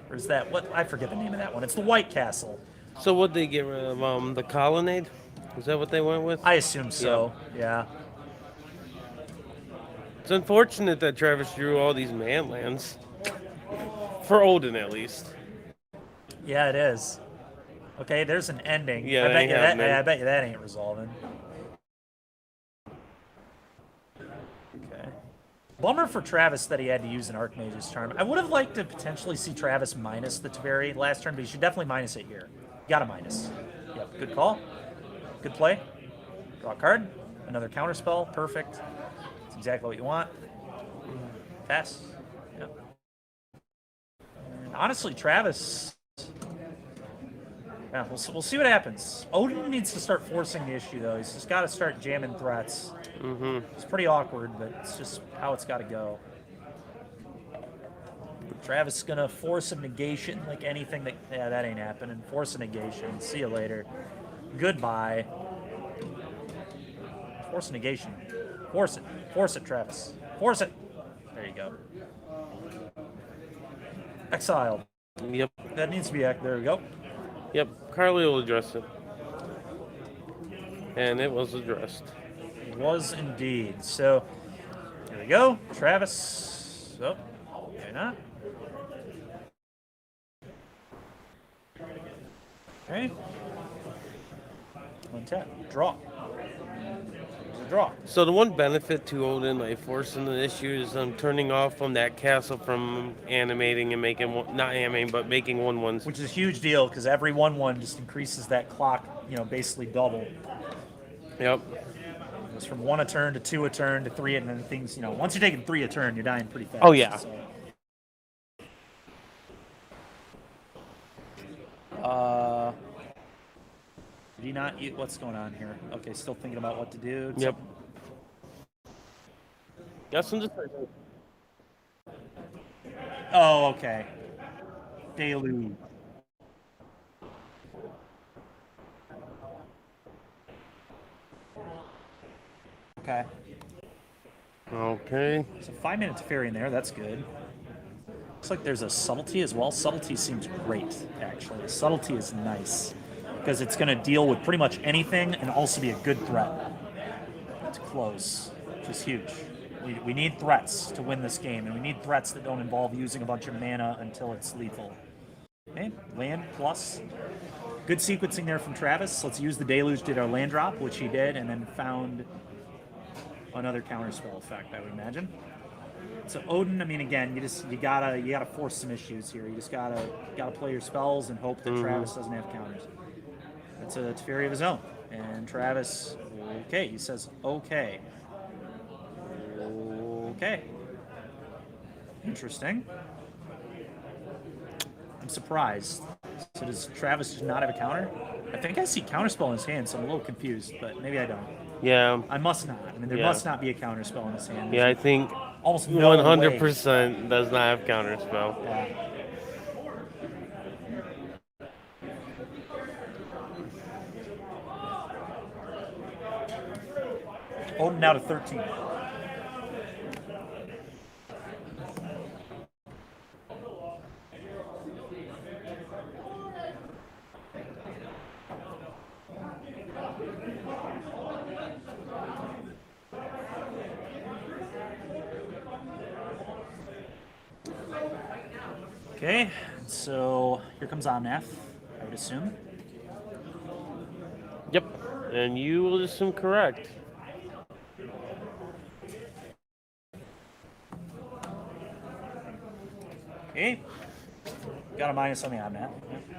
Or is that what? I forget the name of that one. It's the White Castle. So would they get rid of the Colonnade? Is that what they went with? I assume so. Yeah. It's unfortunate that Travis drew all these man lands. For Odin, at least. Yeah, it is. Okay, there's an ending. Yeah, I bet you that ain't resolving. Okay. Bummer for Travis that he had to use an Archmage's Charm. I would have liked to potentially see Travis minus the Teferi last turn, but he should definitely minus it here. Got a minus. Yep, good call. Good play. Draw a card. Another counterspell. Perfect. That's exactly what you want. Pass. Yep. And honestly, Travis. Yeah, we'll see what happens. Odin needs to start forcing the issue, though. He's just got to start jamming threats. It's pretty awkward, but it's just how it's got to go. Travis is going to force a negation like anything that... Yeah, that ain't happening. Force a negation. See you later. Goodbye. Force a negation. Force it. Force it, Travis. Force it. There you go. Exiled. Yep. That needs to be... There we go. Yep. Carly will address it. And it was addressed. It was indeed. So, there we go. Travis. Oh, okay, not. Okay. Untap. Draw. There's a draw. So the one benefit to Odin, like forcing the issue, is turning off from that castle from animating and making not animating, but making 1/1s. Which is a huge deal because every 1/1 just increases that clock, basically double. Yep. It goes from 1 a turn to 2 a turn to 3, and then things, once you're taking 3 a turn, you're dying pretty fast. Oh, yeah. So. Did he not eat? What's going on here? Okay, still thinking about what to do. Yep. Got some decisions. Oh, okay. Deluge. Okay. Okay. So 5 minutes fairy in there. That's good. Looks like there's a subtlety as well. Subtlety seems great, actually. Subtlety is nice because it's going to deal with pretty much anything and also be a good threat to close, which is huge. We need threats to win this game, and we need threats that don't involve using a bunch of mana until it's lethal. Okay, land plus. Good sequencing there from Travis. Let's use the Deluge, did our land drop, which he did, and then found another counterspell effect, I would imagine. So Odin, I mean, again, you gotta force some issues here. You just gotta play your spells and hope that Travis doesn't have counters. It's a Fury of his own, and Travis, okay, he says okay. Okay. Interesting. I'm surprised. So does Travis just not have a counter? I think I see counterspell in his hand, so I'm a little confused, but maybe I don't. Yeah. I must not. I mean, there must not be a counterspell in his hand. Yeah, I think almost no 100% does not have counterspell. Yeah. Odin now to 13. Okay, so here comes Omnath, I would assume. Yep, and you will assume correct. Okay, got a minus on the Omnath.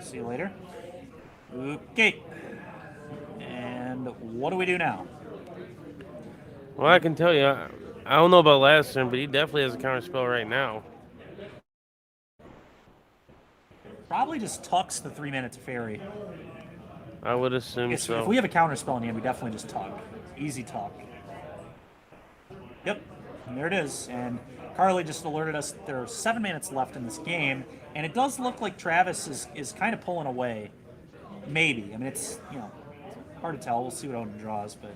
See you later. Okay, and what do we do now? Well, I can tell you, I don't know about last turn, but he definitely has a counterspell right now. Probably just tucks the 3 minutes fairy. I would assume so. If we have a counterspell in hand, we definitely just tuck. Easy tuck. Yep, and there it is. And Carly just alerted us there are 7 minutes left in this game, and it does look like Travis is kind of pulling away. Maybe. I mean, it's, hard to tell. We'll see what Odin draws, but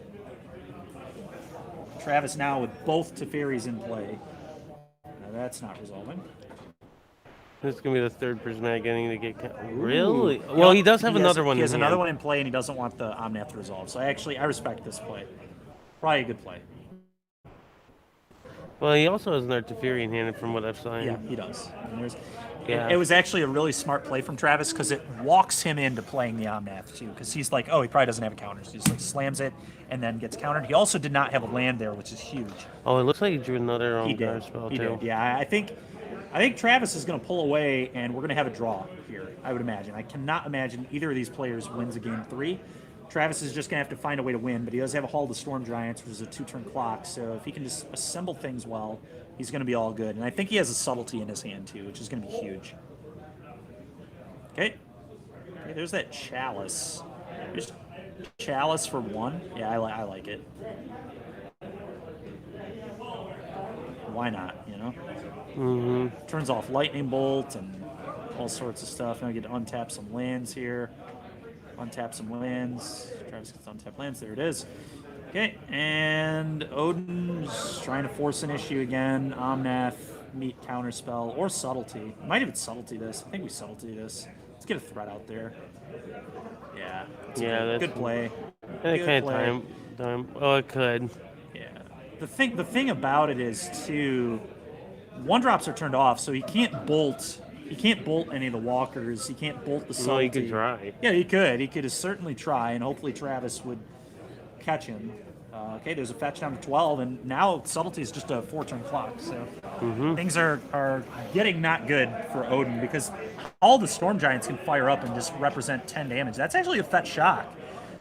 Travis now with both Teferis in play. Now that's not resolving. This is going to be the third prismatic getting to get... Really? Well, he does have another one in hand. He has another one in play, and he doesn't want the Omnath to resolve. So I respect this play. Probably a good play. Well, he also has another Teferi in hand from what I've seen. Yeah, he does. It was actually a really smart play from Travis because it walks him into playing the Omnath too. Because he's like, oh, he probably doesn't have a counter. So he just slams it and then gets countered. He also did not have a land there, which is huge. Oh, it looks like he drew another counter spell He too. did. Yeah, I think Travis is going to pull away, and we're going to have a draw here, I would imagine. I cannot imagine either of these players wins a game 3. Travis is just going to have to find a way to win, but he does have a Hall of the Storm Giants, which is a 2-turn clock, so if he can just assemble things well, he's going to be all good. And I think he has a subtlety in his hand, too, which is going to be huge. Okay, there's that Chalice. There's Chalice for 1. Yeah, I like it. Why not, Turns off Lightning Bolt and all sorts of stuff. Now I get to untap some lands here. Untap some lands. Travis gets to untap lands. There it is. Okay, and Odin's trying to force an issue again. Omnath, meet counterspell, or subtlety. Might even subtlety this. I think we subtlety this. Let's get a threat out there. Yeah. That's good play. It can't time. Oh, it could. Yeah. The thing about it is too, 1-drops are turned off, so he can't bolt He can't bolt any of the walkers. He can't bolt the subtlety. Well, he could try. Yeah, he could. He could certainly try, and hopefully Travis would catch him. Okay, there's a fetch down to 12, and now subtlety is just a 4-turn clock. So things are getting not good for Odin because all the Storm Giants can fire up and just represent 10 damage. That's actually a fetch shock.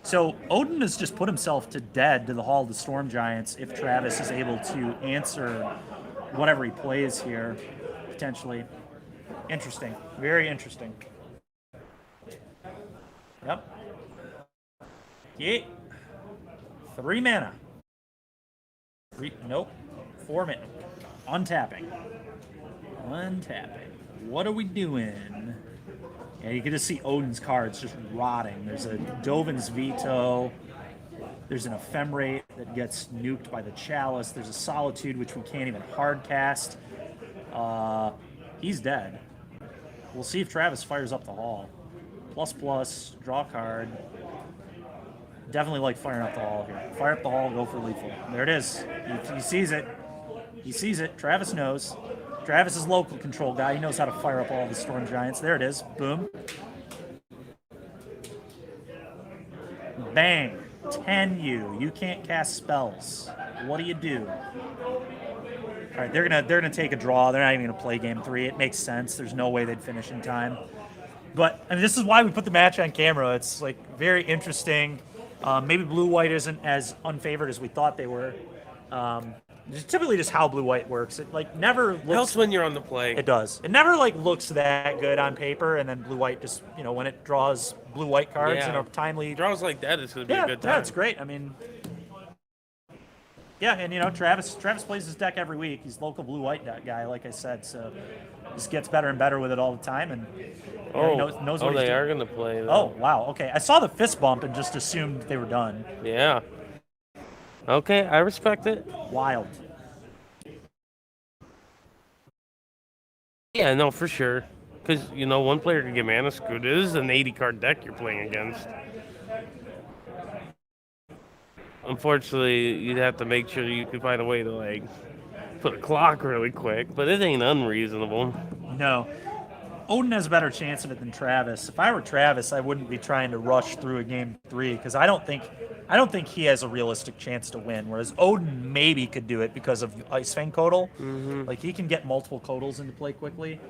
So Odin has just put himself to dead to the Hall of the Storm Giants if Travis is able to answer whatever he plays here, potentially. Interesting. Very interesting. Yep. Yeah. 3 mana. Nope. 4 mana. Untapping. What are we doing? Yeah, you can just see Odin's cards just rotting. There's a Dovin's Veto. There's an Ephemerate that gets nuked by the Chalice. There's a Solitude, which we can't even hard cast. He's dead. We'll see if Travis fires up the hall. ++, draw a card. Definitely like firing up the hall here. Fire up the hall, go for lethal. There it is. He sees it. He sees it. Travis knows. Travis is local control guy. He knows how to fire up all the Storm Giants. There it is. Boom. Bang. 10 you. You can't cast spells. What do you do? All right, they're gonna take a draw. They're not even gonna play game 3. It makes sense. There's no way they'd finish in time. But I mean, this is why we put the match on camera. It's like very interesting. Maybe blue-white isn't as unfavored as we thought they were. It's typically just how blue-white works. It like never looks. Helps when you're on the play. It does. It never like looks that good on paper, and then blue-white just when it draws blue-white cards in a timely draws like that, it's gonna be a good time. Yeah, it's great. I mean, yeah, and Travis plays his deck every week. He's local blue-white guy, like I said, so just gets better and better with it all the time, and he knows what he's they doing. are gonna play. Though. Oh wow, okay. I saw the fist bump and just assumed they were done. Yeah. Okay, I respect it. Wild. Yeah, no, for sure. Because, one player can get mana screwed. It is an 80-card deck you're playing against. Unfortunately, you'd have to make sure you could find a way to, put a clock really quick. But it ain't unreasonable. No. Odin has a better chance of it than Travis. If I were Travis, I wouldn't be trying to rush through a game 3 because I don't think he has a realistic chance to win. Whereas Odin maybe could do it because of Ice Fang Codal. Like he can get multiple Codals into play quickly.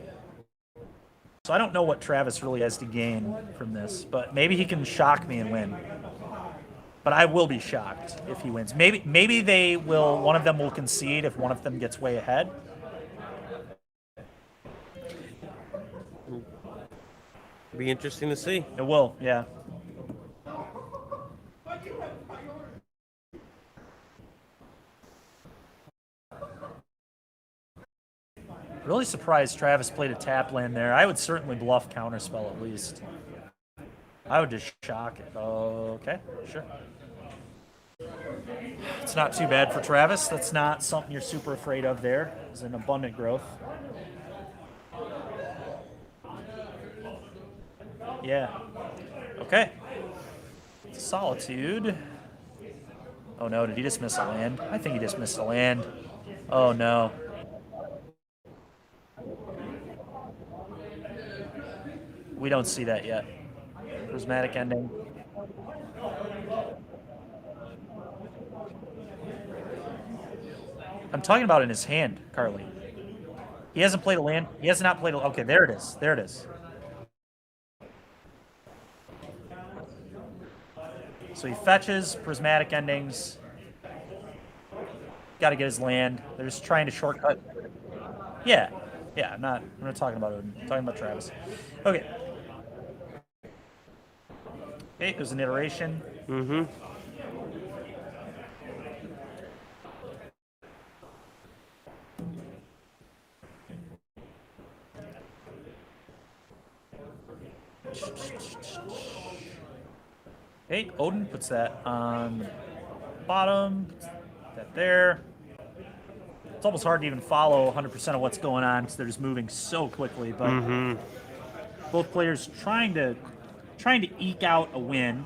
So I don't know what Travis really has to gain from this, but maybe he can shock me and win. But I will be shocked if he wins. Maybe they will. One of them will concede if one of them gets way ahead. Be interesting to see. It will, yeah. Really surprised Travis played a tap land there. I would certainly bluff counterspell at least. I would just shock it. Okay, sure. It's not too bad for Travis. That's not something you're super afraid of there. It's an abundant growth. Yeah. Okay. Solitude. Oh no, did he just miss a land? I think he just missed a land. Oh no. We don't see that yet. Prismatic Ending. I'm talking about in his hand, Carly. He hasn't played a land. He has not played a... Okay, there it is. There it is. So he fetches, Prismatic Endings. Got to get his land. They're just trying to shortcut. Yeah. Yeah, I'm not talking about Odin. I'm talking about Travis. Okay. Okay, there's an iteration. Mm-hmm. Okay, Odin puts that on the bottom. Puts that there. It's almost hard to even follow 100% of what's going on because they're just moving so quickly. But both players trying to eke out a win.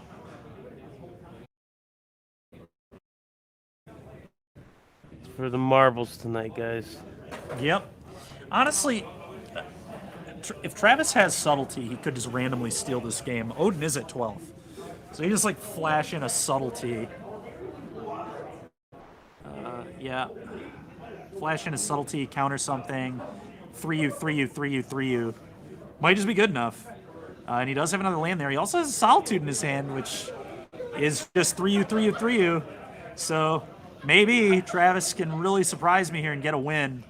For the marbles tonight, guys. Yep. Honestly, if Travis has subtlety, he could just randomly steal this game. Odin is at 12, so he just like flash in a subtlety. Yeah, flash in a subtlety, counter something, 3U, 3U, 3U, 3U. Might just be good enough. And he does have another land there. He also has a Solitude in his hand, which is just 3U, 3U, 3U. So maybe Travis can really surprise me here and get a win.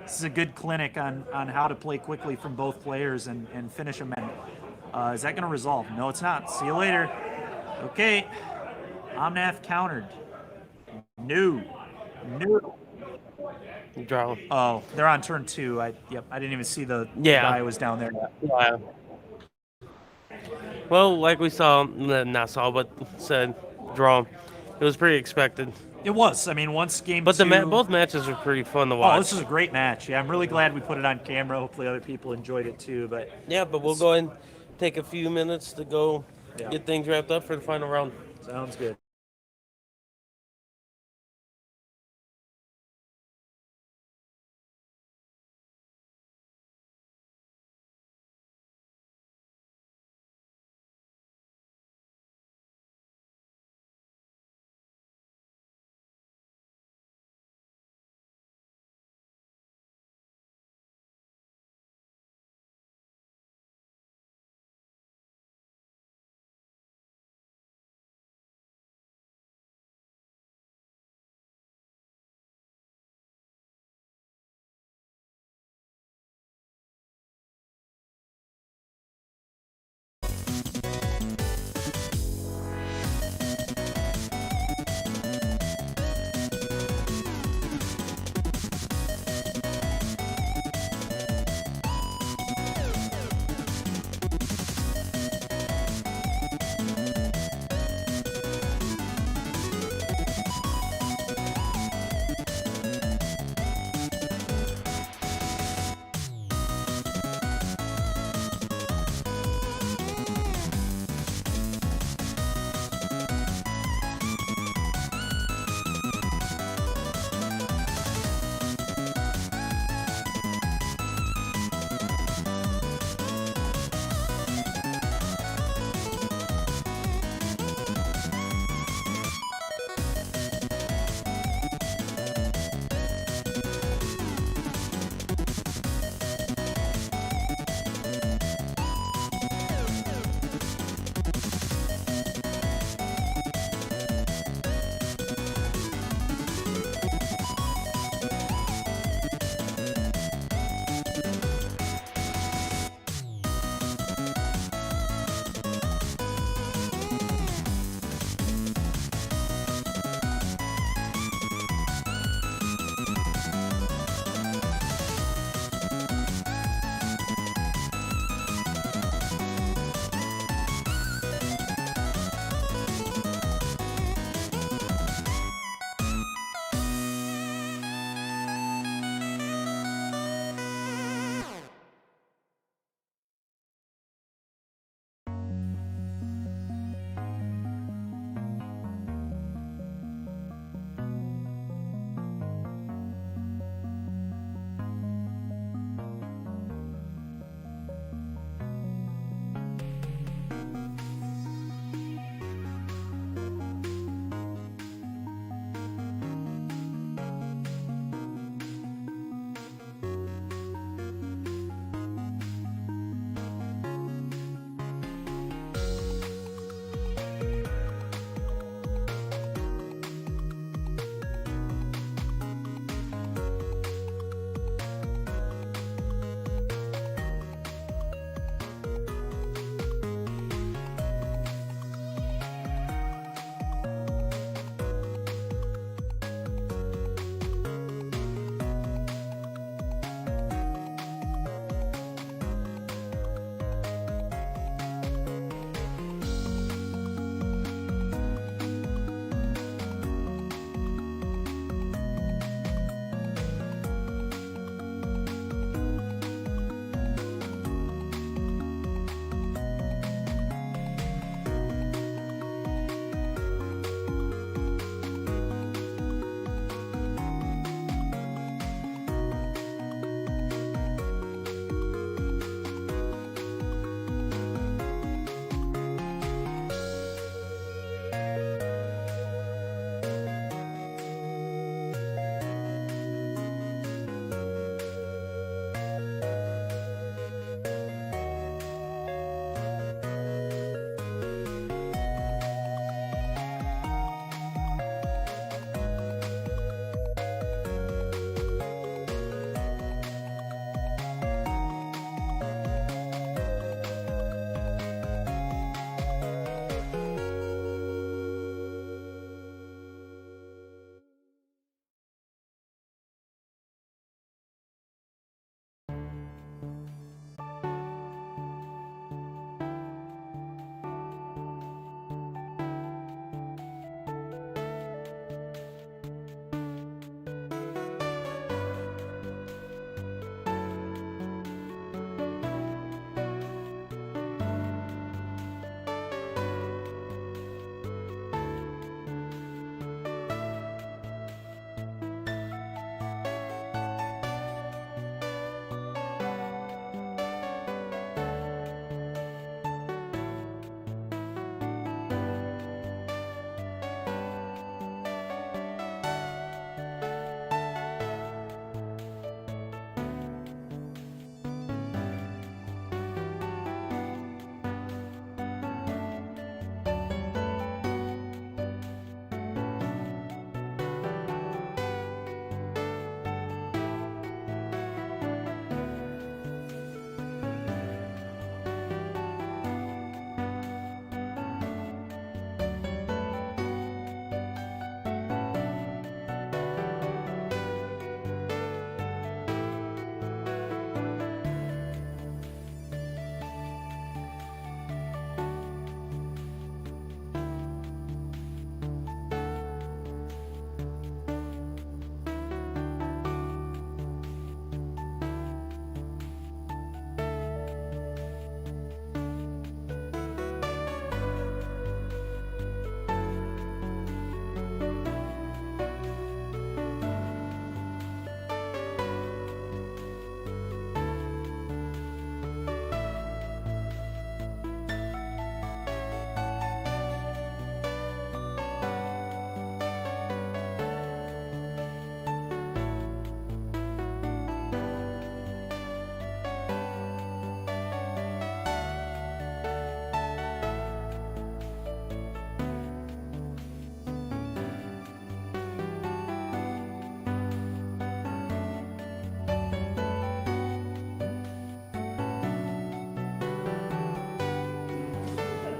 This is a good clinic on how to play quickly from both players and finish them. Is that going to resolve? No, it's not. See you later. Okay. Omnath countered. No. No. Draw. Oh, they're on turn 2. I didn't even see the guy was down there. Yeah. Well, like we saw, not saw, but said, draw. It was pretty expected. It was. I mean, once game but 2... both matches were pretty fun to watch. Oh, this is a great match. Yeah, I'm really glad we put it on camera. Hopefully other people enjoyed it too. But yeah, but we'll go ahead and take a few minutes to go get things wrapped up for the final round. Sounds good.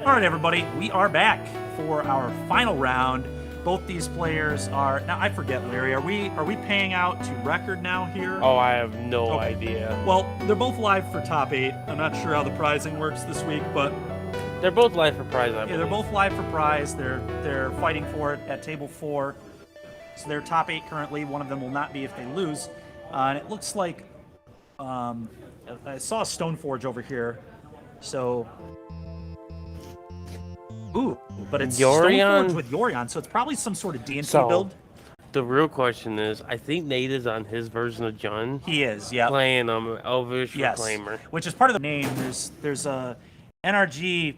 All right, everybody, we are back for our final round. Both these players are now. I forget, Larry. Are we paying out to record now here? Oh, I have no idea. Well, they're both live for top 8. I'm not sure how the prizing works this week, but they're both live for prize. Yeah, they're both live for prize. They're fighting for it at table 4. So they're top 8 currently. One of them will not be if they lose. And it looks like I saw a Stoneforge over here. So. Ooh, but it's Stoneforge with Yorion, so it's probably some sort of D&T build. The real question is, I think Nate is on his version of Jun. He is, yeah. Playing Elvish Reclaimer. Which is part of the name. There's a NRG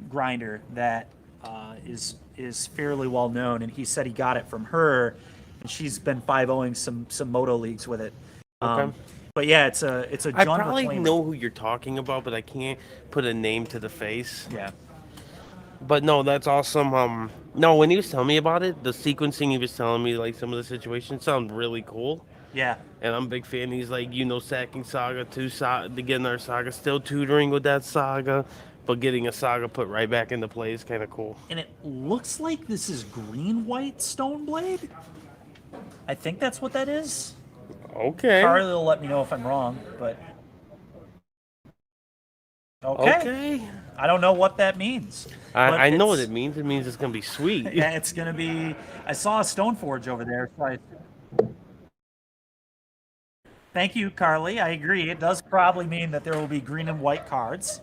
grinder that is fairly well known, and he said he got it from her, and she's been 5-0ing some Moto leagues with it. Okay. But yeah, it's a Jun I probably Reclaimer. know who you're talking about, but I can't put a name to the face. Yeah. But no, that's awesome. No, when he was telling me about it, the sequencing he was telling me, like some of the situations sound really cool. Yeah. And I'm a big fan. He's like, sacking Saga to get another Saga, still tutoring with that Saga, but getting a Saga put right back into play is kind of cool. And it looks like this is green-white Stoneblade. I think that's what that is. Okay. Charlie will let me know if I'm wrong, but... Okay. I don't know what that means. I know what it means. It means it's going to be sweet. Yeah, it's going to be... I saw a Stoneforge over there. So Thank you, Carly. I agree. It does probably mean that there will be green and white cards.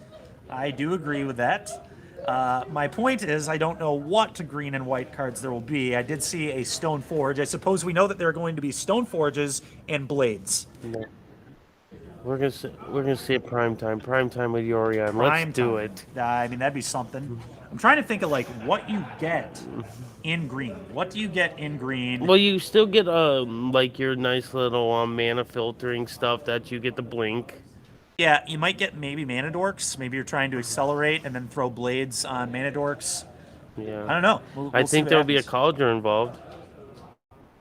I do agree with that. My point is, I don't know what green and white cards there will be. I did see a Stoneforge. I suppose we know that there are going to be Stoneforges and Blades. No. We're gonna see it prime time with Yorion. Let's do it. I mean, that'd be something. I'm trying to think of like what you get in green. What do you get in green? Well, you still get like your nice little mana filtering stuff that you get the blink. Yeah, you might get maybe mana dorks. Maybe you're trying to accelerate and then throw blades on mana dorks. Yeah. I don't know. We'll I think there'll be a Cauldron involved.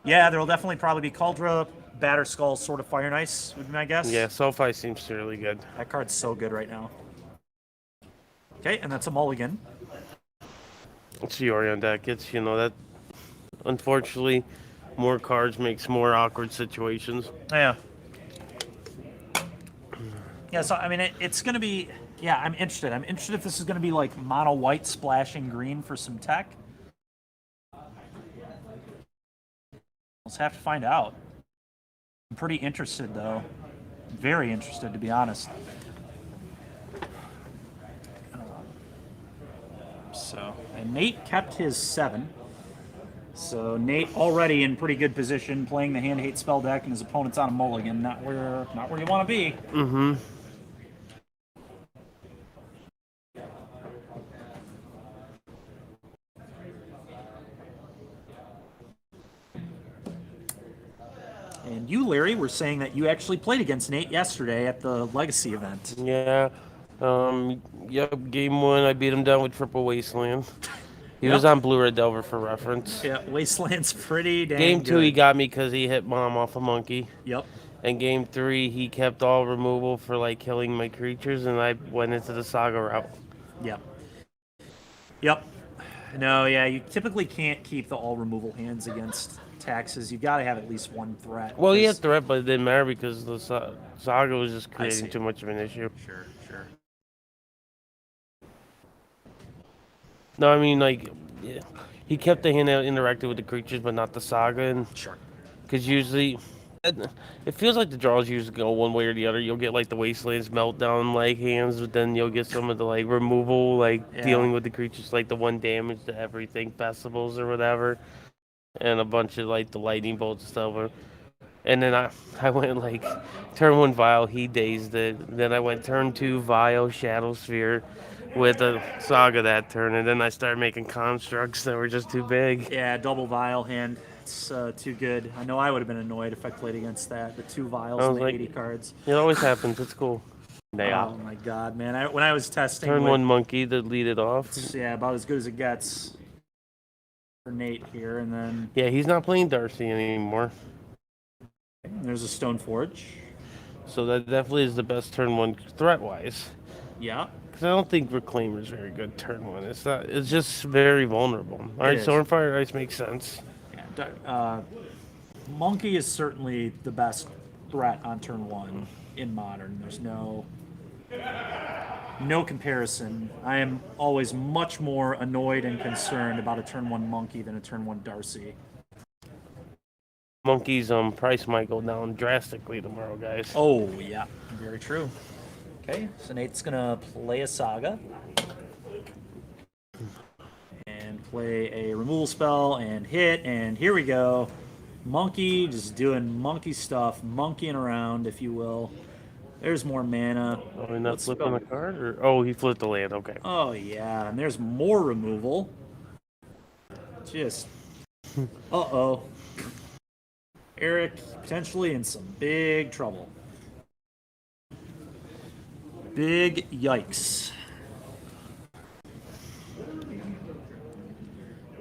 Yeah, there'll definitely probably be Cauldron. Batter Skull, sort of Fire and Ice, would be my guess. Yeah, Sulfite seems really good. That card's so good right now. Okay, and that's a mulligan. It's the Yorion deck. It's, that... Unfortunately, more cards makes more awkward situations. Yeah. Yeah, so, I mean, it's going to be... Yeah, I'm interested. I'm interested if this is going to be, like, mono white splashing green for some tech. Let's have to find out. I'm pretty interested, though. Very interested, to be honest. And Nate kept his 7. So Nate already in pretty good position, playing the hand hate spell deck, and his opponent's on a mulligan. Not where you want to be. Mm-hmm. And you, Larry, were saying that you actually played against Nate yesterday at the Legacy event. Yeah. Yep, game 1, I beat him down with triple Wasteland. He was on Blue Red Delver for reference. Yeah, Wasteland's pretty dang Game 2, good. he got me because he hit bomb off a monkey. Yep. And game 3, he kept all removal for, like, killing my creatures, and I went into the Saga route. Yep. Yep. No, yeah, you typically can't keep the all removal hands against taxes. You've got to have at least one threat. Well, he had threat, but it didn't matter because the Saga was just creating too much of an issue. Sure. No, I mean, like, yeah, he kept the hand out interacting with the creatures, but not the Saga. And sure. Because usually, it feels like the draws usually go one way or the other. You'll get, like, the Wastelands meltdown, like, hands, but then you'll get some of the, like, removal, like, dealing with the creatures, like the 1 damage to everything, festivals or whatever. And a bunch of, like, the lightning bolts and stuff. And then I went, like, turn 1 Vial, he dazed it. Then I went turn 2 Vial, Shadow Sphere with a Saga that turn. And then I started making constructs that were just too big. Yeah, double Vial hand. It's too good. I know I would have been annoyed if I played against that. The 2 Vials and the 80 cards. It always happens. It's cool. Oh, my God, man. When I was testing... Turn 1 Monkey to lead it off. Yeah, about as good as it gets for Nate here. And then... Yeah, he's not playing Darcy anymore. There's a Stoneforge. So that definitely is the best turn 1 threat-wise. Yeah. Because I don't think Reclaimer is very good turn 1. It's not. It's just very vulnerable. All right, is. Stormfire Ice makes sense. Yeah, Monkey is certainly the best threat on turn 1 in Modern. There's no comparison. I am always much more annoyed and concerned about a turn 1 Monkey than a turn 1 Darcy. Monkey's price might go down drastically tomorrow, guys. Oh, yeah. Very true. Okay, so Nate's going to play a Saga. And play a removal spell and hit, and here we go. Monkey just doing monkey stuff, monkeying around, if you will. There's more mana. Are we not flipping a card? Or he flipped the land, okay. Oh, yeah, and there's more removal. Just... Uh-oh. Eric potentially in some big trouble. Big yikes.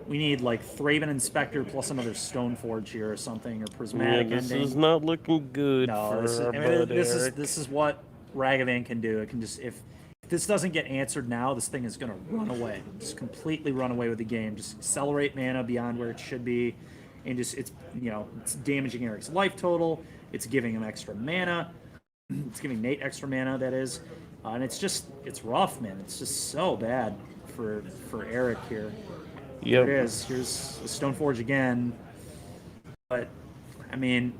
We need like Thraben Inspector plus another Stoneforge here or something, or Prismatic This Ending. is not looking good. No, this is what Ragavan can do. It can just if this doesn't get answered now, this thing is going to run away. Just completely run away with the game. Just accelerate mana beyond where it should be, and just it's damaging Eric's life total. It's giving him extra mana. It's giving Nate extra mana, that is, and it's rough, man. It's just so bad for Eric here. Yep. There it is. Here's the Stoneforge again. But, I mean,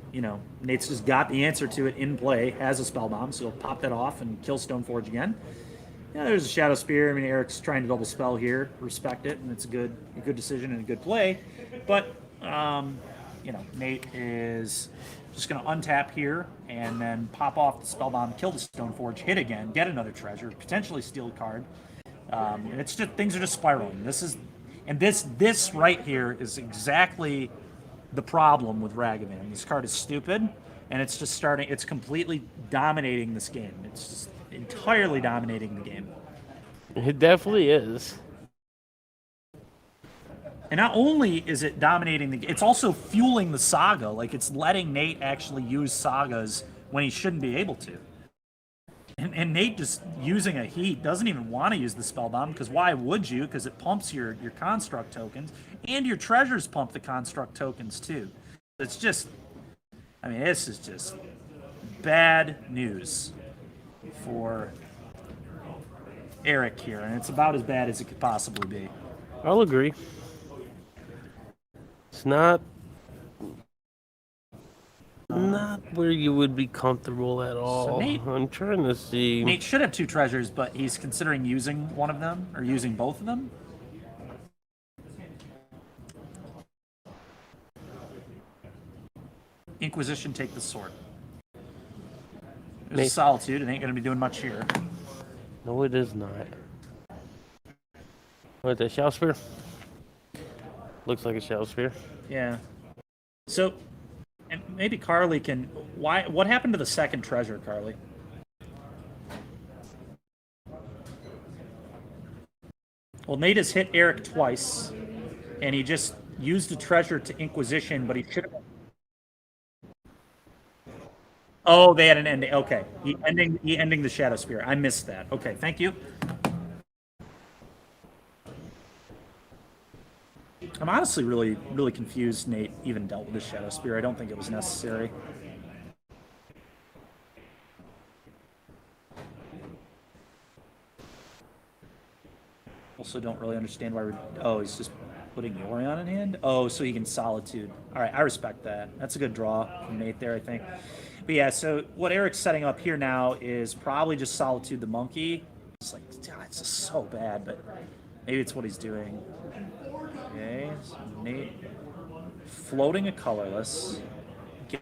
Nate's just got the answer to it in play, has a spell bomb, so he'll pop that off and kill Stoneforge again. Yeah, there's a Shadow Spear. I mean, Eric's trying to double spell here. Respect it, and it's a good decision and a good play. But, Nate is just going to untap here and then pop off the spell bomb, kill the Stoneforge, hit again, get another treasure, potentially steal a card. And it's just, things are just spiraling. This right here is exactly the problem with Ragavan. This card is stupid, and it's completely dominating this game. It's just entirely dominating the game. It definitely is. And not only is it dominating the game, it's also fueling the Saga. Like, it's letting Nate actually use Sagas when he shouldn't be able to. And Nate just using a heat doesn't even want to use the spell bomb, because why would you? Because it pumps your construct tokens, and your treasures pump the construct tokens too. It's just, I mean, this is just bad news for Eric here, and it's about as bad as it could possibly be. I'll agree. It's not where you would be comfortable at all. So Nate, I'm trying to see. Nate should have 2 treasures, but he's considering using one of them, or using both of them. Inquisition, take the sword. There's a Solitude. It ain't going to be doing much here. No, it is not. What, the Shadow Spear? Looks like a Shadow Spear. Yeah. So, and maybe Carly can... What happened to the second treasure, Carly? Well, Nate has hit Eric twice, and he just used a treasure to Inquisition, but he should have... Oh, they had an ending. Okay. He ending the Shadow Spear. I missed that. Okay, thank you. I'm honestly really, really confused Nate even dealt with the Shadow Spear. I don't think it was necessary. Also don't really understand why we're... Oh, he's just putting Yorion in hand? Oh, so he can Solitude. All right, I respect that. That's a good draw from Nate there, I think. But yeah, so what Eric's setting up here now is probably just Solitude the Monkey. It's like, God, it's just so bad, but maybe it's what he's doing. Okay, so Nate floating a colorless,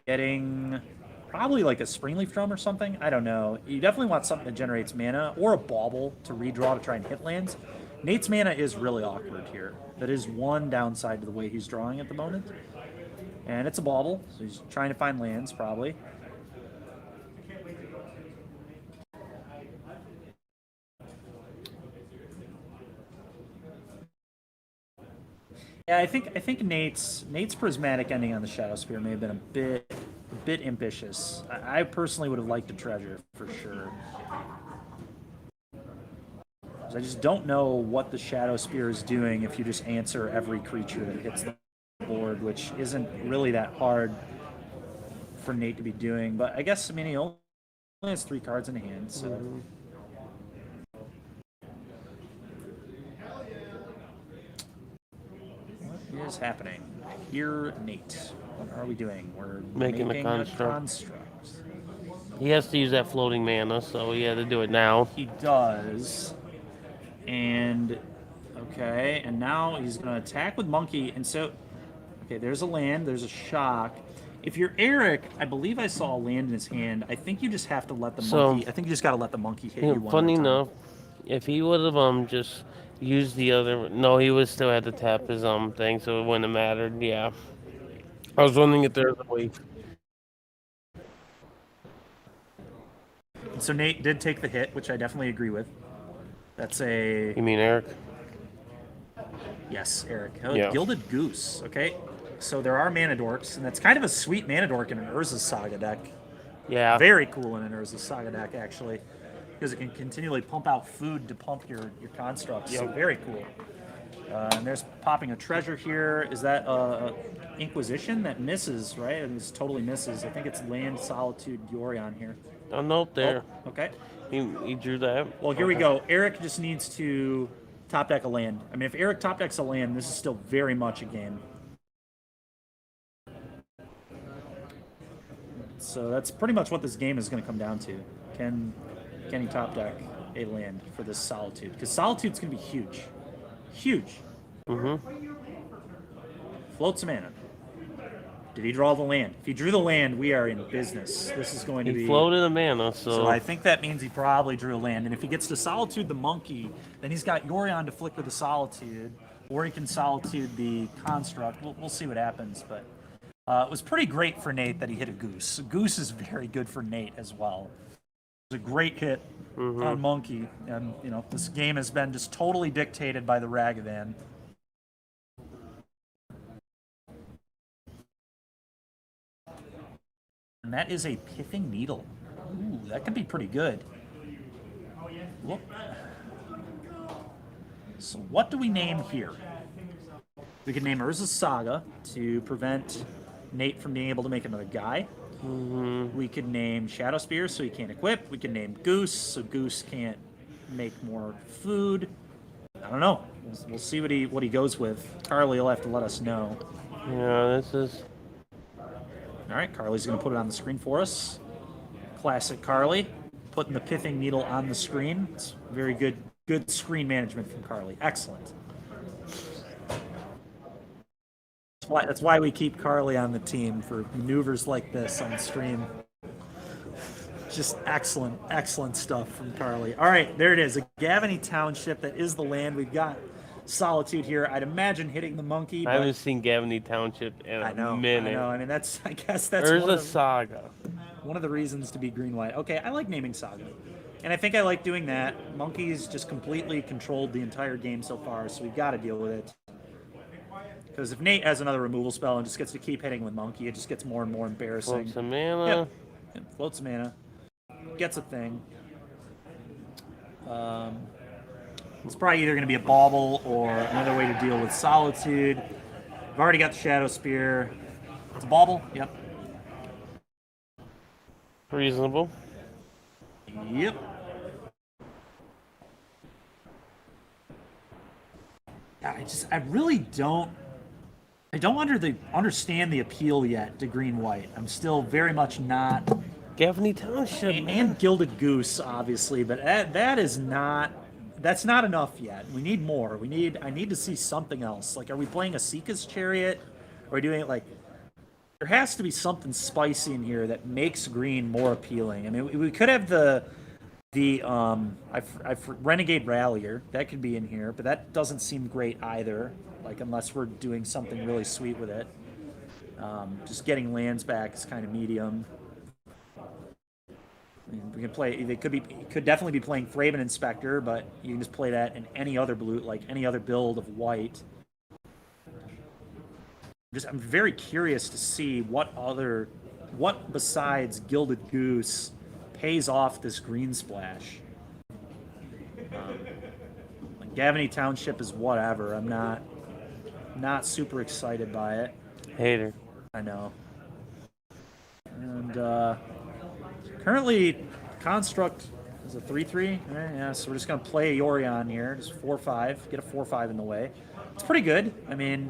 getting probably like a Springleaf Drum or something. I don't know. You definitely want something that generates mana, or a Bauble to redraw to try and hit lands. Nate's mana is really awkward here. That is one downside to the way he's drawing at the moment. And it's a Bauble, so he's trying to find lands, probably. Yeah, I think Nate's Prismatic Ending on the Shadow Spear may have been a bit ambitious. I personally would have liked a treasure for sure. I just don't know what the Shadow Spear is doing if you just answer every creature that hits the board, which isn't really that hard for Nate to be doing. But I guess, I mean, he only has 3 cards in hand, so... What is happening here, Nate? What are we doing? We're making a construct. He has to use that floating mana, so he had to do it now. He does. And, okay, and now he's going to attack with Monkey. And so, okay, there's a land, there's a shock. If you're Eric, I believe I saw a land in his hand. I think you just have to let the monkey, I think you just got to let the monkey hit you one funny more time. enough, if he would have just used the other, no, he would still have to tap his thing, so it wouldn't have mattered. Yeah, I was wondering if there's a way. So Nate did take the hit, which I definitely agree with. That's a... You mean Eric? Yes, Eric. Oh, yeah. Gilded Goose. Okay, so there are mana dorks, and that's kind of a sweet mana dork in an Urza's Saga deck. Yeah. Very cool in an Urza's Saga deck, actually, because it can continually pump out food to pump your constructs. Yep. So very cool. And there's popping a treasure here. Is that Inquisition? That misses, right? It totally misses. I think it's Land, Solitude, Yorion here. Oh, nope, there. Oh, okay. He drew that. Well, here we go. Eric just needs to top deck a land. I mean, if Eric top decks a land, this is still very much a game. So that's pretty much what this game is going to come down to. Can he top deck a land for this Solitude? Because Solitude's going to be huge. Huge. Mm-hmm. Float some mana. Did he draw the land? If he drew the land, we are in business. This is going to be... He floated a mana, so I think that means he probably drew a land. And if he gets to Solitude the monkey, then he's got Yorion to flicker the Solitude, or he can Solitude the construct. We'll see what happens, but it was pretty great for Nate that he hit a goose. A goose is very good for Nate as well. It was a great hit on monkey, and you know this game has been just totally dictated by the Ragavan. And that is a Pithing Needle. Ooh, that could be pretty good. Whoop. So what do we name here? We could name Urza's Saga to prevent Nate from being able to make another guy. We could name Shadow Spear so he can't equip. We could name Goose so Goose can't make more food. I don't know. We'll see what he goes with. Carly will have to let us know. Yeah, this is... All right, Carly's going to put it on the screen for us. Classic Carly, putting the Pithing Needle on the screen. It's very good screen management from Carly. Excellent. That's why we keep Carly on the team, for maneuvers like this on stream. Just excellent stuff from Carly. All right, there it is. A Gavany Township. That is the land. We've got Solitude here. I'd imagine hitting the monkey. I haven't seen Gavany Township in a minute. I know. I mean, I guess that's Urza Saga. One of the reasons to be green-white. Okay, I like naming Saga. And I think I like doing that. Monkey's just completely controlled the entire game so far, so we've got to deal with it. Because if Nate has another removal spell and just gets to keep hitting with Monkey, it just gets more and more embarrassing. Floats some mana. Yep. Floats some mana. Gets a thing. It's probably either going to be a bauble or another way to deal with Solitude. I've already got the Shadow Spear. It's a bauble? Yep. Reasonable. Yep. I really don't understand the appeal yet to green-white. I'm still very much not. Gavany Township, and Gilded Goose, obviously, but that's not enough yet. We need more. I need to see something else. Like, are we playing a Seeka's Chariot? Are we doing it like... There has to be something spicy in here that makes green more appealing. I mean, we could have the Renegade Rallier. That could be in here, but that doesn't seem great either. Like, unless we're doing something really sweet with it. Just getting lands back is kind of medium. I mean, we can play. They could definitely be playing Thraben Inspector, but you can just play that in any other blue, like any other build of white. I'm very curious to see what besides Gilded Goose pays off this green splash. Gavany Township is whatever. I'm not super excited by it. Hater. I know. And currently, Construct is a 3/3. Right, yeah, so we're just gonna play Yorion here, just 4/5, get a 4/5 in the way. It's pretty good. I mean,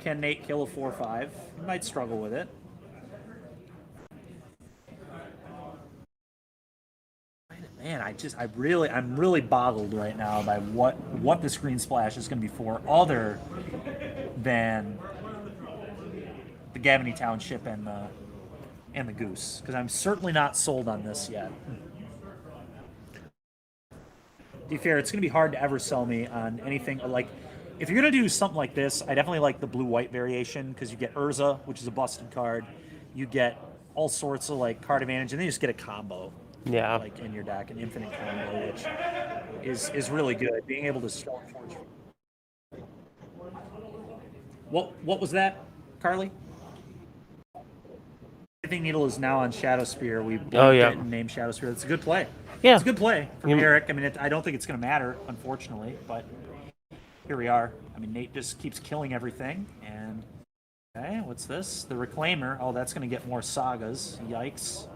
can Nate kill a 4/5? He might struggle with it. Man, I'm really boggled right now by what this green splash is going to be for, other than the Gavany Township and the Goose, because I'm certainly not sold on this yet. To be fair, it's going to be hard to ever sell me on anything like. If you're going to do something like this, I definitely like the blue-white variation, because you get Urza, which is a busted card. You get all sorts of like card advantage, and then you just get a combo. Yeah. Like in your deck, an infinite combo, which is really good. Being able to Stoneforge. What was that, Carly? Everything Needle is now on Shadow Spear. We it and named Shadow Spear. That's a good play. Yeah, it's a good play from Eric. I mean, I don't think it's going to matter, unfortunately, but here we are. I mean, Nate just keeps killing everything. And okay, what's this? The Reclaimer. Oh, that's going to get more sagas. Yikes.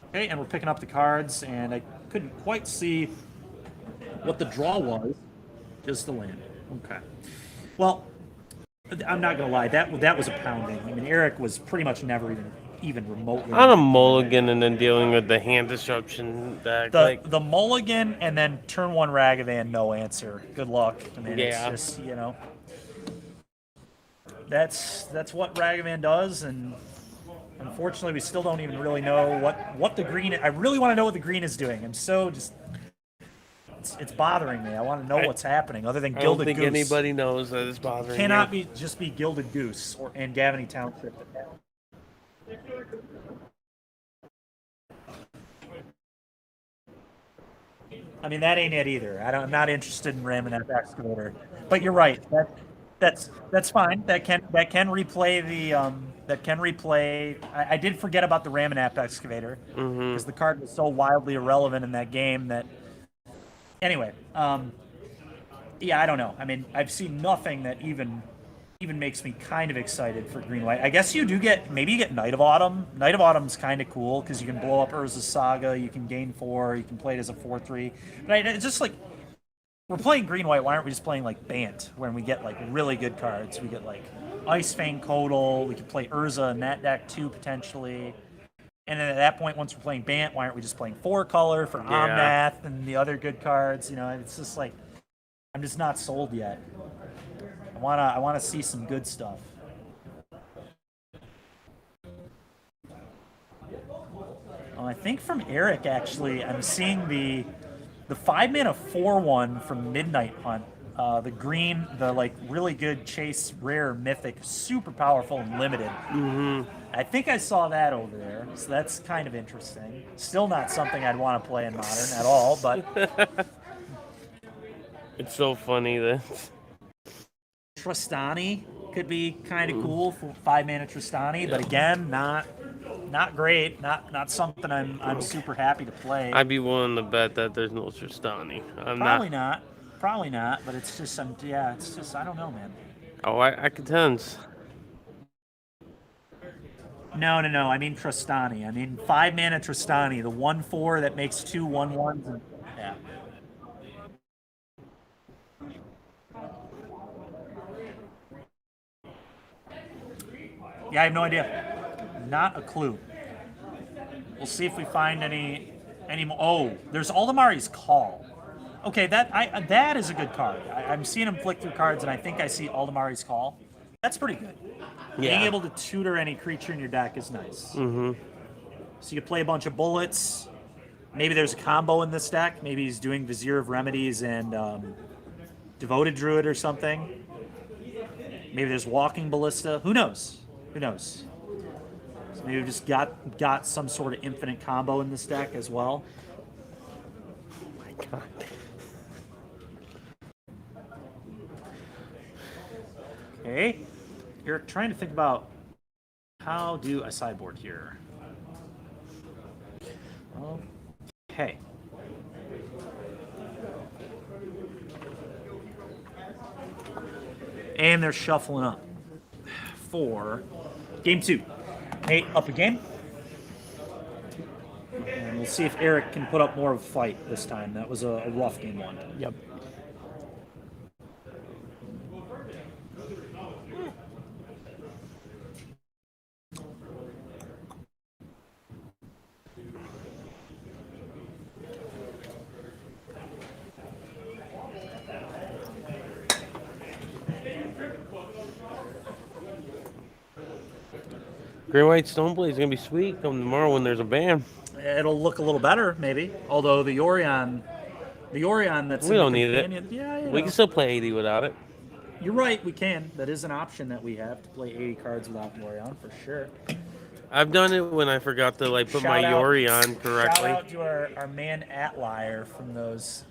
Okay, and we're picking up the cards, and I couldn't quite see what the draw was. Just the land. Okay. Well, I'm not gonna lie. That was a pounding. I mean, Eric was pretty much never even remotely on a mulligan, and then dealing with the hand disruption deck. The mulligan, and then turn 1 Ragavan, no answer. Good luck. I mean, it's just that's what Ragavan does, and unfortunately, we still don't even really know what the green. I really want to know what the green is doing. I'm so just. It's bothering me. I want to know what's happening, other than Gilded Goose. I don't think anybody knows that it's bothering you. Cannot just be Gilded Goose and Gavany Township. I mean, that ain't it either. I'm not interested in Ramoneth Excavator. But you're right. That's fine. That can replay the that can replay. I did forget about the Ramoneth Excavator because the card was so wildly irrelevant in that game that. Anyway, yeah, I don't know. I mean, I've seen nothing that even makes me kind of excited for green white. I guess you get Night of Autumn. Night of Autumn's kind of cool because you can blow up Urza's Saga, you can gain 4, you can play it as a 4/3. But it's just like we're playing green white. Why aren't we just playing like Bant, when we get like really good cards? We get like Ice Fang Kodal. We could play Urza in that deck too potentially. And then at that point, once we're playing Bant, why aren't we just playing 4-color for Omnath and the other good cards? It's just like I'm just not sold yet. I wanna see some good stuff. I think from Eric actually, I'm seeing the 5-mana 4/1 from Midnight Hunt. The green, the like really good chase, rare, mythic, super powerful, and limited. I think I saw that over there, so that's kind of interesting. Still not something I'd want to play in Modern at all, but it's so funny that Tristani could be kind of cool for 5-mana Tristani, but again, not great. Not something I'm super happy to play. I'd be willing to bet that there's no Tristani. Probably not, but it's just I don't know, man. Oh, I contend. No. I mean Tristani. I mean 5-mana Tristani, the 1/4 that makes 2 1/1s. Yeah. Yeah, I have no idea. Not a clue. We'll see if we find any more. Oh, there's Aldemari's Call. Okay, that is a good card. I'm seeing him flick through cards, and I think I see Aldemari's Call. That's pretty good. Yeah. Being able to tutor any creature in your deck is nice. So you play a bunch of bullets. Maybe there's a combo in this deck. Maybe he's doing Vizier of Remedies and Devoted Druid or something. Maybe there's Walking Ballista. Who knows? So maybe we've just got some sort of infinite combo in this deck as well. Oh my god. Okay. You're trying to think about how do I sideboard here. Okay. And they're shuffling up for game 2. Nate, up a game. And we'll see if Eric can put up more of a fight this time. That was a rough game 1. Yep. Gray White Stoneblade's gonna be sweet come tomorrow when there's a ban. It'll look a little better, maybe. Although the Orion that's We in don't the need it. companion- Yeah, We can still play 80 without it. You're right, we can. That is an option that we have to play 80 cards without Orion for sure. I've done it when I forgot to put my Shout out- Yori on Shout correctly. out to our man Atlier from those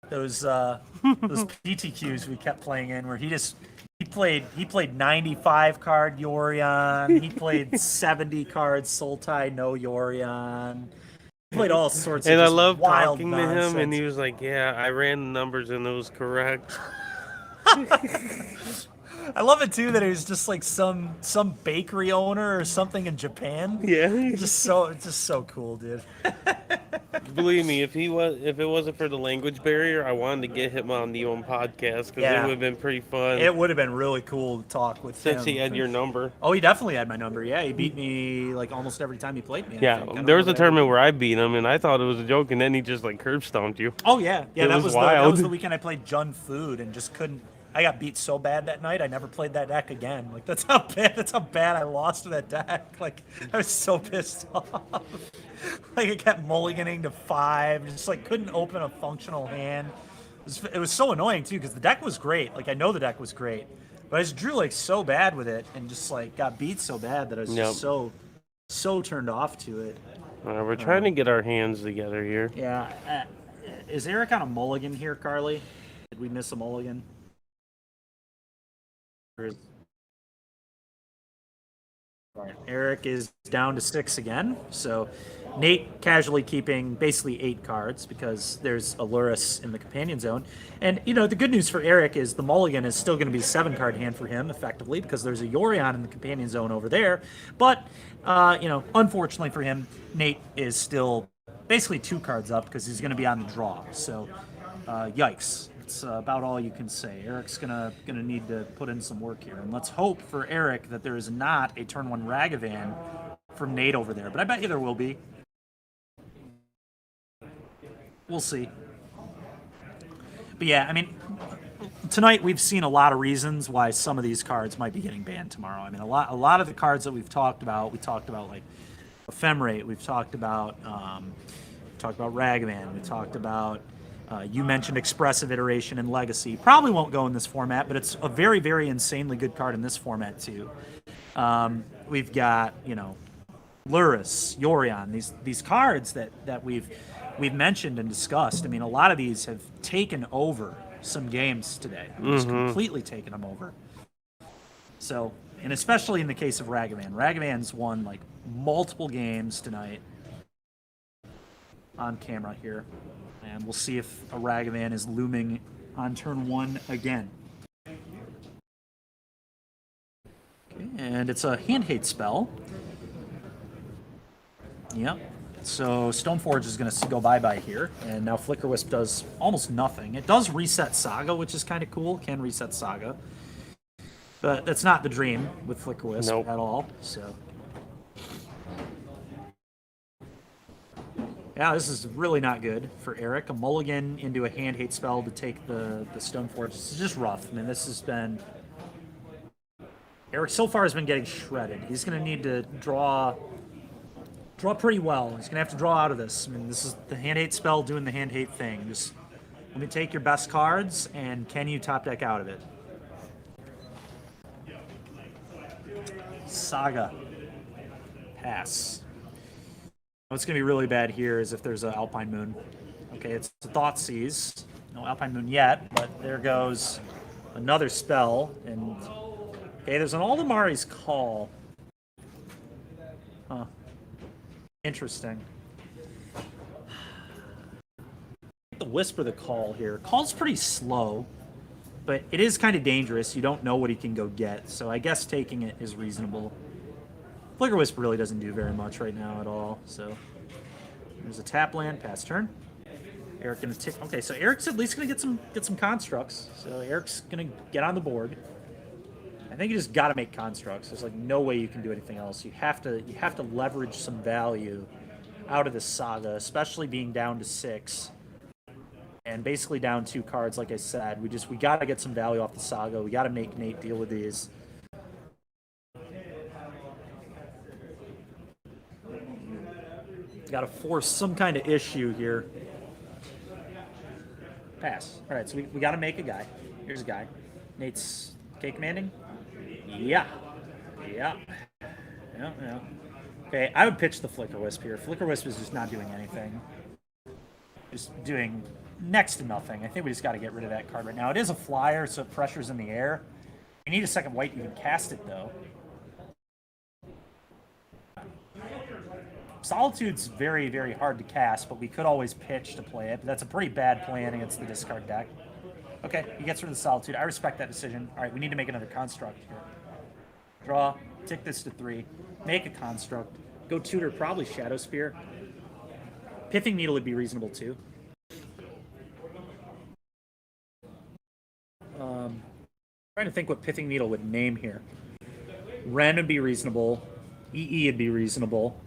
PTQs we kept playing in, where he played 95 card Yorion. He played 70 cards Sultai no Yorion. He played all sorts And of I just love wild talking to him, and nonsense. he was like, "Yeah, I ran the numbers and it was correct." I love it too that it was just like some bakery owner or something in Japan. Yeah. It's just so cool, dude. Believe me, if it wasn't for the language barrier, I wanted to get him on the own podcast because Yeah. it would have been pretty fun. It would have been really cool to talk with Since him. he had your number. Oh, he definitely had my number. Yeah, he beat me like almost every time he played me. I Yeah, think. I don't there was know a that I tournament where I beat him, and I thought it was a joke, and then he just curb stomped you. Oh yeah, It that was was that wild. was the weekend I played Jun Food and just couldn't. I got beat so bad that night. I never played that deck again. Like that's how bad I lost to that deck. Like I was so pissed off. Like I kept mulliganing to 5. Just couldn't open a functional hand. It was so annoying too because the deck was great. Like I know the deck was great, but I just drew so bad with it and just got beat so bad that I was just so turned off to it. We're trying to get our hands together here. Yeah. Is Eric on a mulligan here, Carly? Did we miss a mulligan? Right. Eric is down to 6 again. So Nate casually keeping basically 8 cards because there's a Luris in the companion zone. And, the good news for Eric is the mulligan is still going to be a 7-card hand for him, effectively, because there's a Yorion in the companion zone over there. But, unfortunately for him, Nate is still basically 2 cards up because he's going to be on the draw. So, yikes. It's about all you can say. Eric's gonna need to put in some work here, and let's hope for Eric that there is not a turn 1 Ragavan from Nate over there. But I bet you there will be. We'll see. But yeah, I mean, tonight we've seen a lot of reasons why some of these cards might be getting banned tomorrow. I mean, a lot of the cards that we've talked about like Ephemerate. We've talked about Ragavan. We talked about. You mentioned Expressive Iteration and Legacy. Probably won't go in this format, but it's a very, very insanely good card in this format, too. We've got, Luris, Yorion, these cards that we've mentioned and discussed. I mean, a lot of these have taken over some games today. Just completely taken them over. So, and especially in the case of Ragavan. Ragavan's won, multiple games tonight on camera here. And we'll see if a Ragavan is looming on turn 1 again. Okay, and it's a hand hate spell. Yep. So Stoneforge is going to go bye-bye here. And now Flicker Wisp does almost nothing. It does reset Saga, which is kind of cool. Can reset Saga. But that's not the dream with Flicker Wisp at all. So. Yeah, this is really not good for Eric. A mulligan into a hand hate spell to take the Stoneforge. This is just rough. I mean, this has been... Eric so far has been getting shredded. He's going to need to draw pretty well. He's going to have to draw out of this. I mean, this is the hand hate spell doing the hand hate thing. Just let me take your best cards, and can you top deck out of it? Saga. Pass. What's going to be really bad here is if there's an Alpine Moon. Okay, it's a Thoughtseize. No Alpine Moon yet, but there goes another spell. And okay, there's an Aldemari's Call. Huh. Interesting. The Whisper the Call here. Call's pretty slow. But it is kind of dangerous. You don't know what he can go get, so I guess taking it is reasonable. Flicker Wisp really doesn't do very much right now at all, so... There's a tap land, pass turn. Eric gonna tick. Okay, so Eric's at least gonna get some constructs. So Eric's gonna get on the board. I think you just gotta make constructs. There's like no way you can do anything else. You have to leverage some value out of this saga, especially being down to 6. And basically down 2 cards, like I said. We gotta get some value off the saga. We gotta make Nate deal with these. Got to force some kind of issue here. Pass. All right, so we got to make a guy. Here's a guy. Nate's K-commanding? Yeah. Yeah. Yeah. Okay, I would pitch the Flicker Wisp here. Flicker Wisp is just not doing anything. Just doing next to nothing. I think we just got to get rid of that card right now. It is a flyer, so it pressures in the air. You need a second white to even cast it, though. Solitude's very, very hard to cast, but we could always pitch to play it. But that's a pretty bad plan against the discard deck. Okay, he gets rid of the Solitude. I respect that decision. All right, we need to make another construct here. Draw, tick this to 3, make a construct, go tutor, probably Shadow Spear. Pithing Needle would be reasonable too. Trying to think what Pithing Needle would name here. Ren would be reasonable. EE would be reasonable.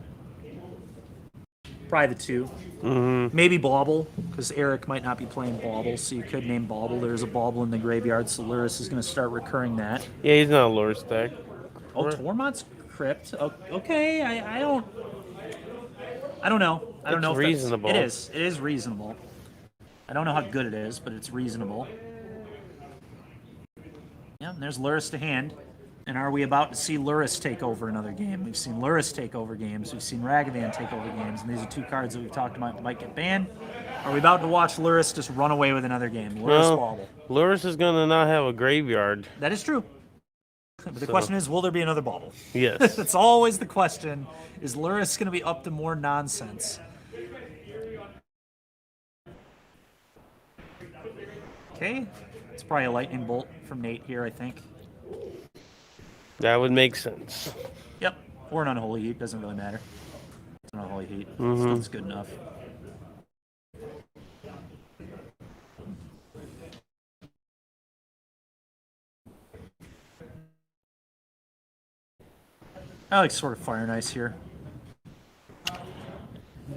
Probably the 2. Mm-hmm. Maybe Bauble, because Eric might not be playing Bauble, so you could name Bauble. There's a Bauble in the graveyard, so Luris is going to start recurring that. Yeah, he's not a Luris deck. Oh, Tormod's Crypt. Okay, I don't know. I don't know if reasonable. It is reasonable. I don't know how good it is, but it's reasonable. Yeah, and there's Luris to hand. And are we about to see Luris take over another game? We've seen Luris take over games. We've seen Ragavan take over games. And these are 2 cards that we've talked about that might get banned. Are we about to watch Luris just run away with another game? Luris Bauble. Luris is going to not have a graveyard. That is true. But the question is, will there be another Bauble? Yes. That's always the question. Is Luris going to be up to more nonsense? Okay. It's probably a lightning bolt from Nate here, I think. That would make sense. Yep. Or an Unholy Heat. Doesn't really matter. It's an Unholy Heat. Mm-hmm. Stuff's good enough. I like sort of Fire and Ice here.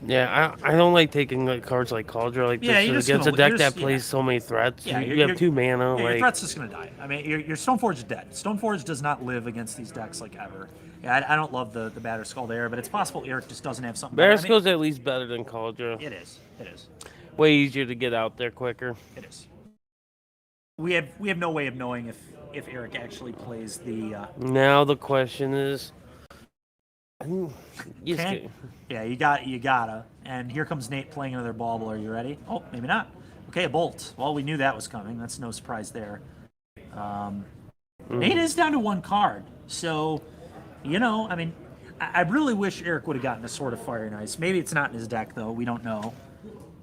Yeah, I don't like taking like cards like Cauldron like this against a deck that plays so many threats. Yeah, you have 2 mana. Yeah, your threat's just gonna die. I mean, your Stoneforge is dead. Stoneforge does not live against these decks like ever. Yeah, I don't love the Batterskull there, but it's possible Eric just doesn't have something. Batterskull's at least better than Cauldron. It is. It is. Way easier to get out there quicker. It is. We have no way of knowing if Eric actually plays the. Now the question is. Yeah, you gotta. And here comes Nate playing another Bauble. Are you ready? Oh, maybe not. Okay, a Bolt. Well, we knew that was coming. That's no surprise there. Nate is down to 1 card. So, I mean, I really wish Eric would have gotten a Sword of Fire and Ice. Maybe it's not in his deck, though. We don't know.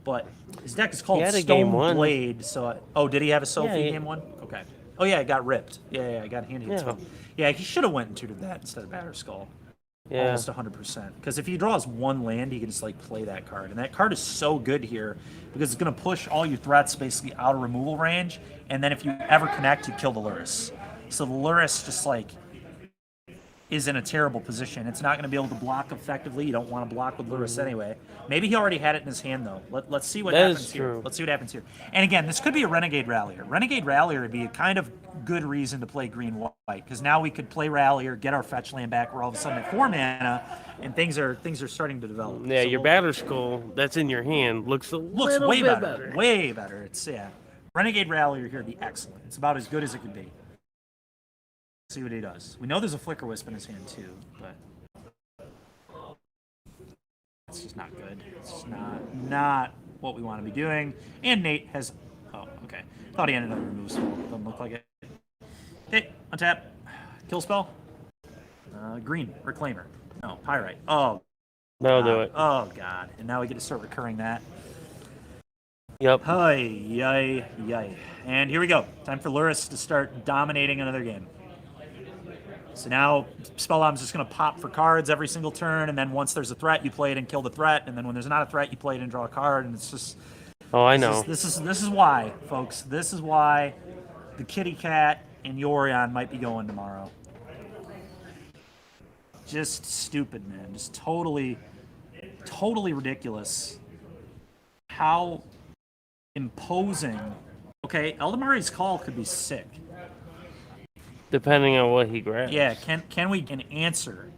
But his deck is called Stone Blade. So, did he have a Sophie game 1? Okay. Oh, yeah, it got ripped. Yeah, it got handed to him. Yeah, he should have went and tutored that instead of Batterskull. Yeah. Almost 100%. Because if he draws 1 land, he can just play that card. And that card is so good here because it's going to push all your threats basically out of removal range. And then if you ever connect, you kill the Luris. So the Luris just is in a terrible position. It's not going to be able to block effectively. You don't want to block with Luris anyway. Maybe he already had it in his hand, though. Let's see what happens here. Let's see what happens here. And again, this could be a Renegade Rallier. Renegade Rallier would be a kind of good reason to play green-white, because now we could play Rallier, get our fetch land back. We're all of a sudden at 4 mana, and things are starting to develop. Yeah, so your Batterskull that's in your hand looks way better. Way better. It's Renegade Rallier here would be excellent. It's about as good as it could be. See what he does. We know there's a Flicker Wisp in his hand too, but it's just not good. It's just not what we want to be doing. And Nate has. Oh, okay. Thought he had another remove spell. Doesn't look like it. Okay, untap. Kill spell. Green Reclaimer. No, Pyrite. Oh. That'll do it. Oh god. And now we get to start recurring that. Yep. Hi, yay, yay. And here we go. Time for Luris to start dominating another game. So now Spellbomb's just going to pop for cards every single turn, and then once there's a threat, you play it and kill the threat, and then when there's not a threat, you play it and draw a card, and it's just... Oh, I know. This is why, folks. This is why the Kitty Cat and Yorion might be going tomorrow. Just stupid, man. Just totally ridiculous. How imposing. Okay, Eldamari's Call could be sick. Depending on what he grabs. Yeah, can we an answer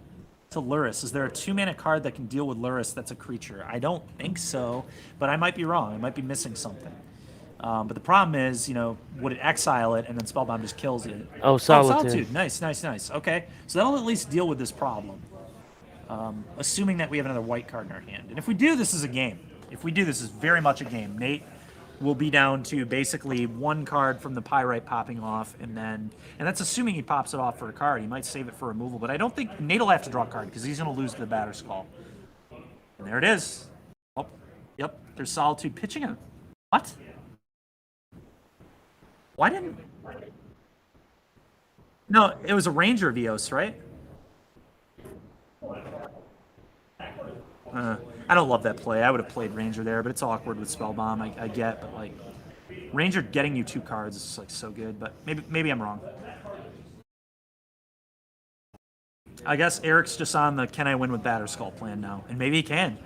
to Luris? Is there a 2-mana card that can deal with Luris that's a creature? I don't think so, but I might be wrong. I might be missing something. But the problem is, would it exile it and then Spellbomb just kills it? Oh, Solitude. Solitude. Nice. Okay, so that'll at least deal with this problem. Assuming that we have another white card in our hand. And if we do, this is a game. If we do, this is very much a game. Nate will be down to basically one card from the Pyrite popping off, and that's assuming he pops it off for a card. He might save it for removal, but I don't think Nate will have to draw a card because he's going to lose to the Batter's Call. And there it is. Oh, yep, there's Solitude pitching him. What? Why didn't... No, it was a Ranger Vios, right? I don't love that play. I would have played Ranger there, but it's awkward with Spellbomb. I get, but like Ranger getting you 2 cards is like so good. But maybe I'm wrong. I guess Eric's just on the can I win with Batter Skull plan now, and maybe he can.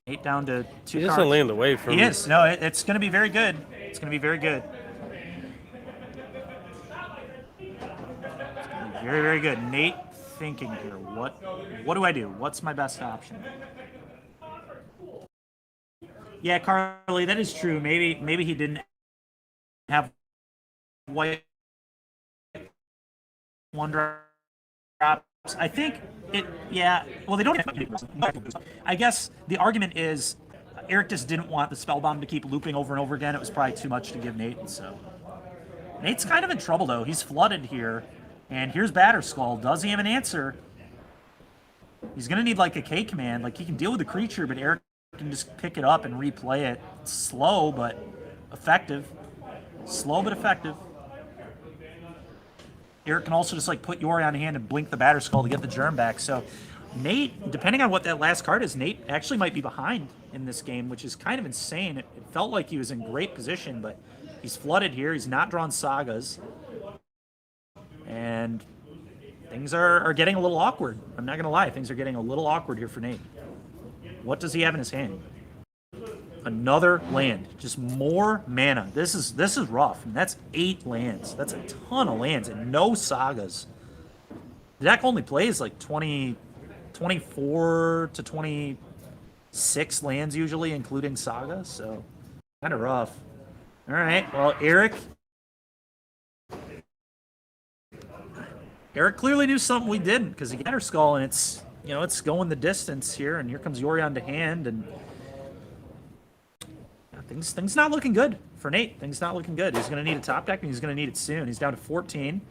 8 down to 2 cards. He doesn't land away from. He is. No, it's going to be very good. It's going to be very good. Very, very good. Nate thinking here. What do I do? What's my best option? Yeah, Carly, that is true. Maybe he didn't have white one drops. I think it. Yeah. Well, they don't have. I guess the argument is Eric just didn't want the Spellbomb to keep looping over and over again. It was probably too much to give Nate. So Nate's kind of in trouble though. He's flooded here. And here's Batter Skull. Does he have an answer? He's going to need like a K command. Like he can deal with the creature, but Eric can just pick it up and replay it. It's slow, but effective. Slow, but effective. Eric can also just like put Yori on hand and blink the Batter Skull to get the germ back. So Nate, depending on what that last card is, Nate actually might be behind in this game, which is kind of insane. It felt like he was in great position, but he's flooded here. He's not drawn sagas. And things are getting a little awkward. I'm not going to lie. Things are getting a little awkward here for Nate. What does he have in his hand? Another land. Just more mana. This is rough. And that's 8 lands. That's a ton of lands and no sagas. The deck only plays like 24 to 26 lands usually, including saga. So kind of rough. All right. Well, Eric clearly knew something we didn't because he got her skull and it's going the distance here, and here comes Yorion to hand, and things not looking good for Nate. Things not looking good. He's going to need a top deck, and he's going to need it soon. He's down to 14,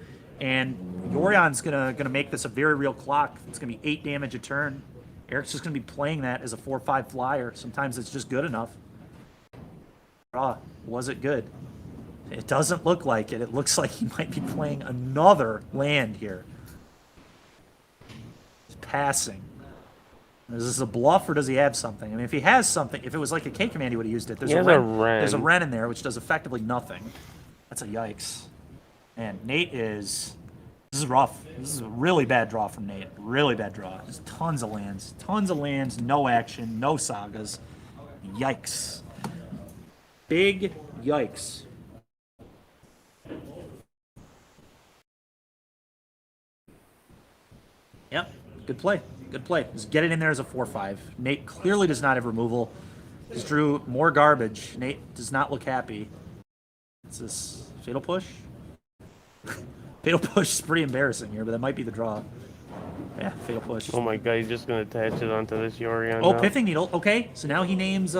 and Yorion's gonna make this a very real clock. It's going to be 8 damage a turn. Eric's just going to be playing that as a 4/5 flyer. Sometimes it's just good enough. Was it good? It doesn't look like it. It looks like he might be playing another land here. He's passing. Is this a bluff or does he have something? I mean, if he has something, if it was like a K command, he would have used it. There's a Wren. There's a Wren in there, which does effectively nothing. That's a yikes. And Nate is... This is rough. This is a really bad draw from Nate. Really bad draw. Just tons of lands. Tons of lands, no action, no sagas. Yikes. Big yikes. Yep, good play. Good play. Just get it in there as a 4/5. Nate clearly does not have removal. Just drew more garbage. Nate does not look happy. What's this? Fatal Push? Fatal Push is pretty embarrassing here, but that might be the draw. Yeah, Fatal Push. Oh my god, he's just going to attach it onto this Yorion. Oh, Pithing Needle. Okay, so now he names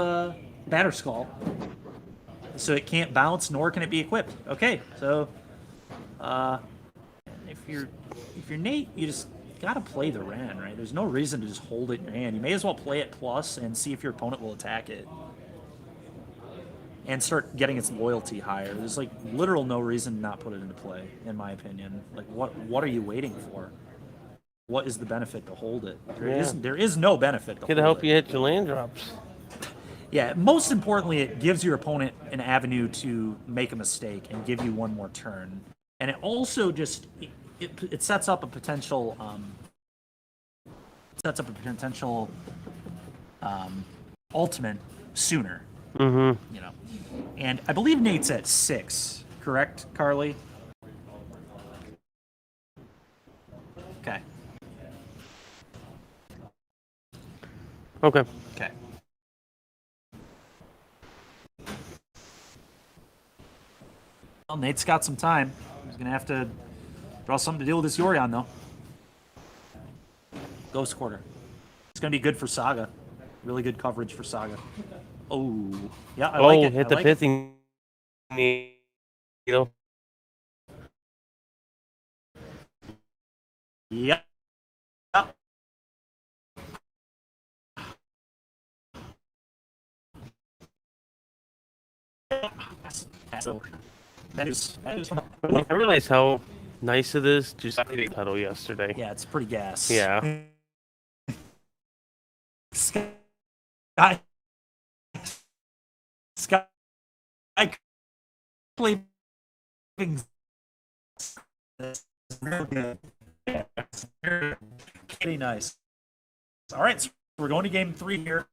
Batter Skull. So it can't bounce, nor can it be equipped. Okay, so if you're Nate, you just gotta play the Wren, right? There's no reason to just hold it in your hand. You may as well play it plus and see if your opponent will attack it. and start getting its loyalty higher. There's like literal no reason to not put it into play, in my opinion. Like what are you waiting for? What is the benefit to hold it? There is no benefit to Could hold help it. you hit your land drops. Yeah, most importantly, it gives your opponent an avenue to make a mistake and give you one more turn. And it also just it sets up a potential ultimate sooner. Mm-hmm. You know, and I believe Nate's at 6. Correct, Carly? Okay. Okay. Okay. Well, Nate's got some time. He's gonna have to draw something to deal with this Yorion, though. Ghost Quarter. It's gonna be good for Saga. Really good coverage for Saga. Oh, yeah, I like it. Hit the pithing needle. Yep. So that is I realize how nice it is. Just played pedal yesterday. yeah, it's pretty gas. Yeah. Sky playing pretty nice. All right, so we're going to game 3 here.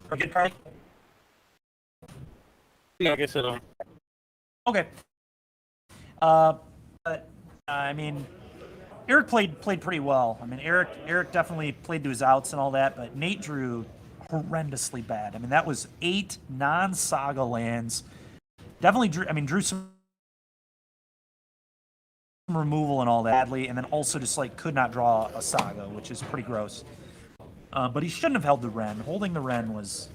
Good, Carly? Yeah, I guess I don't. Okay. But I mean, Eric played pretty well. I mean, Eric definitely played to his outs and all that, but Nate drew horrendously bad. I mean, that was 8 non-saga lands. Definitely drew some removal and all that badly, and then also just like could not draw a saga, which is pretty gross. But he shouldn't have held the Ren. Holding the Ren was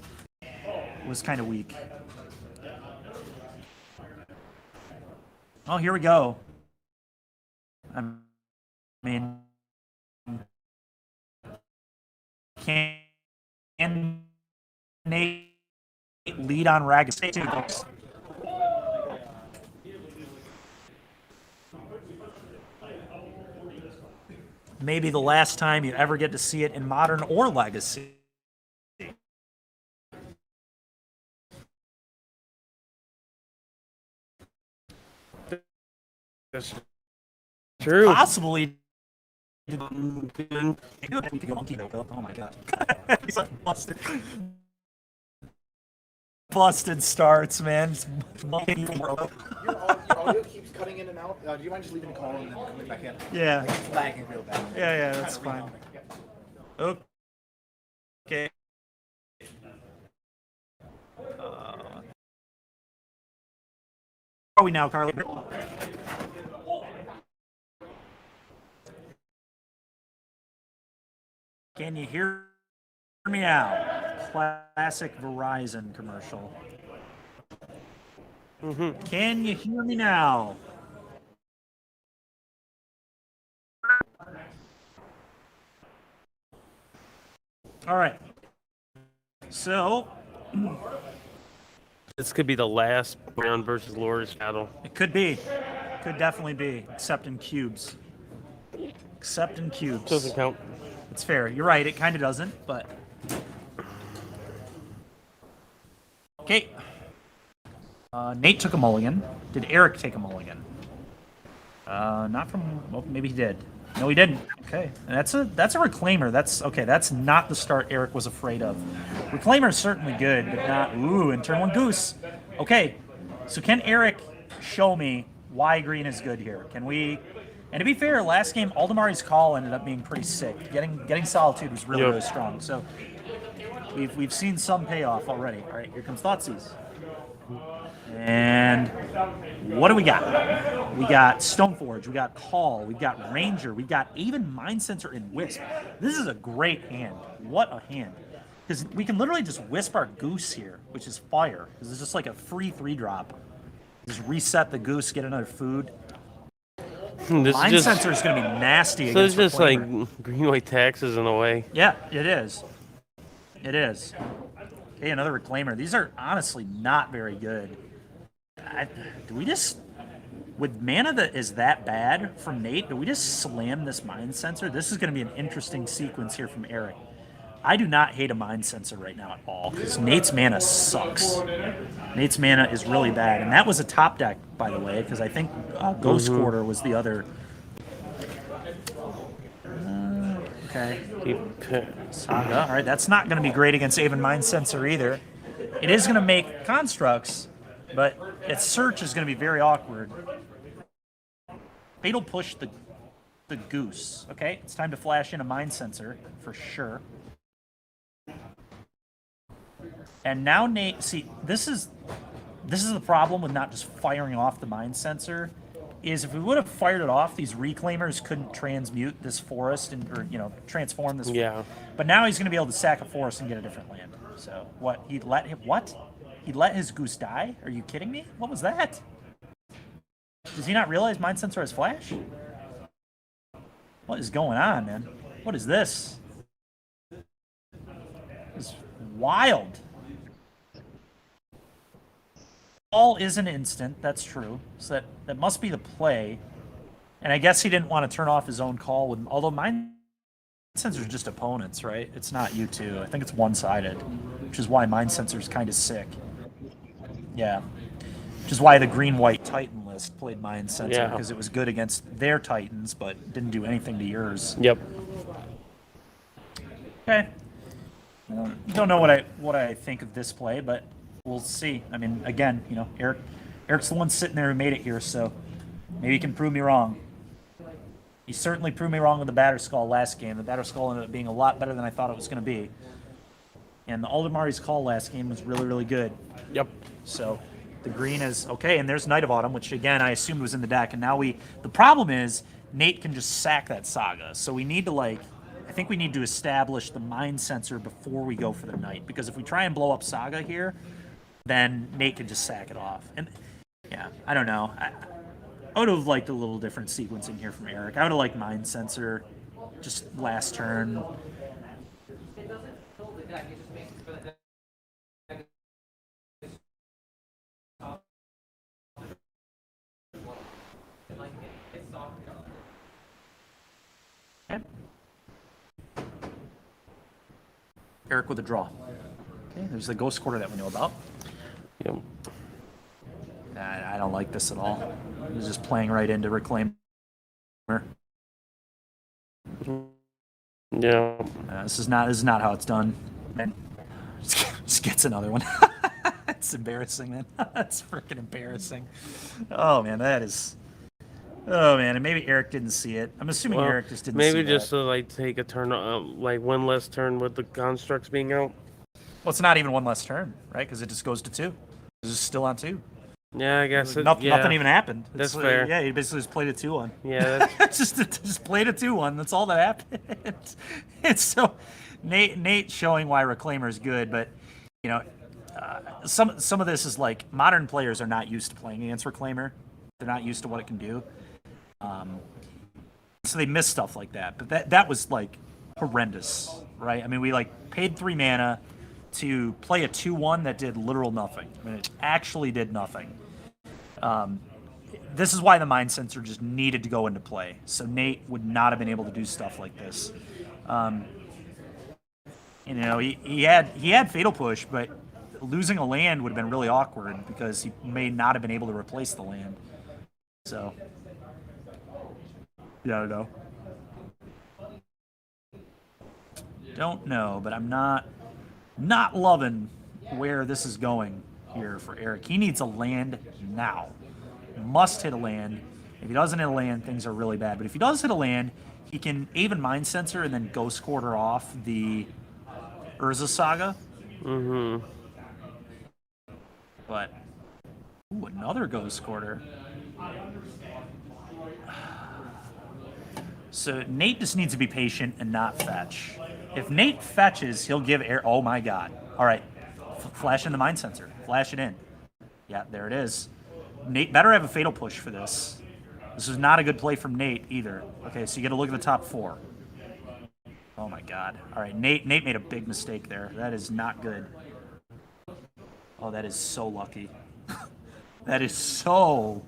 kind of weak. Oh, here we go. I mean, can Nate lead on Ragged State too? Maybe the last time you ever get to see it in Modern or Legacy. That's true. Possibly. Oh my god. He's like busted. Busted starts, man. Your audio keeps cutting in and out. Do you mind just leaving a call and then coming back in? Yeah. Like, it's lagging real bad. Yeah, that's fine. Okay. Where are we now, Carly? Can you hear me now? Classic Verizon commercial. Mm-hmm. Can you hear me now? All right. So This could be the last Brown versus Loris battle. it could be. Could definitely be, except in cubes. Except in cubes. Doesn't count. It's fair. You're right. It kind of doesn't, but. Okay. Nate took a mulligan. Did Eric take a mulligan? Not from. Well, maybe he did. No, he didn't. Okay, and that's a reclaimer. That's okay. That's not the start Eric was afraid of. Reclaimer is certainly good, but not. Ooh, and turn 1 goose. Okay, so can Eric show me why green is good here? Can we? And to be fair, last game Aldemari's call ended up being pretty sick. Getting Solitude was really really strong. So we've seen some payoff already. All right, here comes Thoughtseize. And what do we got? We got Stoneforge, we got Call, we got Ranger, we got even Mind Sensor and Wisp. This is a great hand. What a hand. Because we can literally just Wisp our Goose here, which is fire. This is just like a free 3-drop. Just reset the Goose, get another food. Mind Sensor is going to be nasty. So it's just like green-white taxes in a way. Yeah, it is. It is. Okay, another Reclaimer. These are honestly not very good. Do we just... With mana that is that bad from Nate, do we just slam this Mind Sensor? This is going to be an interesting sequence here from Eric. I do not hate a Mind Sensor right now at all, because Nate's mana sucks. Nate's mana is really bad. And that was a top deck, by the way, because I think Ghost Quarter was the other... okay. Saga. All right, that's not going to be great against Aven Mind Sensor either. It is going to make constructs, but its search is going to be very awkward. Fatal Push the Goose. Okay, it's time to flash in a Mind Sensor for sure. And now Nate, see, this is the problem with not just firing off the Mind Sensor. Is if we would have fired it off, these Reclaimers couldn't transmute this forest or transform this. Yeah. But now he's going to be able to sack a forest and get a different land. So what? He'd let his goose die? Are you kidding me? What was that? Does he not realize Mind Sensor has flash? What is going on, man? What is this? It's wild. All is an instant, that's true. So that must be the play. And I guess he didn't want to turn off his own call with, although Mind Sensor's just opponents, right? It's not you two. I think it's one-sided, which is why Mind Sensor's kind of sick. Yeah. Which is why the green-white Titan list played Mind Sensor, because it was good against their Titans, but didn't do anything to yours. Yep. Okay. Don't know what I think of this play, but we'll see. I mean, again, Eric's the one sitting there who made it here, so maybe he can prove me wrong. He certainly proved me wrong with the Batterskull last game. The Batterskull ended up being a lot better than I thought it was going to be. And the Aldemari's Call last game was really, really good. Yep. So the green is okay, and there's Knight of Autumn, which again I assumed was in the deck, and now the problem is Nate can just sack that Saga. So we need to I think we need to establish the Mind Sensor before we go for the Knight, because if we try and blow up Saga here, then Nate can just sack it off. And yeah, I don't know. I would have liked a little different sequencing here from Eric. I would have liked Mind Sensor just last turn. Okay. Eric with a draw. Okay, there's the Ghost Quarter that we know about. Yep. I don't like this at all. He's just playing right into Reclaimer. Yeah. This is not how it's done. Man, just gets another one. It's embarrassing, man. That's freaking embarrassing. Oh man, that is. Oh man, and maybe Eric didn't see it. I'm assuming Eric just didn't see it. Maybe just to take a turn, one less turn with the constructs being out. Well, it's not even one less turn, right? Because it just goes to 2. It's just still on 2. Yeah, I guess nothing even happened. That's fair. Yeah, he basically just played a 2-1. Yeah, just played a 2-1. That's all that happened. It's so Nate showing why Reclaimer is good, but some of this is like modern players are not used to playing against Reclaimer. They're not used to what it can do. So they miss stuff like that. But that was like horrendous, right? I mean, we paid 3 mana to play a 2-1 that did literal nothing. I mean, it actually did nothing. This is why the Mind Sensor just needed to go into play. So Nate would not have been able to do stuff like this. He had Fatal Push, but losing a land would have been really awkward because he may not have been able to replace the land. So, yeah, I don't know. Don't know, but I'm not loving where this is going here for Eric. He needs a land now. Must hit a land. If he doesn't hit a land, things are really bad. But if he does hit a land, he can Aven Mind Sensor and then Ghost Quarter off the Urza Saga. Mm-hmm. But, another Ghost Quarter. So Nate just needs to be patient and not fetch. If Nate fetches, he'll give air. Oh my God! All right, flash in the Mind Sensor. Flash it in. Yeah, there it is. Nate better have a Fatal Push for this. This is not a good play from Nate either. Okay, so you got to look at the top 4. Oh my god. All right, Nate made a big mistake there. That is not good. Oh, that is so lucky. That is so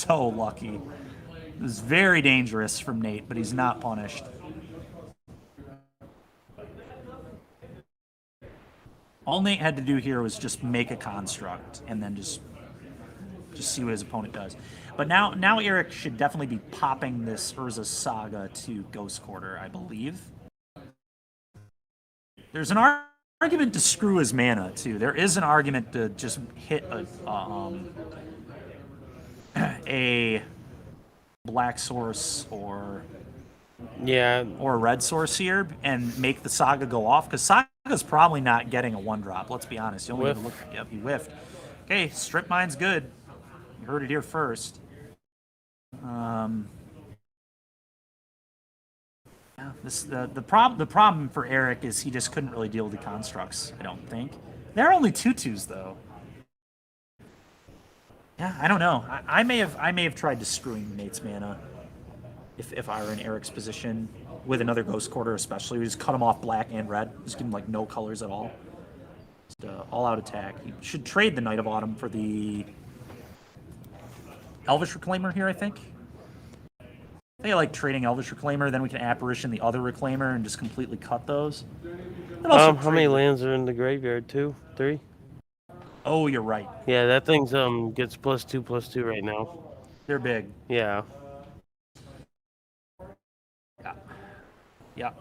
lucky. This is very dangerous from Nate, but he's not punished. All Nate had to do here was just make a construct and then just see what his opponent does. But now Eric should definitely be popping this Urza Saga to Ghost Quarter, I believe. There's an argument to screw his mana too. There is an argument to just hit a black source or a red source here and make the Saga go off, because Saga's probably not getting a 1-drop. Let's be honest. You only have to look. Yep, he whiffed. Okay, Strip Mine's good. You heard it here first. Yeah, the problem for Eric is he just couldn't really deal with the constructs. I don't think there are only 2/2s though. Yeah, I don't know. I may have tried to screwing Nate's mana if I were in Eric's position with another Ghost Quarter, especially. We just cut him off black and red. Just give him like no colors at all. Just all-out attack. You should trade the Knight of Autumn for the Elvish Reclaimer here, I think. I think I like trading Elvish Reclaimer, then we can Apparition the other Reclaimer and just completely cut those. How many lands are in the graveyard? 2, 3? Oh, you're right. Yeah, that thing's gets +2/+2 right now. They're big. Yeah. Yeah.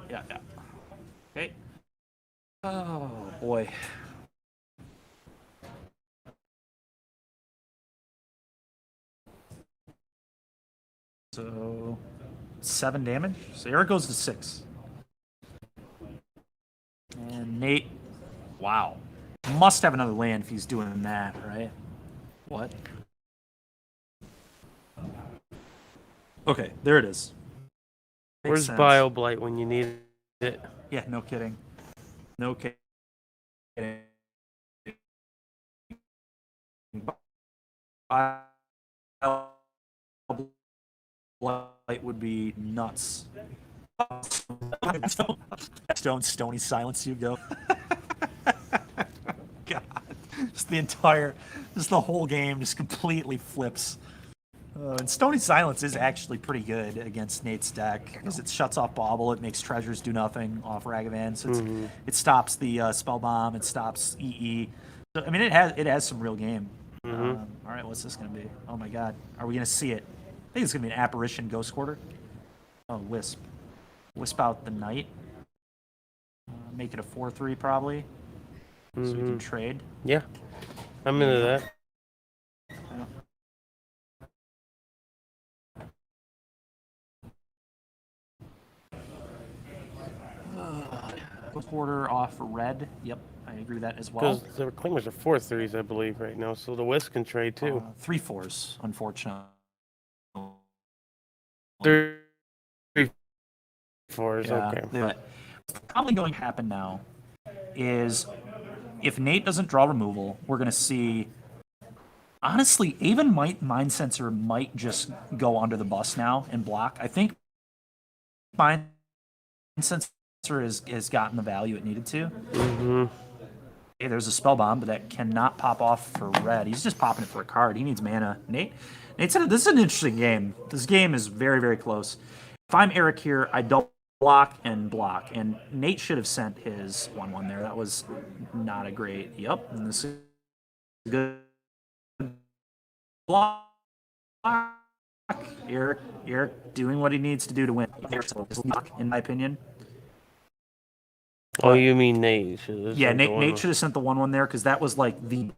Okay. Oh boy. So 7 damage. So Eric goes to 6. And Nate, wow. Must have another land if he's doing that, right? What? Okay, there it is. Makes Where's sense. BioBlight when you need it? Yeah, no kidding. No kidding. BioBlight would be nuts. Stony Silence, you go. God, just the whole game just completely flips. And Stony Silence is actually pretty good against Nate's deck because it shuts off Bauble, it makes treasures do nothing off Ragavan, so it stops the Spell Bomb, it stops EE. So, I mean, it has some real game. All right, what's this going to be? Oh my God, are we going to see it? I think it's going to be an Apparition Ghost Quarter. Oh, Wisp out the Knight. Make it a 4/3 probably. So we can trade. Yeah, I'm into that. Quarter off red. Yep, I agree with that as well. Because the Reclaimers are 4/3s, I believe, right now. So the West can trade too. 3/4s, unfortunately. 3/4s, Yeah, okay. what's probably going to happen now is if Nate doesn't draw removal, we're going to see. Honestly, even Mind Sensor might just go under the bus now and block. I think Mind Sensor has gotten the value it needed to. Hey, there's a Spell Bomb, but that cannot pop off for red. He's just popping it for a card. He needs mana. Nate said this is an interesting game. This game is very, very close. If I'm Eric here, I don't block. And Nate should have sent his 1/1 there. That was not a great. Yep, and this is good block. Eric doing what he needs to do to win. In my opinion. Oh, you mean Nate? Yeah, Nate should have sent the 1/1 there because that was like the.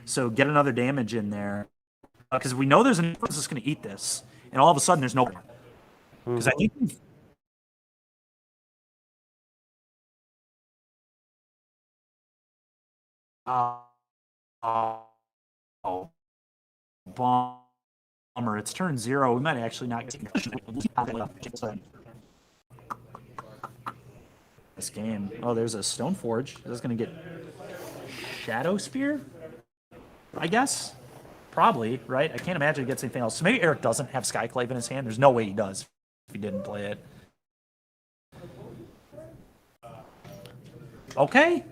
So get another damage in there because we know there's an person that's going to eat this, and all of a sudden there's no. Because I think. Bummer! It's turn 0. We might actually not get this game. Oh, there's a Stoneforge. Is this going to get Shadow Spear? I guess. Probably, right? I can't imagine it gets anything else. So maybe Eric doesn't have Skyclave in his hand. There's no way he does if he didn't play it. Okay.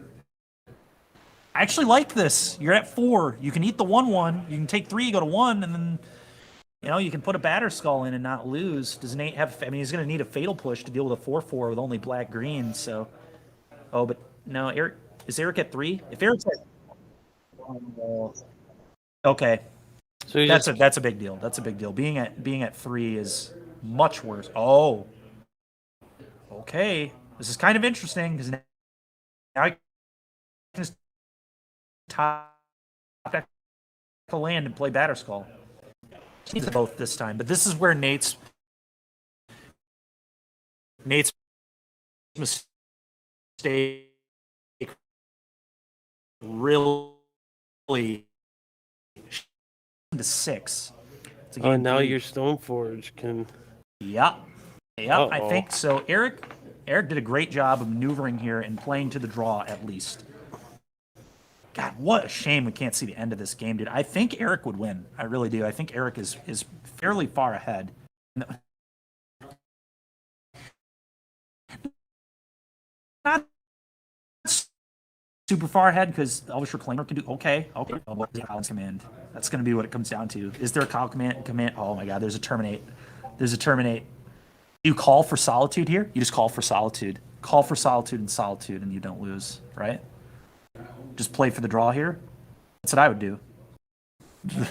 I actually like this. You're at 4. You can eat the 1/1. You can take 3, you go to 1, and then you can put a batter skull in and not lose. Does Nate have? I mean, he's going to need a fatal push to deal with a 4/4 with only black green. So, but no, Eric is Eric at 3. If Eric's at okay, So that's a big deal. That's a big deal. Being at 3 is much worse. Oh, okay. This is kind of interesting because now I can just top deck a land and play batter skull. Needs both this time, but this is where Nate's mistake really to 6. Oh, now your Stoneforge can. Yep. Uh-oh. I think so. Eric did a great job of maneuvering here and playing to the draw at least. God, what a shame we can't see the end of this game, dude. I think Eric would win. I really do. I think Eric is fairly far ahead. Not super far ahead because Elvish Reclaimer can do okay. What is Kyle's command? That's going to be what it comes down to. Is there a Kyle command? Oh my God, there's a terminate. You call for Solitude here? You just call for Solitude. Call for Solitude, and you don't lose, right? Just play for the draw here? That's what I would do.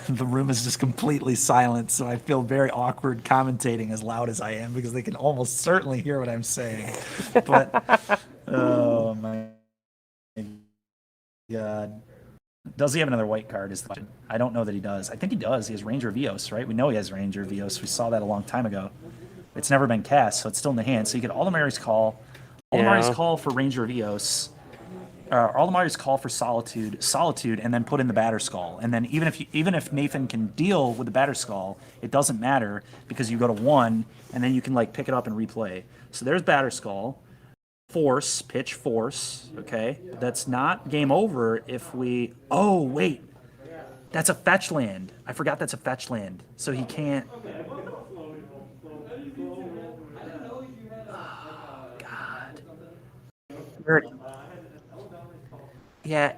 The room is just completely silent, so I feel very awkward commentating as loud as I am because they can almost certainly hear what I'm saying. But, oh my God. Does he have another white card is the question. I don't know that he does. I think he does. He has Ranger of Eos, right? We know he has Ranger of Eos. We saw that a long time ago. It's never been cast, so it's still in the hand. So you get Aldemari's Call. Aldemari's Call for Ranger of Eos. Aldemari's Call for Solitude, and then put in the Batter Skull. And then even if Nathan can deal with the Batter Skull, it doesn't matter because you go to 1, and then you can like pick it up and replay. So there's Batter Skull. Pitch Force. Okay, but that's not game over if we. Oh wait, that's a fetch land. I forgot that's a fetch land, so he can't. Oh, God. Eric. Yeah,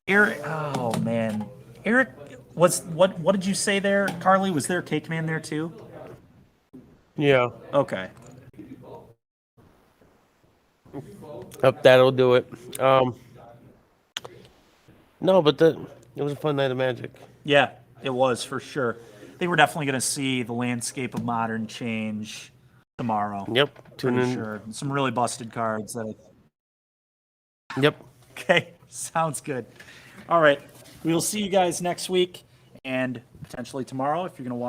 Eric. Oh man, Eric. What did you say there, Carly? Was there a K command there too? Yeah. Okay. That'll do it. No, but it was a fun night of Magic. Yeah, it was for sure. I think we're definitely going to see the landscape of Modern change tomorrow. Yep. Tune in. Sure. Some really busted cards. Yep. Okay, sounds good. All right, we will see you guys next week and potentially tomorrow if you're going to watch.